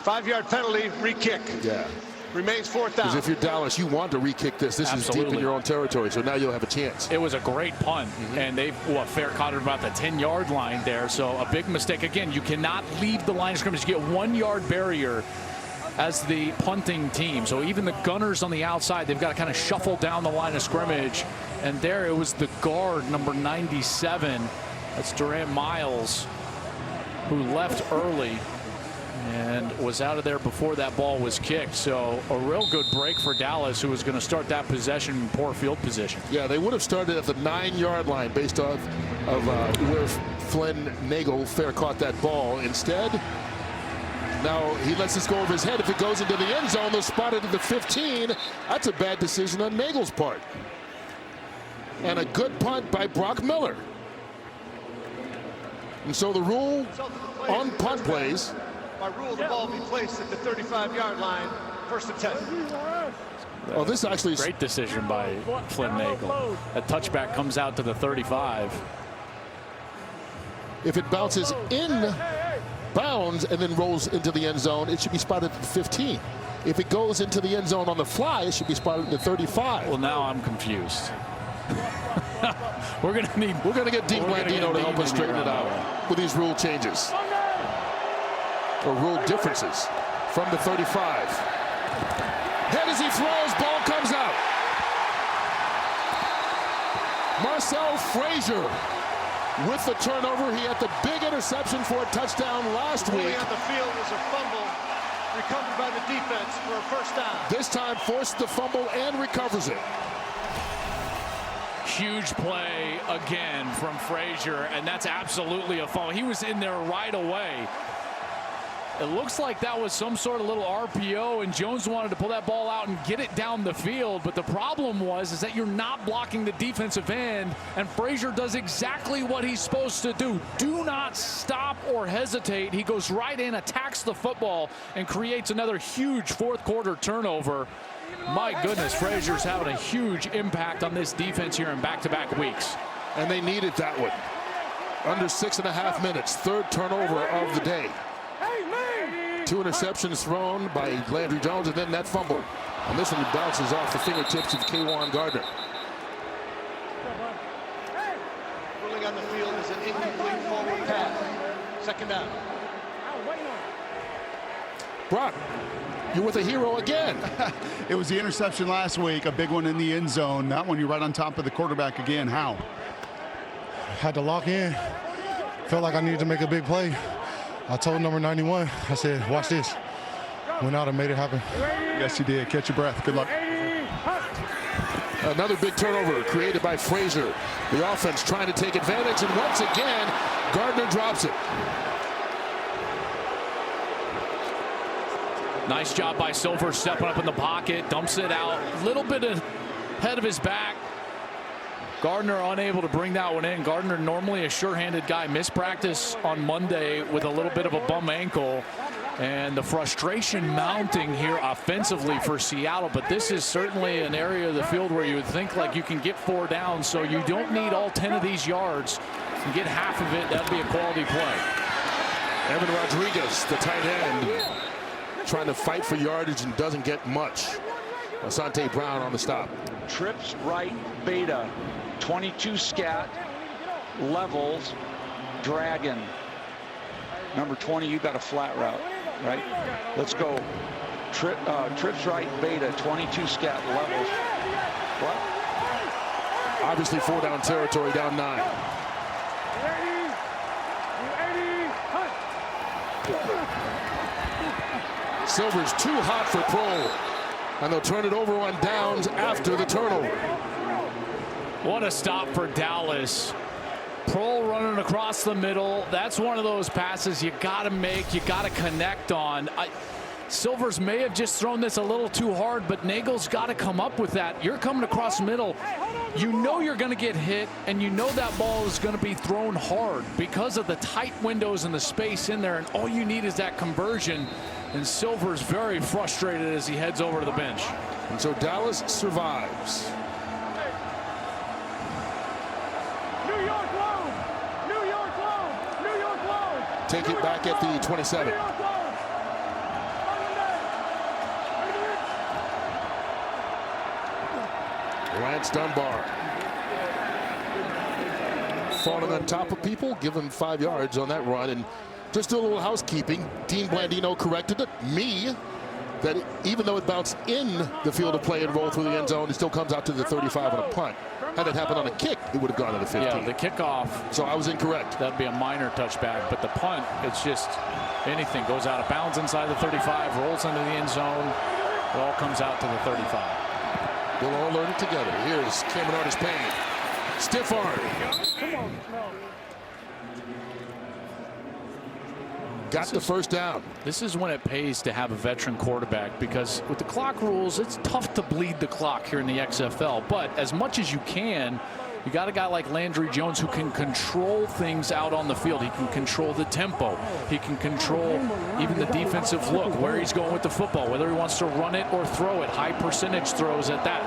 5-yard penalty, re-kick. Yeah. Remains 4th down. Because if you're Dallas, you want to re-kick this. This is deep in your own territory, so now you'll have a chance. It was a great punt, and they fair caught it about the 10-yard line there. So a big mistake. Again, you cannot leave the line of scrimmage. You get 1-yard barrier as the punting team. So even the gunners on the outside, they've got to kind of shuffle down the line of scrimmage. And there it was the guard, number 97. That's Durant Miles, who left early and was out of there before that ball was kicked. So a real good break for Dallas, who was going to start that possession in poor field position. Yeah, they would have started at the 9-yard line based off of where Flynn Nagel fair caught that ball. Instead, now he lets this go over his head. If it goes into the end zone, they'll spot it at the 15. That's a bad decision on Nagel's part. And a good punt by Brock Miller. And so the rule on punt plays. By rule, the ball be placed at the 35-yard line, 1st and 10. Oh, this actually is great decision by Flynn Nagel. A touchback comes out to the 35. If it bounces in bounds and then rolls into the end zone, it should be spotted at the 15. If it goes into the end zone on the fly, it should be spotted at the 35. Well, now I'm confused. We're going to get Dean Blandino to help us straighten it out with these rule changes or rule differences from the 35. Head as he throws, ball comes out. Marcel Frazier with the turnover. He had the big interception for a touchdown last week. On the field was a fumble recovered by the defense for a 1st down. This time forced the fumble and recovers it. Huge play again from Frazier, and that's absolutely a fumble. He was in there right away. It looks like that was some sort of little RPO, and Jones wanted to pull that ball out and get it down the field. But the problem is that you're not blocking the defensive end, and Frazier does exactly what he's supposed to do. Do not stop or hesitate. He goes right in, attacks the football, and creates another huge 4th quarter turnover. My goodness, Frazier's having a huge impact on this defense here in back-to-back weeks. And they needed that one. Under 6.5 minutes, 3rd turnover of the day. 2 interceptions thrown by Landry Jones, and then that fumble. And this one bounces off the fingertips of K'Wan Gardner. Ruling on the field is an incomplete forward pass. 2nd down. Brock, you're with a hero again. It was the interception last week, a big one in the end zone. That one, you're right on top of the quarterback again. How? Had to lock in. Felt like I needed to make a big play. I told number 91, I said, watch this. Went out and made it happen. Yes, you did. Catch your breath. Good luck. Another big turnover created by Frazier. The offense trying to take advantage, and once again, Gardner drops it. Nice job by Silver stepping up in the pocket, dumps it out, a little bit ahead of his back. Gardner unable to bring that one in. Gardner, normally a sure-handed guy, missed practice on Monday with a little bit of a bum ankle. And the frustration mounting here offensively for Seattle. But this is certainly an area of the field where you would think like you can get 4 down, so you don't need all 10 of these yards. You get half of it, that'd be a quality play. Evan Rodriguez, the tight end, trying to fight for yardage and doesn't get much. Asante Brown on the stop. Trips right beta, 22 scat, levels, dragon. Number 20, you got a flat route, right? Let's go. Trips right beta, 22 scat, levels. What? Obviously 4 down territory, down 9. Silver's too hot for Pro, and they'll turn it over on downs after the turnover. What a stop for Dallas. Prohl running across the middle. That's one of those passes you got to make, you got to connect on. Silvers may have just thrown this a little too hard, but Nagel's got to come up with that. You're coming across the middle. You know you're going to get hit, and you know that ball is going to be thrown hard because of the tight windows and the space in there, and all you need is that conversion. And Silver's very frustrated as he heads over to the bench. And so Dallas survives. take it back at the 27. Lance Dunbar falling on top of people, given 5 yards on that run. And just a little housekeeping, Dean Blandino corrected it. That even though it bounced in the field of play and rolled through the end zone, it still comes out to the 35 on a punt. Had it happened on a kick, it would have gone to the 15. Yeah, the kickoff. So I was incorrect. That'd be a minor touchback, but the punt, it's just anything. Goes out of bounds inside the 35, rolls into the end zone. It all comes out to the 35. We'll all learn it together. Here's Cameron Artis-Payne. Stiff arm. Got the first down. This is when it pays to have a veteran quarterback, because with the clock rules, it's tough to bleed the clock here in the XFL. But as much as you can, you got a guy like Landry Jones who can control things out on the field. He can control the tempo. He can control even the defensive look, where he's going with the football, whether he wants to run it or throw it. High percentage throws at that.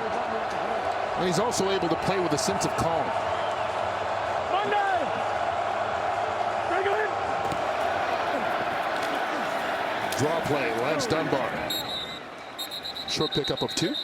And he's also able to play with a sense of calm. Draw play, Lance Dunbar. Short pickup of 2.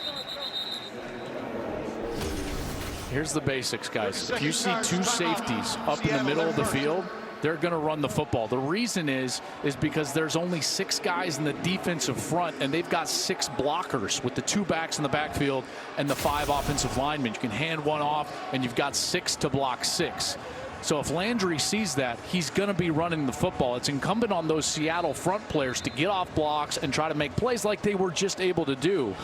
Here's the basics, guys. If you see 2 safeties up in the middle of the field, they're going to run the football. The reason is because there's only 6 guys in the defensive front, and they've got 6 blockers with the 2 backs in the backfield and the 5 offensive linemen. You can hand one off, and you've got 6 to block 6. So if Landry sees that, he's going to be running the football. It's incumbent on those Seattle front players to get off blocks and try to make plays like they were just able to do.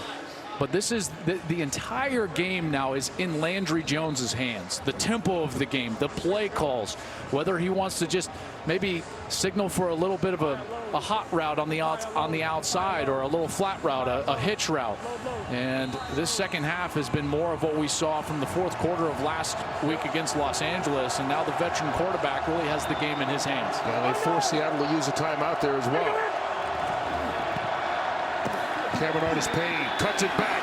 But this is the entire game now is in Landry Jones's hands. The tempo of the game, the play calls, whether he wants to just maybe signal for a little bit of a hot route on the outside, or a little flat route, a hitch route. And this second half has been more of what we saw from the fourth quarter of last week against Los Angeles. And now the veteran quarterback really has the game in his hands. Yeah, they forced Seattle to use a timeout there as well. Cameron Artis-Payne cuts it back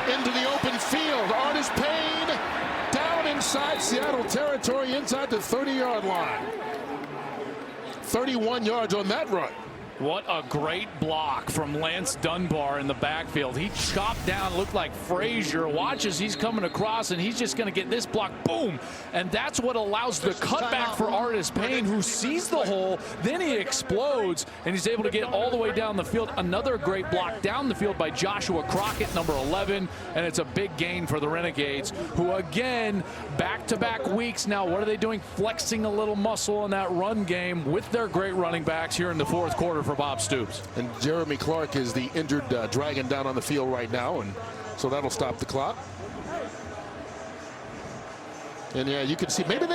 into the open field. Artis-Payne down inside Seattle territory, inside the 30-yard line. 31 yards on that run. What a great block from Lance Dunbar in the backfield. He chopped down, looked like Frazier. Watches, he's coming across, and he's just going to get this block. Boom! And that's what allows the cutback for Artis-Payne, who sees the hole. Then he explodes, and he's able to get all the way down the field. Another great block down the field by Joshua Crockett, number 11. And it's a big gain for the Renegades, who, again, back-to-back weeks now, what are they doing? Flexing a little muscle in that run game with their great running backs here in the fourth quarter for Bob Stoops. And Jeremy Clark is the injured dragon down on the field right now, and so that'll stop the clock. And yeah, you can see maybe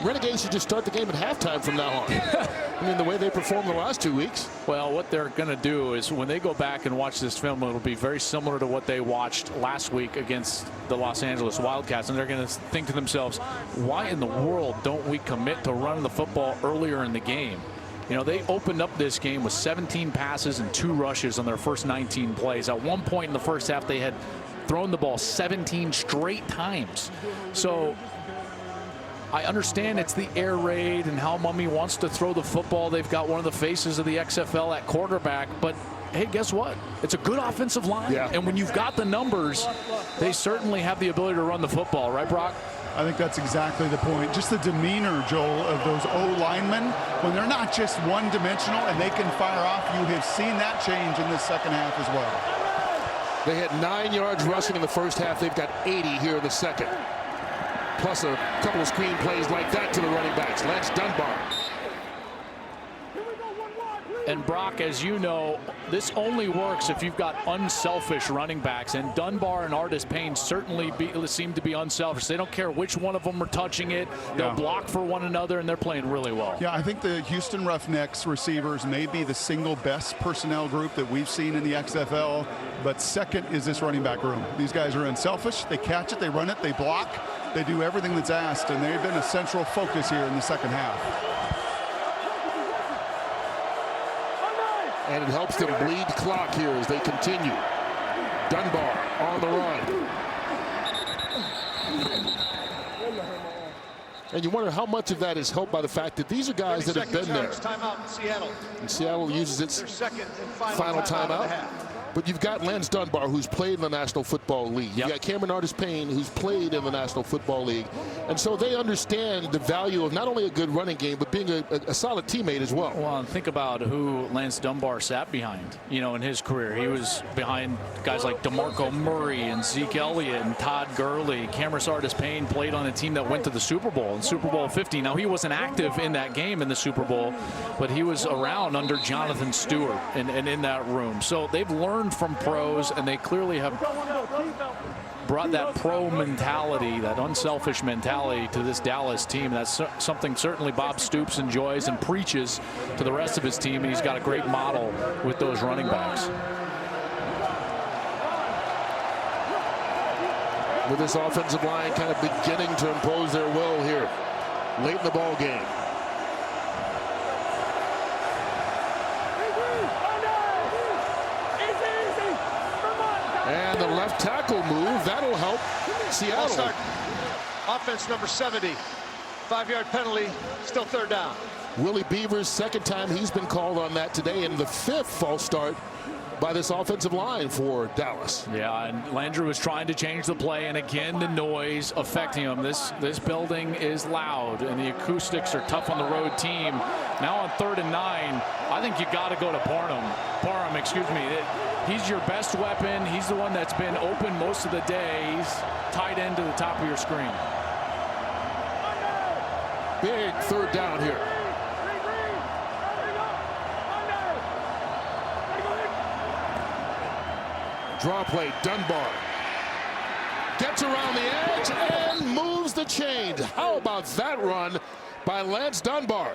Renegades should just start the game at halftime from now on. I mean, the way they performed the last 2 weeks. Well, what they're going to do is when they go back and watch this film, it'll be very similar to what they watched last week against the Los Angeles Wildcats. And they're going to think to themselves, why in the world don't we commit to running the football earlier in the game? You know, they opened up this game with 17 passes and 2 rushes on their first 19 plays. At one point in the first half, they had thrown the ball 17 straight times. So I understand it's the air raid and how Mummy wants to throw the football. They've got one of the faces of the XFL at quarterback. But, hey, guess what? It's a good offensive line. Yeah. And when you've got the numbers, they certainly have the ability to run the football. Right, Brock? I think that's exactly the point. Just the demeanor, Joel, of those O-linemen, when they're not just one-dimensional and they can fire off, you have seen that change in this second half as well. They had 9 yards rushing in the first half. They've got 80 here in the second. Plus a couple of screen plays like that to the running backs. Lance Dunbar. And Brock, as you know, this only works if you've got unselfish running backs, and Dunbar and Artis-Payne certainly seem to be unselfish. They don't care which one of them are touching it. They'll block for one another, and they're playing really well. Yeah, I think the Houston Roughnecks receivers may be the single best personnel group that we've seen in the XFL, but second is this running back room. These guys are unselfish. They catch it, they run it, they block. They do everything that's asked, and they've been a central focus here in the second half. And it helps them bleed clock here as they continue. Dunbar on the run. And you wonder how much of that is helped by the fact that these are guys that have been there. Timeout in Seattle. And Seattle uses its Their second and final timeout. But you've got Lance Dunbar, who's played in the National Football League. You've got Cameron Artis-Payne, who's played in the National Football League. And so they understand the value of not only a good running game, but being a solid teammate as well. Well, and think about who Lance Dunbar sat behind, in his career. He was behind guys like DeMarco Murray and Zeke Elliott and Todd Gurley. Cameron Artis-Payne played on a team that went to the Super Bowl, in Super Bowl 50. Now, he wasn't active in that game in the Super Bowl, but he was around under Jonathan Stewart and in that room. So they've learned from pros, and they clearly have brought that pro mentality, that unselfish mentality to this Dallas team. That's something certainly Bob Stoops enjoys and preaches to the rest of his team, and he's got a great model with those running backs. With this offensive line kind of beginning to impose their will here late in the ball game. And the left tackle move, that'll help Seattle. Offense number 70. 5-yard penalty, still third down. Willie Beaver's second time he's been called on that today, and the 5th false start by this offensive line for Dallas. Yeah, and Landry was trying to change the play, and again the noise affecting him. This building is loud, and the acoustics are tough on the road team. Now on 3rd and 9, I think you got to go to Parham, excuse me. He's your best weapon. He's the one that's been open most of the day. He's tight end to the top of your screen. Big 3rd down here. Draw play, Dunbar gets around the edge and moves the chains. How about that run by Lance Dunbar?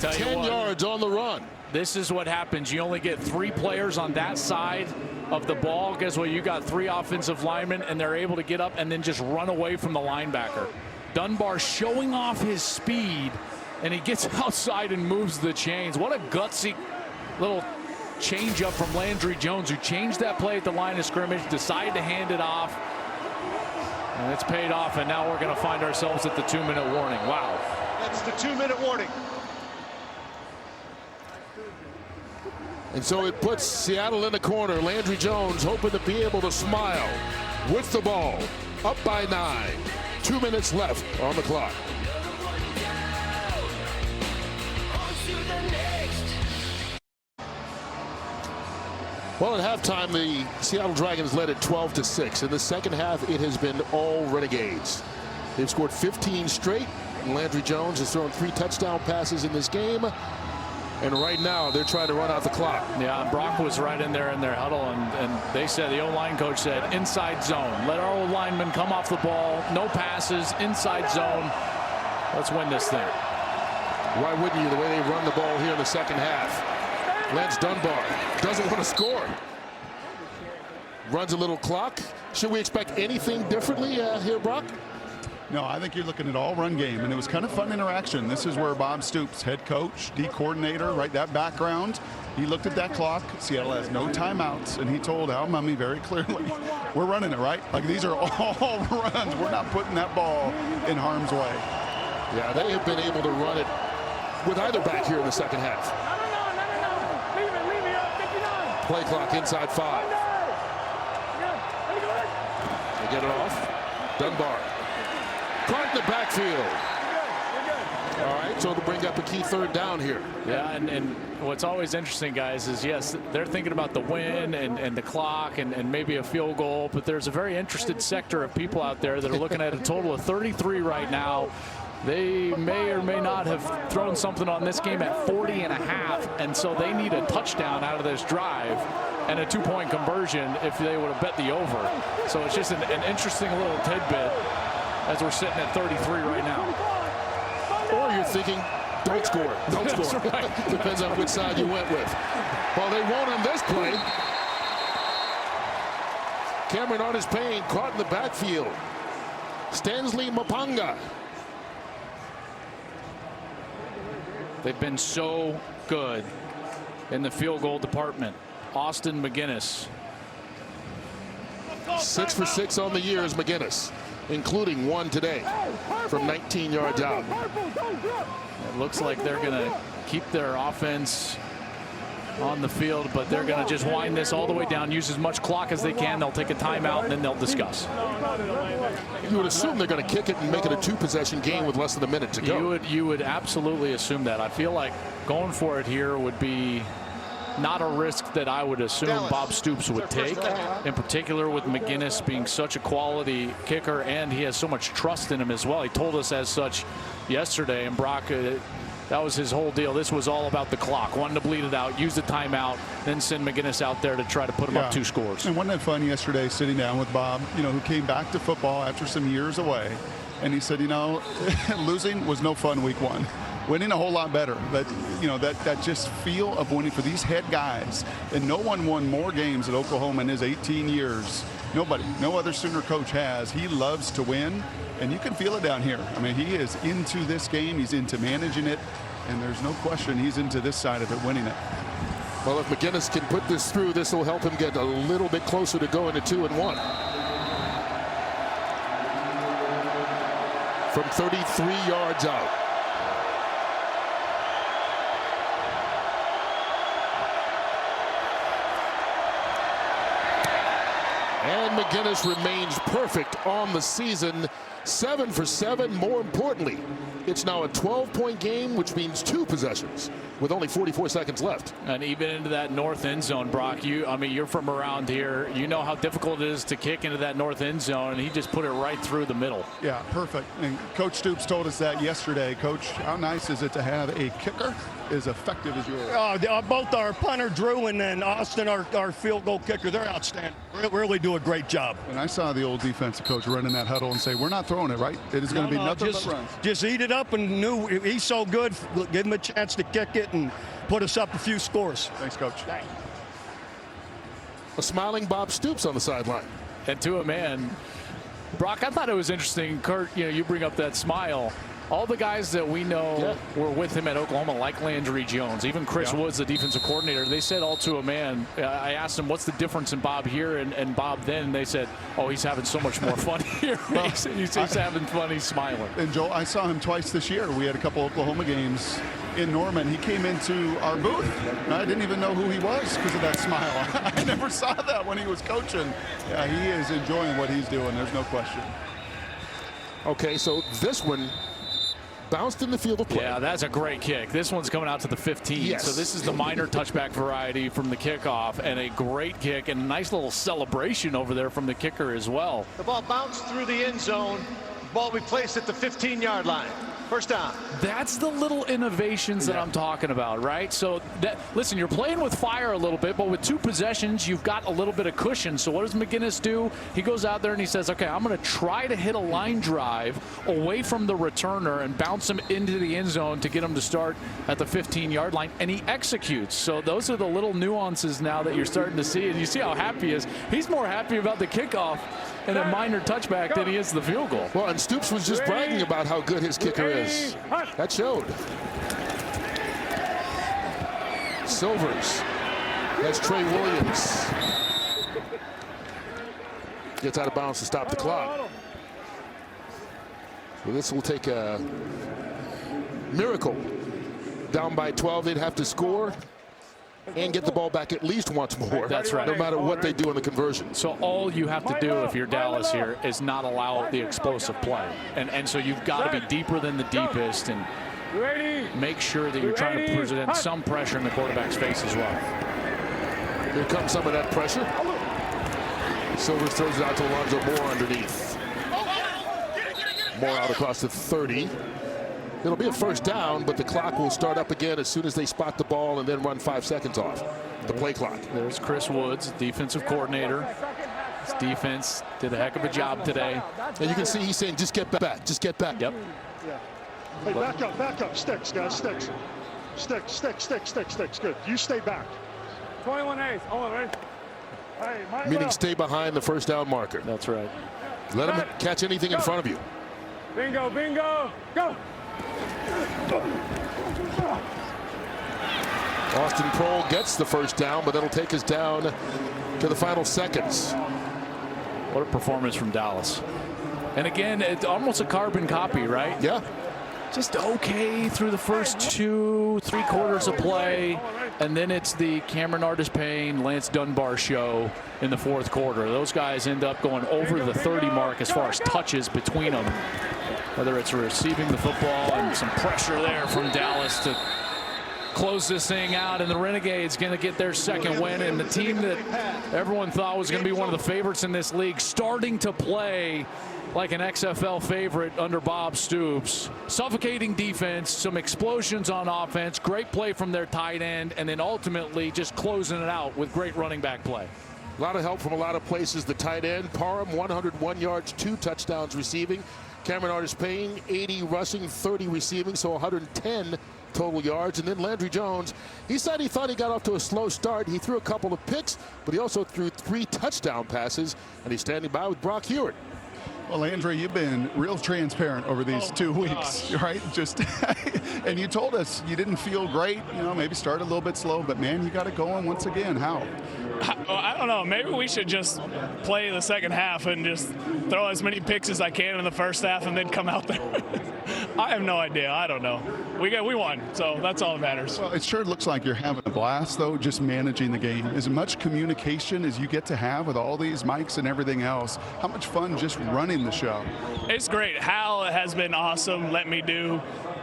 10 yards on the run. This is what happens. You only get 3 players on that side of the ball. Guess what? You got 3 offensive linemen, and they're able to get up and then just run away from the linebacker. Dunbar showing off his speed, and he gets outside and moves the chains. What a gutsy little change up from Landry Jones, who changed that play at the line of scrimmage, decided to hand it off, and it's paid off. And now we're going to find ourselves at the 2-minute warning. Wow. That's the 2-minute warning. And so it puts Seattle in the corner. Landry Jones hoping to be able to smile with the ball. Up by 9. 2 minutes left on the clock. Well, at halftime, the Seattle Dragons led at 12-6. In the second half, it has been all Renegades. They've scored 15 straight. Landry Jones has thrown 3 touchdown passes in this game. And right now, they're trying to run out the clock. Yeah, and Brock was right in there in their huddle, and they said, the O-line coach said, inside zone. Let our O-linemen come off the ball. No passes, inside zone. Let's win this thing. Why wouldn't you, the way they run the ball here in the second half? Lance Dunbar doesn't want to score. Runs a little clock. Should we expect anything differently here, Brock? No, I think you're looking at all run game, and it was kind of fun interaction. This is where Bob Stoops, head coach, D coordinator, right, that background, he looked at that clock. Seattle has no timeouts, and he told Al Mummy very clearly, we're running it, right? Like, these are all runs. We're not putting that ball in harm's way. Yeah, they have been able to run it with either back here in the second half. Play clock inside 5. They get it off. Dunbar. Caught in the backfield. All right, so to bring up a key 3rd down here. Yeah, and what's always interesting, guys, is yes, they're thinking about the win and the clock and maybe a field goal, but there's a very interested sector of people out there that are looking at a total of 33 right now. They may or may not have thrown something on this game at 40.5, and so they need a touchdown out of this drive and a 2-point conversion if they would have bet the over. So it's just an interesting little tidbit as we're sitting at 33 right now. Or you're thinking, don't score, don't score. Right. Depends on which side you went with. Well, they won't on this play. Cameron Artis-Payne caught in the backfield. Stanley Mapanga. They've been so good in the field goal department. Austin McGinnis 6 for 6 on the year is McGinnis, including one today from 19 yards out. It looks like they're going to keep their offense on the field, but they're going to just wind this all the way down, use as much clock as they can. They'll take a timeout, and then they'll discuss. You would assume they're going to kick it and make it a 2-possession game with less than a minute to go. You would absolutely assume that. I feel like going for it here would be not a risk that I would assume Bob Stoops would take, in particular with McGinnis being such a quality kicker, and he has so much trust in him as well. He told us as such yesterday, and Brock, that was his whole deal. This was all about the clock. Wanted to bleed it out, use the timeout, then send McGinnis out there to try to put him up 2 scores. And wasn't it fun yesterday sitting down with Bob, who came back to football after some years away, and he said, losing was no fun week 1. Winning a whole lot better. But, that just feel of winning for these head guys. And no one won more games at Oklahoma in his 18 years. Nobody. No other Sooner coach has. He loves to win. And you can feel it down here. I mean, he is into this game. He's into managing it. And there's no question he's into this side of it, winning it. Well, if McGinnis can put this through, this will help him get a little bit closer to going to 2-1. From 33 yards out. And McGinnis remains perfect on the season. 7 for 7. More importantly, it's now a 12-point game, which means 2 possessions with only 44 seconds left. And even into that north end zone, Brock, you're from around here. You know how difficult it is to kick into that north end zone, and he just put it right through the middle. Yeah, perfect. And Coach Stoops told us that yesterday. Coach, how nice is it to have a kicker as effective as yours? Both our punter, Drew, and then Austin, our field goal kicker, they're outstanding. Really do a great job. And I saw the old defensive coach run in that huddle and say, we're not throwing it, right? It is going to be nothing but runs. Just eat it up, and knew he's so good. Give him a chance to kick it and put us up a few scores. Thanks, Coach. A smiling Bob Stoops on the sideline. And to a man, Brock, I thought it was interesting, Kurt, you bring up that smile. All the guys that we know were with him at Oklahoma, like Landry Jones, even Chris Woods, the defensive coordinator, they said all to a man. I asked him, what's the difference in Bob here and Bob then? And they said, oh, he's having so much more fun here. Well, he's having fun. He's smiling. And, Joel, I saw him twice this year. We had a couple Oklahoma games in Norman. He came into our booth. I didn't even know who he was because of that smile. I never saw that when he was coaching. Yeah, he is enjoying what he's doing. There's no question. Okay, so this one bounced in the field of play. Yeah, that's a great kick. This one's coming out to the 15. Yes. So this is the minor touchback variety from the kickoff, and a great kick and a nice little celebration over there from the kicker as well. The ball bounced through the end zone. Ball we placed at the 15-yard line. First down. That's the little innovations that I'm talking about, right? So, listen, you're playing with fire a little bit, but with 2 possessions, you've got a little bit of cushion. So what does McGinnis do? He goes out there and he says, okay, I'm going to try to hit a line drive away from the returner and bounce him into the end zone to get him to start at the 15-yard line, and he executes. So those are the little nuances now that you're starting to see, and you see how happy he is. He's more happy about the kickoff and a minor touchback than he is the field goal. Well, and Stoops was just bragging about how good his kicker is. That showed. Silvers. That's Trey Williams. Gets out of bounds to stop the clock. Well, this will take a miracle. Down by 12, they'd have to score and get the ball back at least once more. That's right. No matter what they do in the conversion. So all you have to do if you're Dallas here is not allow the explosive play. And so you've got to be deeper than the deepest and make sure that you're trying to present some pressure in the quarterback's face as well. Here comes some of that pressure. Silvers throws it out to Alonzo Moore underneath. Moore out across the 30. It'll be a first down, but the clock will start up again as soon as they spot the ball and then run 5 seconds off the play clock. There's Chris Woods, defensive coordinator. His defense did a heck of a job today. And you can see he's saying, just get back, just get back. Yep. Hey, back up. Sticks, guys, sticks. Sticks. Good. You stay back. 21 A's. Oh, ready? Hey, meaning stay behind the first down marker. That's right. Let him catch anything in front of you. Bingo, go. Austin Prohl gets the first down, but that'll take us down to the final seconds. What a performance from Dallas. And again, it's almost a carbon copy, right? Yeah. Just okay through the first 2-3 quarters of play, and then it's the Cameron Artis-Payne, Lance Dunbar show in the fourth quarter. Those guys end up going over the 30 mark as far as touches between them, whether it's receiving the football and some pressure there from Dallas to close this thing out, and the Renegades going to get their second win, and the team that everyone thought was going to be one of the favorites in this league starting to play like an XFL favorite under Bob Stoops. Suffocating defense, some explosions on offense, great play from their tight end, and then ultimately just closing it out with great running back play. A lot of help from a lot of places. The tight end, Parham, 101 yards, 2 touchdowns receiving. Cameron Artis-Payne, 80 rushing, 30 receiving, so 110 total yards. And then Landry Jones, he said he thought he got off to a slow start. He threw a couple of picks, but he also threw 3 touchdown passes, and he's standing by with Brock Hewitt. Well, Landry, you've been real transparent over these 2 weeks, right? Just and you told us you didn't feel great, you know, maybe started a little bit slow, but man, you got it going once again. How? I don't know. Maybe we should just play the second half and just throw as many picks as I can in the first half and then come out there. I have no idea. I don't know. We won, so that's all that matters. Well, it sure looks like you're having a blast, though, just managing the game. As much communication as you get to have with all these mics and everything else, how much fun just running the show? It's great. Hal has been awesome. Let me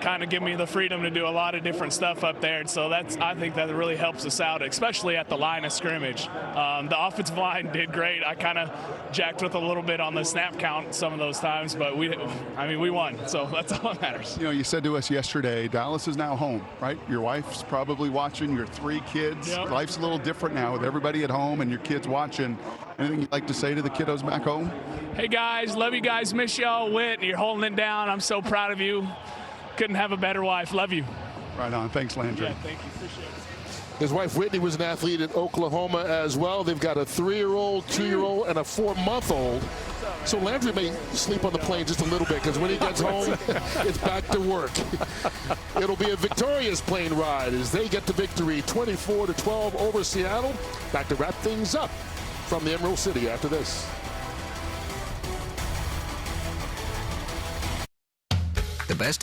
kind of give me the freedom to do a lot of different stuff up there. And so I think that really helps us out, especially at the line of scrimmage. The offensive line did great. I kind of jacked with a little bit on the snap count some of those times, but we won. So that's all that matters. You know, you said to us yesterday, Dallas is now home, right? Your wife's probably watching, your 3 kids. Yep. Life's a little different now with everybody at home and your kids watching. Anything you'd like to say to the kiddos back home? Hey guys, love you guys, miss y'all. Whit, you're holding it down. I'm so proud of you. Couldn't have a better wife. Love you. Right on. Thanks, Landry. Yeah, thank you. Appreciate it. His wife Whitney was an athlete at Oklahoma as well. They've got a 3-year-old, 2-year-old, and a 4-month-old. So Landry may sleep on the plane just a little bit because when he gets home, it's back to work. It'll be a victorious plane ride as they get the victory 24-12 over Seattle. Back to wrap things up from the Emerald City after this. The best